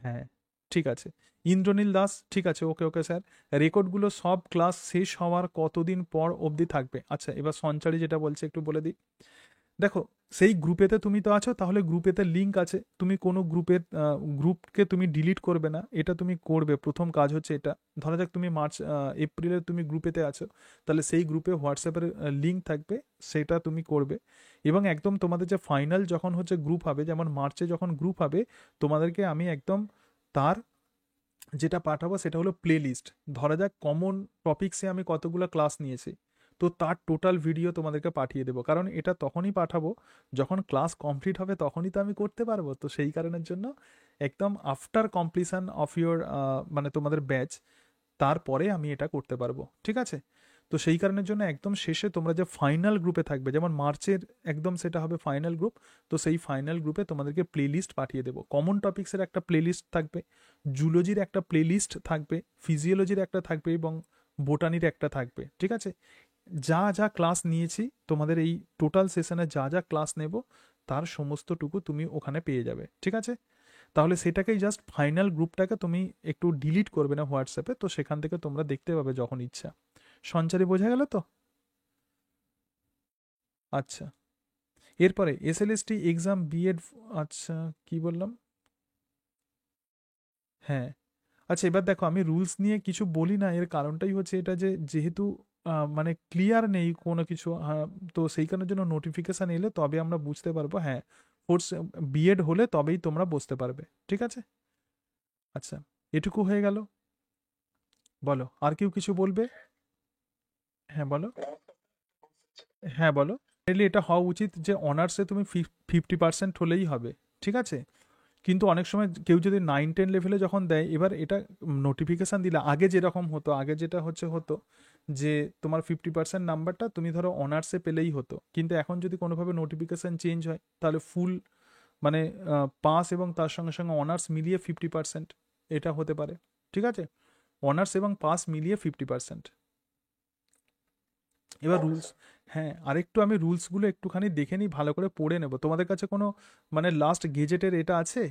হ্যাঁ, ঠিক আছে। ইন্দ্রনীল দাস, ঠিক আছে, ওকে ওকে স্যার, রেকর্ডগুলো সব ক্লাস শেষ হওয়ার কতদিন পর অবধি থাকবে? আচ্ছা, এবার সঞ্চারী যেটা বলছে একটু বলে দিই। দেখো, সেই গ্রুপেতে তুমি তো আছো, তাহলে গ্রুপেতে লিঙ্ক আছে, তুমি কোনো গ্রুপের গ্রুপকে তুমি ডিলিট করবে না, এটা তুমি করবে, প্রথম কাজ হচ্ছে এটা। ধরা যাক তুমি মার্চ এপ্রিলে তুমি গ্রুপেতে আছো, তাহলে সেই গ্রুপে হোয়াটসঅ্যাপের লিঙ্ক থাকবে, সেটা তুমি করবে। এবং একদম তোমাদের যে ফাইনাল যখন হচ্ছে গ্রুপ হবে, যেমন মার্চে যখন গ্রুপ হবে, তোমাদেরকে আমি একদম তার যেটা পাঠাবো সেটা হলো প্লে লিস্ট। ধরা যাক কমন টপিক্সে আমি কতগুলো ক্লাস নিয়েছি, তো তার টোটাল ভিডিও তোমাদেরকে পাঠিয়ে দেবো, কারণ এটা তখনই পাঠাবো যখন ক্লাস কমপ্লিট হবে, তখনই তো আমি করতে পারবো, তো সেই কারণের জন্য একদম আফটার কমপ্লিশন অফ ইয়োর মানে তোমাদের ব্যাচ, তারপরে আমি এটা করতে পারবো, ঠিক আছে। তো সেই কারণের জন্য একদম শেষে তোমরা যে ফাইনাল গ্রুপে থাকবে, যেমন মার্চের একদম সেটা হবে ফাইনাল গ্রুপ, তো সেই ফাইনাল গ্রুপে তোমাদেরকে প্লে লিস্ট পাঠিয়ে দেবো। কমন টপিক্সের একটা প্লে লিস্ট থাকবে, জুলজির একটা প্লে লিস্ট থাকবে, ফিজিওলজির একটা থাকবে, এবং বোটানির একটা থাকবে, ঠিক আছে। যা যা ক্লাস নিয়েছি তোমাদের এই টোটাল সেশনে, যা যা ক্লাস নেব তার সমস্তটুকু তুমি ওখানে পেয়ে যাবে, ঠিক আছে। তাহলে সেটাকেই জাস্ট ফাইনাল গ্রুপটাকে তুমি একটু ডিলিট করবে না হোয়াটসঅ্যাপে, তো সেখান থেকে তোমরা দেখতে পাবে যখন ইচ্ছা। সঞ্চারী বোঝা গেল তো? আচ্ছা, এরপরে এসএলএসটি এক্সাম বিএড, আচ্ছা কি বললাম, হ্যাঁ। আচ্ছা, এবার দেখো, আমি রুলস নিয়ে কিছু বলি না, এর কারণটাই হচ্ছে এটা যে যেহেতু মানে ক্লিয়ার নেই কোনো কিছু, তো সেই কারণের জন্য নোটিফিকেশান এলে তবে আমরা বুঝতে পারবো, হ্যাঁ ফোর্স বিএড হলে তবেই তোমরা বুঝতে পারবে, ঠিক আছে। আচ্ছা, এটুকু হয়ে গেল। বলো, আর কেউ কিছু বলবে? হ্যাঁ বলো। হ্যাঁ বলো। Really এটা হওয়া উচিত যে অনার্সে তুমি 50% হলেই হবে, ঠিক আছে? কিন্তু অনেক সময় কেউ যদি 9-10 লেভেলে যখন দেয়, এবার এটা নোটিফিকেশান দিলে আগে যেরকম হতো, আগে যেটা হতো যে তোমার 50% নাম্বারটা তুমি ধরো অনার্সে পেলেই হতো, কিন্তু এখন যদি কোনোভাবে নোটিফিকেশান চেঞ্জ হয় তাহলে ফুল মানে পাস এবং তার সঙ্গে সঙ্গে অনার্স মিলিয়ে 50% এটা হতে পারে, ঠিক আছে? অনার্স এবং পাস মিলিয়ে 50%। এবার রুলস, হ্যাঁ আরেকটু আমি রুলসগুলো একটুখানি দেখে নিই, ভালো করে পড়ে নেব। তোমাদের কাছে কোনো মানে লাস্ট গেজেটের এটা আছে?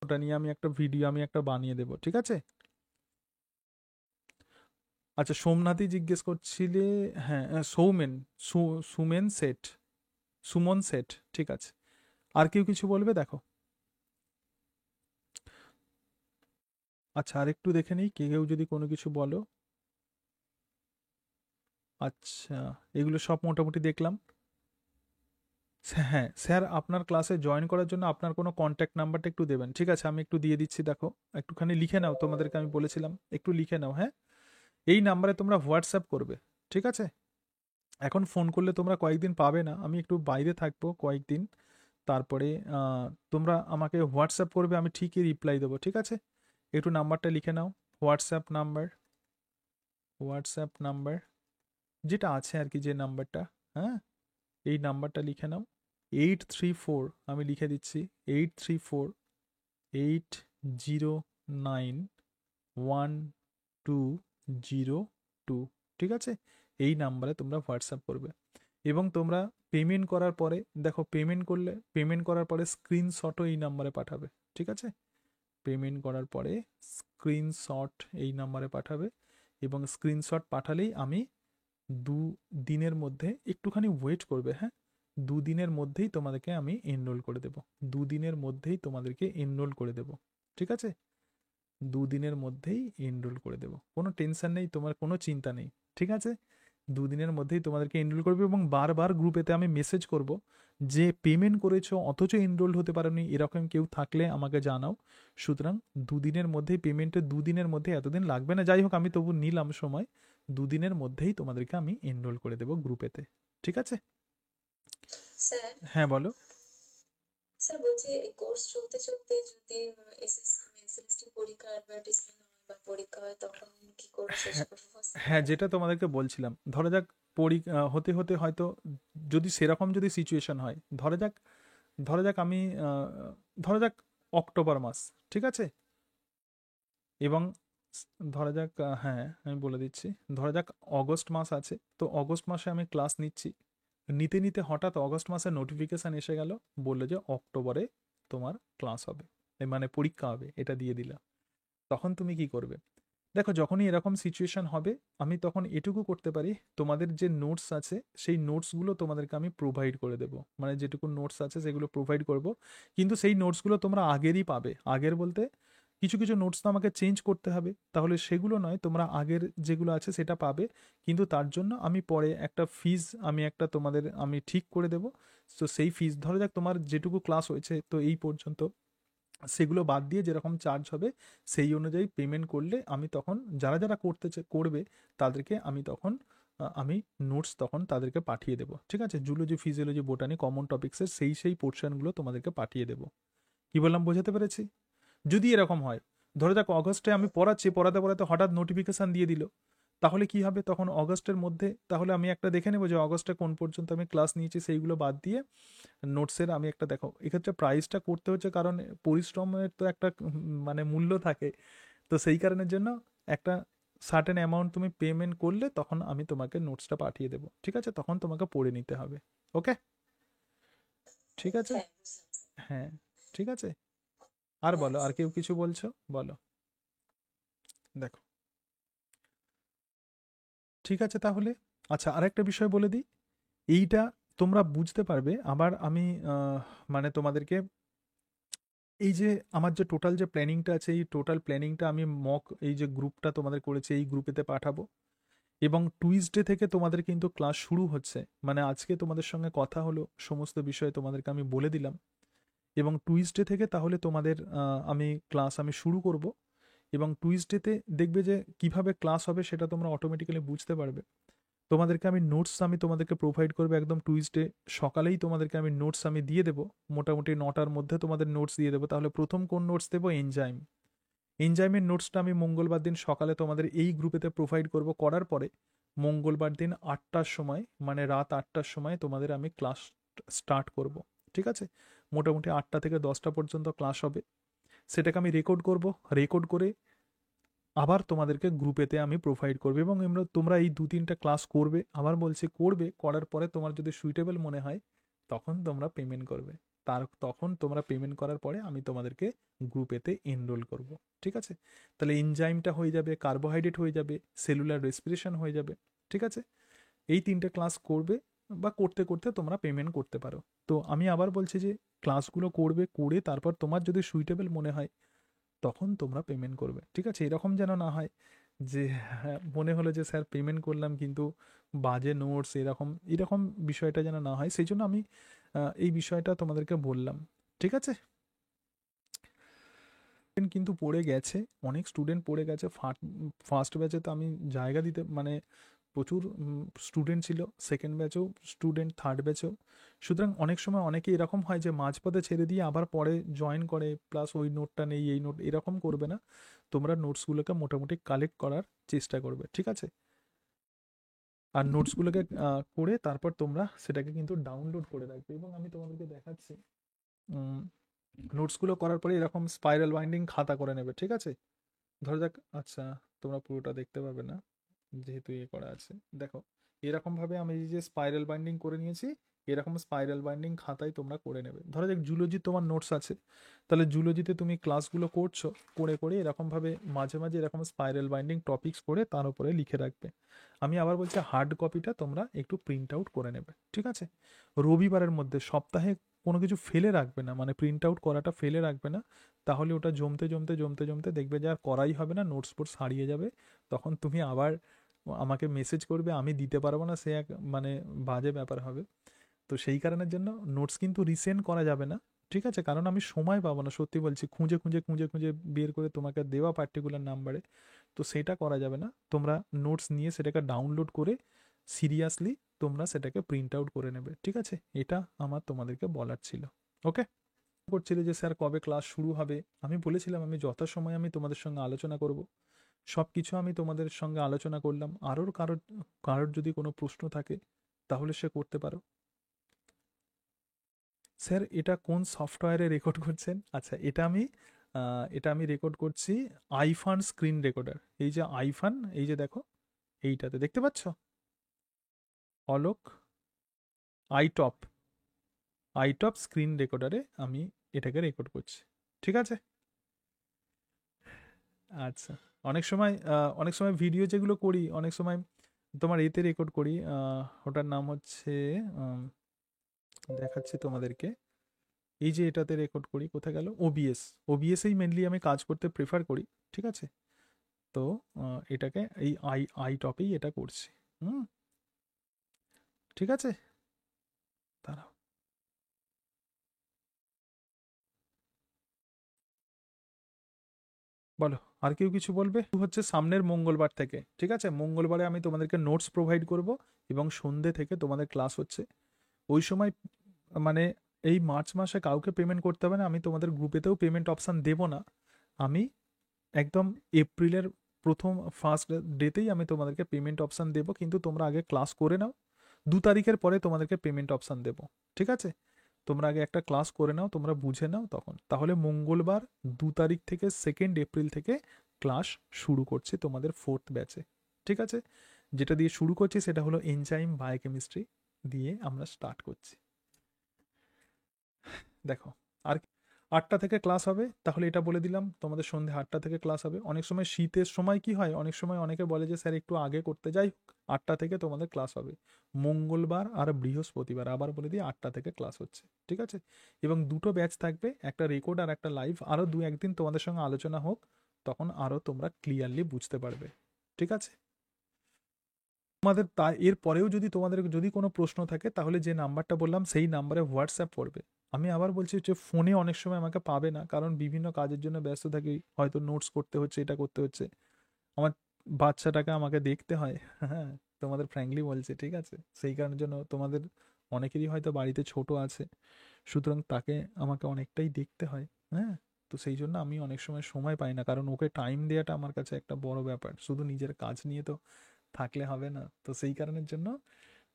ওটা নিয়ে আমি একটা ভিডিও আমি একটা বানিয়ে দেবো, ঠিক আছে? আচ্ছা, সোমনাথই জিজ্ঞেস করছিলে। হ্যাঁ, সৌমেন, সুমেন সেট, সুমন সেট, ঠিক আছে। আর কেউ কিছু বলবে? দেখো, আচ্ছা আরেকটু দেখে নিই কেউ যদি কোনো কিছু বলো। আচ্ছা, এগুলো সব মোটামুটি দেখলাম। হ্যাঁ স্যার, আপনার ক্লাসে জয়েন করার জন্য আপনার কোনো কন্ট্যাক্ট নাম্বারটা একটু দেবেন, ঠিক আছে? আমি একটু দিয়ে দিচ্ছি, দেখো একটুখানি লিখে নাও, তোমাদেরকে আমি বলেছিলাম একটু লিখে নাও, হ্যাঁ? এই নাম্বারে তোমরা হোয়াটসঅ্যাপ করবে, ঠিক আছে? এখন ফোন করলে তোমরা কয়েকদিন পাবে না, আমি একটু বাইরে থাকবো কয়েকদিন, তারপরে তোমরা আমাকে হোয়াটসঅ্যাপ করবে, আমি ঠিকই রিপ্লাই দেবো, ঠিক আছে? একটু নাম্বারটা লিখে নাও। হোয়াটসঅ্যাপ নাম্বার, হোয়াটসঅ্যাপ নাম্বার যেটা আছে আর কি, যে নাম্বারটা, হ্যাঁ, এই নাম্বারটা লিখে নাও। 834, আমি লিখে দিচ্ছি, 834-809-1202, ঠিক আছে? এই নাম্বারে তোমরা হোয়াটসঅ্যাপ করবে এবং তোমরা পেমেন্ট করার পরে, দেখো পেমেন্ট করার পরে স্ক্রিনশটও এই নাম্বারে পাঠাবে, ঠিক আছে? পেমেন্ট করার পরে স্ক্রিনশট এই নাম্বারে পাঠাবে এবং স্ক্রিনশট পাঠালেই আমি 2 দিনের মধ্যে, একটুখানি ওয়েট করবে, হ্যাঁ, 2 দিনের মধ্যেই তোমাদেরকে আমি এনরোল করে দেবো। 2 দিনের মধ্যেই তোমাদেরকে এনরোল করে দেবো, ঠিক আছে? 2 দিনের মধ্যেই এনরোল করে দেবো, কোনো টেনশন নেই, তোমার কোনো চিন্তা নেই, ঠিক আছে? 2 দিনের মধ্যেই তোমাদেরকে এনরোল করবে এবং বারবার গ্রুপেতে আমি মেসেজ করব যে পেমেন্ট করেছো অথচ এনরোল হতে পারোনি, এরকম কেউ থাকলে আমাকে জানাও। সুতরাং 2 দিনের মধ্যেই পেমেন্টে, 2 দিনের মধ্যে, এতদিন লাগবে না, যাই হোক আমি তবু নিলাম সময়। 2 দিনের মধ্যেই তোমাদেরকে আমি এনরোল করে দেবো গ্রুপেতে, ঠিক আছে? স্যার, হ্যাঁ বলো। স্যার বলছি এই কোর্স চলতে চলতে যদি এসএসসি পরীক্ষা অ্যাডভার্টাইজমেন্ট হয় বা পরীক্ষা হয় তখন কি করে শেষ হ্যাঁ, করবো স্যার? হ্যাঁ যেটা তোমাদেরকে বলছিলাম, ধরা যাক হতে হতে হয়তো, যদি সেরকম যদি সিচুয়েশন হয়, ধরা যাক আমি ধরা যাক অক্টোবর মাস, ঠিক আছে? এবং ধরা যাক হ্যাঁ আমি বলে দিচ্ছি, ধরা যাক অগস্ট মাস আছে, তো অগস্ট মাসে আমি ক্লাস নিচ্ছি, নিতে নিতে হঠাৎ অগস্ট মাসে নোটিফিকেশান এসে গেল, বললো যে অক্টোবরে তোমার ক্লাস হবে, মানে পরীক্ষা হবে, এটা দিয়ে দিলা। তখন তুমি কি করবে? দেখো, যখনই এরকম সিচুয়েশন হবে, আমি তখন এটুকু করতে পারি, তোমাদের যে নোটস আছে সেই নোটসগুলো তোমাদেরকে আমি প্রোভাইড করে দেবো, মানে যেটুকু নোটস আছে সেগুলো প্রোভাইড করব। কিন্তু সেই নোটসগুলো তোমরা আগেরই পাবে, আগের বলতে কিছু কিছু নোটস তো আমাকে চেঞ্জ করতে হবে, তাহলে সেগুলো নয়, তোমরা আগের যেগুলো আছে সেটা পাবে। কিন্তু তার জন্য আমি পরে একটা ফিজ, আমি একটা তোমাদের আমি ঠিক করে দেবো। তো সেই ফিজ, ধরো যাক তোমার যেটুকু ক্লাস হয়েছে তো এই পর্যন্ত, সেগুলো বাদ দিয়ে যেরকম চার্জ হবে সেই অনুযায়ী পেমেন্ট করলে আমি তখন যারা যারা করবে তাদেরকে আমি তখন আমি নোটস তখন তাদেরকে পাঠিয়ে দেবো, ঠিক আছে? জুলজি, ফিজিওলজি, বোটানি, কমন টপিক্সের সেই পোর্শনগুলো তোমাদেরকে পাঠিয়ে দেবো। কি বললাম, বোঝাতে পেরেছি? যদি এরকম হয়, ধরো যাক অগস্টে আমি পড়াচ্ছি, পড়াতে পড়াতে হঠাৎ নোটিফিকেশান দিয়ে দিল, তাহলে কি হবে? তখন অগস্টের মধ্যে তাহলে আমি একটা দেখে নেবো যে অগস্টে কোন পর্যন্ত আমি ক্লাস নিয়েছি, সেইগুলো বাদ দিয়ে নোটসের আমি একটা, দেখো এক্ষেত্রে প্রাইসটা করতে হচ্ছে কারণ পরিশ্রমের তো একটা মানে মূল্য থাকে। তো সেই কারণের জন্য একটা সার্টেন অ্যামাউন্ট তুমি পেমেন্ট করলে তখন আমি তোমাকে নোটসটা পাঠিয়ে দেবো, ঠিক আছে? তখন তোমাকে পড়ে নিতে হবে, ওকে? ঠিক আছে। হ্যাঁ, বুঝলাম স্যার। হ্যাঁ, ঠিক আছে। আর হ্যাঁ বলো, আর স্যার। কেউ কিছু বলছো? বলো। দেখো, ঠিক আছে তাহলে। আচ্ছা, আরেকটা বিষয় বলে দিই, এইটা তোমরা বুঝতে পারবে আবার আমি মানে তোমাদেরকে এই যে আমার যে টোটাল যে প্ল্যানিংটা আছে, এই টোটাল প্ল্যানিংটা আমি এই যে গ্রুপটা তোমাদের করেছি এই গ্রুপেতে পাঠাবো। এবং টুইসডে থেকে তোমাদের কিন্তু ক্লাস শুরু হচ্ছে, মানে আজকে তোমাদের সঙ্গে কথা হলো, সমস্ত বিষয়ে তোমাদেরকে আমি বলে দিলাম। এবং টুইসডে থেকে তাহলে তোমাদের ক্লাস আমি শুরু করব। এবং টুইসডেতে দেখবে যে কিভাবে ক্লাস হবে সেটা তোমরা অটোমেটিক্যালি বুঝতে পারবে। তোমাদেরকে আমি নোটস তোমাদেরকে প্রোভাইড করবো একদম টুইসডে সকালেই। তোমাদেরকে আমি নোটস দিয়ে দেবো, মোটামুটি 9টার মধ্যে তোমাদের নোটস দিয়ে দেবো। তাহলে প্রথম কোন নোটস দেবো? এনজাইমের নোটসটা আমি মঙ্গলবার দিন সকালে তোমাদের এই গ্রুপেতে প্রোভাইড করব। করার পরে মঙ্গলবার দিন 8টার সময়, মানে রাত 8টার সময় তোমাদের আমি ক্লাস স্টার্ট করব। ঠিক আছে, মোটামুটি 8টা থেকে 10টা পর্যন্ত ক্লাস হবে। সেটাকে আমি রেকর্ড করব, রেকর্ড করে আবার তোমাদেরকে গ্রুপেতে আমি প্রোভাইড করবো। এবং তোমরা এই 2-3টা ক্লাস করবে, আবার বলছি করবে, করার পরে তোমার যদি সুইটেবল মনে হয় তখন তোমরা পেমেন্ট করবে। তখন তোমরা পেমেন্ট করার পরে আমি তোমাদেরকে গ্রুপেতে এনরোল করব। ঠিক আছে, তাহলে এনজাইমটা হয়ে যাবে, কার্বোহাইড্রেট হয়ে যাবে, সেলুলার রেসপিরেশন হয়ে যাবে। ঠিক আছে, এই 3টে ক্লাস করবে বা করতে করতে তোমরা পেমেন্ট করতে পারো। তো আমি আবার বলছি যে ক্লাসগুলো করবে, করে তারপর তোমার যদি সুইটেবল মনে হয় তখন তোমরা পেমেন্ট করবে। ঠিক আছে, এরকম যেন না হয় যে হ্যাঁ, মনে হলো যে স্যার পেমেন্ট করলাম কিন্তু বাজে নোটস, এরকম এরকম বিষয়টা যেন না হয়, সেই জন্য আমি এই বিষয়টা তোমাদেরকে বললাম। ঠিক আছে, কিন্তু পড়ে গেছে, অনেক স্টুডেন্ট পড়ে গেছে। ফার্স্ট ব্যাচে তো আমি জায়গা দিতে মানে প্রচুর স্টুডেন্ট ছিল, সেকেন্ড ব্যাচেও স্টুডেন্ট, থার্ড ব্যাচেও। সুতরাং অনেক সময় অনেকে এরকম হয় যে মাঝপথে ছেড়ে দিয়ে আবার পরে জয়েন করে, প্লাস ওই নোটটা নেই এই নোট, এরকম করবে না। তোমরা নোটসগুলোকে মোটামুটি কালেক্ট করার চেষ্টা করবে। ঠিক আছে, আর নোটসগুলোকে করে তারপর তোমরা সেটাকে কিন্তু ডাউনলোড করে রাখবে। এবং আমি তোমাদেরকে দেখাচ্ছি, নোটসগুলো করার পরে এরকম স্পাইরাল বাইন্ডিং খাতা করে নেবে। ঠিক আছে, ধরো যাক, আচ্ছা তোমরা পুরোটা দেখতে পাবে না যেহেতু করা আছে। দেখো, এরকমভাবে আমি এই যে স্পাইরাল বাইন্ডিং করে নিয়েছি, এরকম স্পাইরাল বাইন্ডিং খাতায় তোমরা করে নেবে। ধরো যাক জুলজি তোমার নোটস আছে, তাহলে জুলজিতে তুমি ক্লাসগুলো করছো, করে করে এরকমভাবে মাঝে মাঝে এরকম স্পাইরাল বাইন্ডিং টপিকস করে তার উপরে লিখে রাখবে। আমি আবার বলছি হার্ড কপিটা তোমরা একটু প্রিন্ট আউট করে নেবে। ঠিক আছে, রবিবারের মধ্যে, সপ্তাহে কোনো কিছু ফেলে রাখবে না, মানে প্রিন্ট আউট করাটা ফেলে রাখবে না। তাহলে ওটা জমতে জমতে জমতে জমতে দেখবে যে আর করাই হবে না, নোটস ফোটস হারিয়ে যাবে। তখন তুমি আবার আমাকে মেসেজ করবে, আমি দিতে পারবো না, সে এক মানে বাজে ব্যাপার হবে। তো সেই কারণের জন্য নোটস কিন্তু রিসেন্ড করা যাবে না। ঠিক আছে, কারণ আমি সময় পাবো না, সত্যি বলছি, খুঁজে খুঁজে খুঁজে খুঁজে বের করে তোমাকে দেওয়া পার্টিকুলার নাম্বারে। তো সেটা করা যাবে না। তোমরা নোটস নিয়ে সেটাকে ডাউনলোড করে সিরিয়াসলি তোমরা সেটাকে প্রিন্ট আউট করে নেবে। ঠিক আছে, এটা আমার তোমাদেরকে বলার ছিল। ওকে, করছিলে যে স্যার কবে ক্লাস শুরু হবে, আমি বলেছিলাম আমি যথাসময়ে আমি তোমাদের সঙ্গে আলোচনা করব। সব কিছু আমি তোমাদের সঙ্গে আলোচনা করলাম। কারোর কারোর যদি কোনো প্রশ্ন থাকে তাহলে সে করতে পারো। স্যার এটা কোন সফটওয়্যারে রেকর্ড করছেন? আচ্ছা, এটা আমি রেকর্ড করছি আইফান স্ক্রিন রেকর্ডার। এই যে আইফান, এই যে দেখো এইটাতে দেখতে পাচ্ছ, অলোক আইটপ আইটপ স্ক্রিন রেকর্ডারে আমি এটাকে রেকর্ড করছি। ঠিক আছে, আচ্ছা। অনেক সময় ভিডিও যেগুলো করি, অনেক সময় তোমার এতে রেকর্ড করি, ওটার নাম হচ্ছে দেখাচ্ছি তোমাদেরকে। এই যে এটাতে রেকর্ড করি, কোথায় গেল, ওবিএসেই মেনলি আমি কাজ করতে প্রেফার করি। ঠিক আছে, তো এটাকে এই আই টপেই এটা করছি। হুম, ঠিক আছে, দাঁড়াও। বলো, আর কেউ কিছু বলবে? হচ্ছে সামনের মঙ্গলবার থেকে। ঠিক আছে, মঙ্গলবারে আমি তোমাদেরকে নোটস প্রোভাইড করব এবং সন্ধ্যে থেকে তোমাদের ক্লাস হচ্ছে। ওই সময় মানে এই মার্চ মাসে কাউকে পেমেন্ট করতে হবে না, আমি তোমাদের গ্রুপেতেও পেমেন্ট অপশান দেব না। আমি একদম এপ্রিলের ফার্স্ট ডেতেই আমি তোমাদেরকে পেমেন্ট অপশান দেবো, কিন্তু তোমরা আগে ক্লাস করে নাও। 2 তারিখের পরে তোমাদেরকে পেমেন্ট অপশান দেবো। ঠিক আছে, তোমরা আগে একটা ক্লাস করে নাও, তোমরা বুঝে নাও তখন। তাহলে মঙ্গলবার 2 তারিখ থেকে 2 এপ্রিল থেকে ক্লাস শুরু করছি তোমাদের ফোর্থ ব্যাচে। ঠিক আছে, যেটা দিয়ে শুরু করছি সেটা হলো এনজাইম বায়োকেমিস্ট্রি দিয়ে আমরা স্টার্ট করছি। দেখো, আর 8টা থেকে ক্লাস হবে, তাহলে এটা বলে দিলাম তোমাদের সন্ধ্যে 8টা থেকে ক্লাস হবে। অনেক সময় শীতের সময় কি হয়, অনেক সময় অনেকে বলে যে স্যার একটু আগে করতে, যাই হোক 8টা থেকে তোমাদের ক্লাস হবে। মঙ্গলবার আর বৃহস্পতিবার আবার বলে দিই 8টা থেকে ক্লাস হচ্ছে। ঠিক আছে, এবং 2টো ব্যাচ থাকবে, একটা রেকর্ড আর একটা লাইভ। আরও 2-1 দিন তোমাদের সঙ্গে আলোচনা হোক, তখন আরও তোমরা ক্লিয়ারলি বুঝতে পারবে। ঠিক আছে, তোমাদের এর পরেও যদি তোমাদের যদি কোনো প্রশ্ন থাকে তাহলে যে নাম্বারটা বললাম সেই নাম্বারে হোয়াটসঅ্যাপ করবে। আমি আবার বলছি যে ফোনে অনেক সময় আমাকে পাবে না, কারণ বিভিন্ন কাজের জন্য ব্যস্ত থাকি, হয়তো নোটস করতে হচ্ছে, এটা করতে হচ্ছে, আমার বাচ্চাটাকে আমাকে দেখতে হয়। হ্যাঁ, তোমাদের ফ্র্যাঙ্কলি বলছে, ঠিক আছে? সেই কারণের জন্য তোমাদের অনেকেরই হয়তো বাড়িতে ছোট আছে, সুতরাং তাকে আমাকে অনেকটাই দেখতে হয়। হ্যাঁ, তো সেই জন্য আমি অনেক সময় সময় পাই না, কারণ ওকে টাইম দেওয়াটা আমার কাছে একটা বড় ব্যাপার, শুধু নিজের কাজ নিয়ে তো থাকলে হবে না। তো সেই কারণের জন্য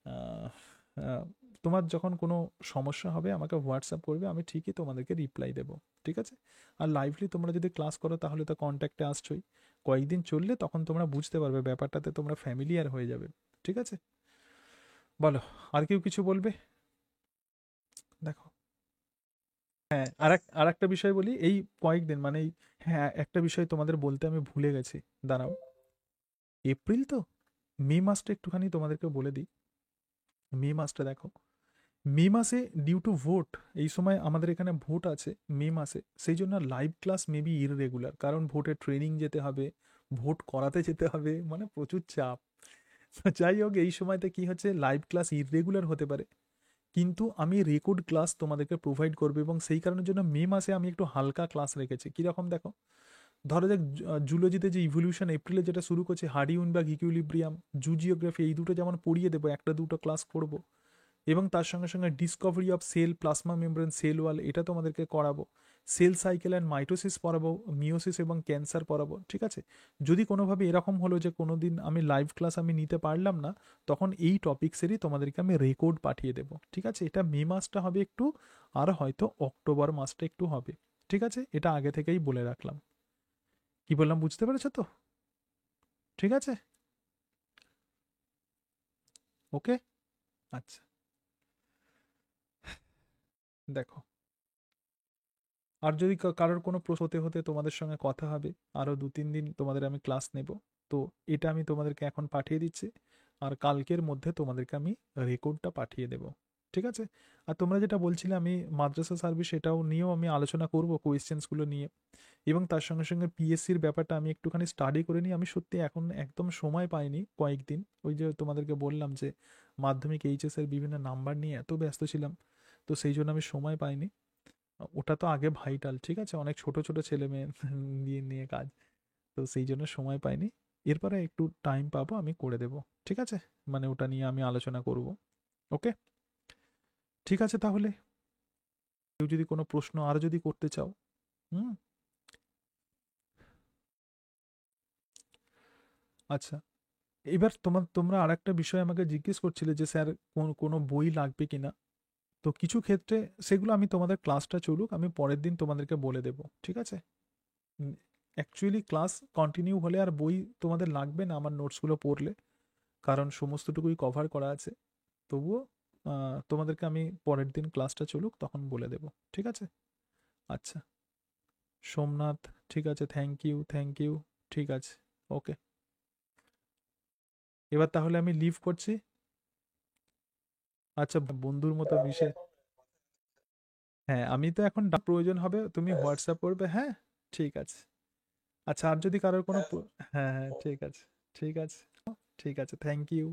আহ, আহ, তোমার যখন কোনো সমস্যা হবে আমাকে হোয়াটসঅ্যাপ করবে, আমি ঠিকই তোমাদেরকে রিপ্লাই দেবো, ঠিক আছে? আর লাইভলি তোমরা যদি ক্লাস করো তাহলে তো কন্ট্যাক্টে আসছোই, কয়েকদিন চললে তখন তোমরা বুঝতে পারবে, ব্যাপারটাতে তোমরা ফ্যামিলিয়ার হয়ে যাবে, ঠিক আছে? বলো, আর কেউ কিছু বলবে? দেখো, হ্যাঁ, আর একটা বিষয় বলি, এই কয়েকদিন মানে হ্যাঁ, একটা বিষয় তোমাদের বলতে আমি ভুলে গেছি, দাঁড়াও। এপ্রিল তো, মে মাসটা একটুখানি তোমাদেরকে বলে দিই। মে মাসটা দেখো, মে মাসে ডিউ টু ভোট, এই সময় আমাদের এখানে ভোট আছে মে মাসে, সেই জন্য লাইভ ক্লাস মেবি ইররেগুলার, কারণ ভোটে ট্রেনিং যেতে হবে, ভোট করাতে যেতে হবে, মানে প্রচুর চাপ। তো যাই হোক, এই সময়তে কি হচ্ছে, লাইভ ক্লাস ইররেগুলার হতে পারে, কিন্তু আমি রেকর্ড ক্লাস তোমাদেরকে প্রোভাইড করবো, এবং সেই কারণের জন্য মে মাসে আমি একটু হালকা ক্লাস রেখেছি। কীরকম দেখো, ধরো যাক জুলজিতে যে ইভলিউশন এপ্রিলে যেটা শুরু করছে, হার্ডিউইনবার্গ ইকুইলিব্রিয়াম, জুজিওগ্রাফি, এই দুটো যেমন পড়িয়ে দেবো, একটা দুটো ক্লাস করবো, এবং তার সঙ্গে সঙ্গে discovery of cell, plasma membrane, cell wall, এটা তোমাদেরকে করাবো, সেল সাইকেল অ্যান্ড মাইটোসিস পড়াবো, মিওসিস এবং ক্যান্সার পড়াবো, ঠিক আছে? যদি কোনোভাবে এরকম হলো যে কোনো দিন আমি লাইভ ক্লাস আমি নিতে পারলাম না, তখন এই টপিক্সেরই তোমাদেরকে আমি রেকর্ড পাঠিয়ে দেবো, ঠিক আছে? এটা মে মাসটা হবে একটু, আর হয়তো অক্টোবর মাসটা একটু হবে, ঠিক আছে? এটা আগে থেকেই বলে রাখলাম। কি বললাম বুঝতে পেরেছো তো? ঠিক আছে, ওকে, আচ্ছা। দেখো, আর যদি কারোর কোনো প্রশ্ন হতে হতে তোমাদের সঙ্গে কথা হবে, আরও 2-3 দিন তোমাদের আমি ক্লাস নেব, তো এটা আমি তোমাদেরকে এখন পাঠিয়ে দিচ্ছি, আর কালকের মধ্যে তোমাদেরকে আমি রেকর্ডটা পাঠিয়ে দেব, ঠিক আছে? আর তোমরা যেটা বলছিলে, আমি মাদ্রাসা সার্ভিস এটাও নিয়েও আমি আলোচনা করব, কোয়েশ্চেন্সগুলো নিয়ে, এবং তার সঙ্গে সঙ্গে পিএসসির ব্যাপারটা আমি একটুখানি স্টাডি করে নিই। আমি সত্যি এখন একদম সময় পাইনি কয়েকদিন, ওই যে তোমাদেরকে বললাম যে মাধ্যমিক এইচএসের বিভিন্ন নাম্বার নিয়ে এত ব্যস্ত ছিলাম, তো সেই জন্য আমি সময় পাইনি। ওটা তো আগে ভাইটাল, ঠিক আছে? অনেক ছোট ছোট ছেলে মেয়ে নিয়ে নিয়ে কাজ, তো সেই জন্য সময় পাইনি। এরপরে একটু টাইম পাবো, আমি করে দেব, ঠিক আছে? মানে ওটা নিয়ে আমি আলোচনা করব, ওকে? ঠিক আছে, তাহলে কেউ যদি কোনো প্রশ্ন আরো যদি করতে চাও। হুম, আচ্ছা। এবার তোমরা আর একটা বিষয় আমাকে জিজ্ঞেস করছিলে যে স্যার কোনো বই লাগবে কিনা, তো কিছু ক্ষেত্রে সেগুলো আমি তোমাদের ক্লাসটা চলুক, আমি পরের দিন তোমাদেরকে বলে দেব, ঠিক আছে? অ্যাকচুয়ালি ক্লাস কন্টিনিউ হলে আর বই তোমাদের লাগবে না আমার নোটসগুলো পড়লে, কারণ সমস্তটুকুই কভার করা আছে। তবুও তোমাদেরকে আমি পরের দিন ক্লাসটা চলুক তখন বলে দেব, ঠিক আছে? আচ্ছা, সোমনাথ, ঠিক আছে, থ্যাংক ইউ, থ্যাংক ইউ, ঠিক আছে, ওকে। এবার তাহলে আমি লিভ করছি। আচ্ছা, বন্ধুর মতো বিষয়, হ্যাঁ, আমি তো এখন প্রয়োজন হবে তুমি হোয়াটসঅ্যাপ করবে, হ্যাঁ, ঠিক আছে। আচ্ছা, আর যদি কারোর কোনো হ্যাঁ, হ্যাঁ, ঠিক আছে, ঠিক আছে, ঠিক আছে, থ্যাংক ইউ।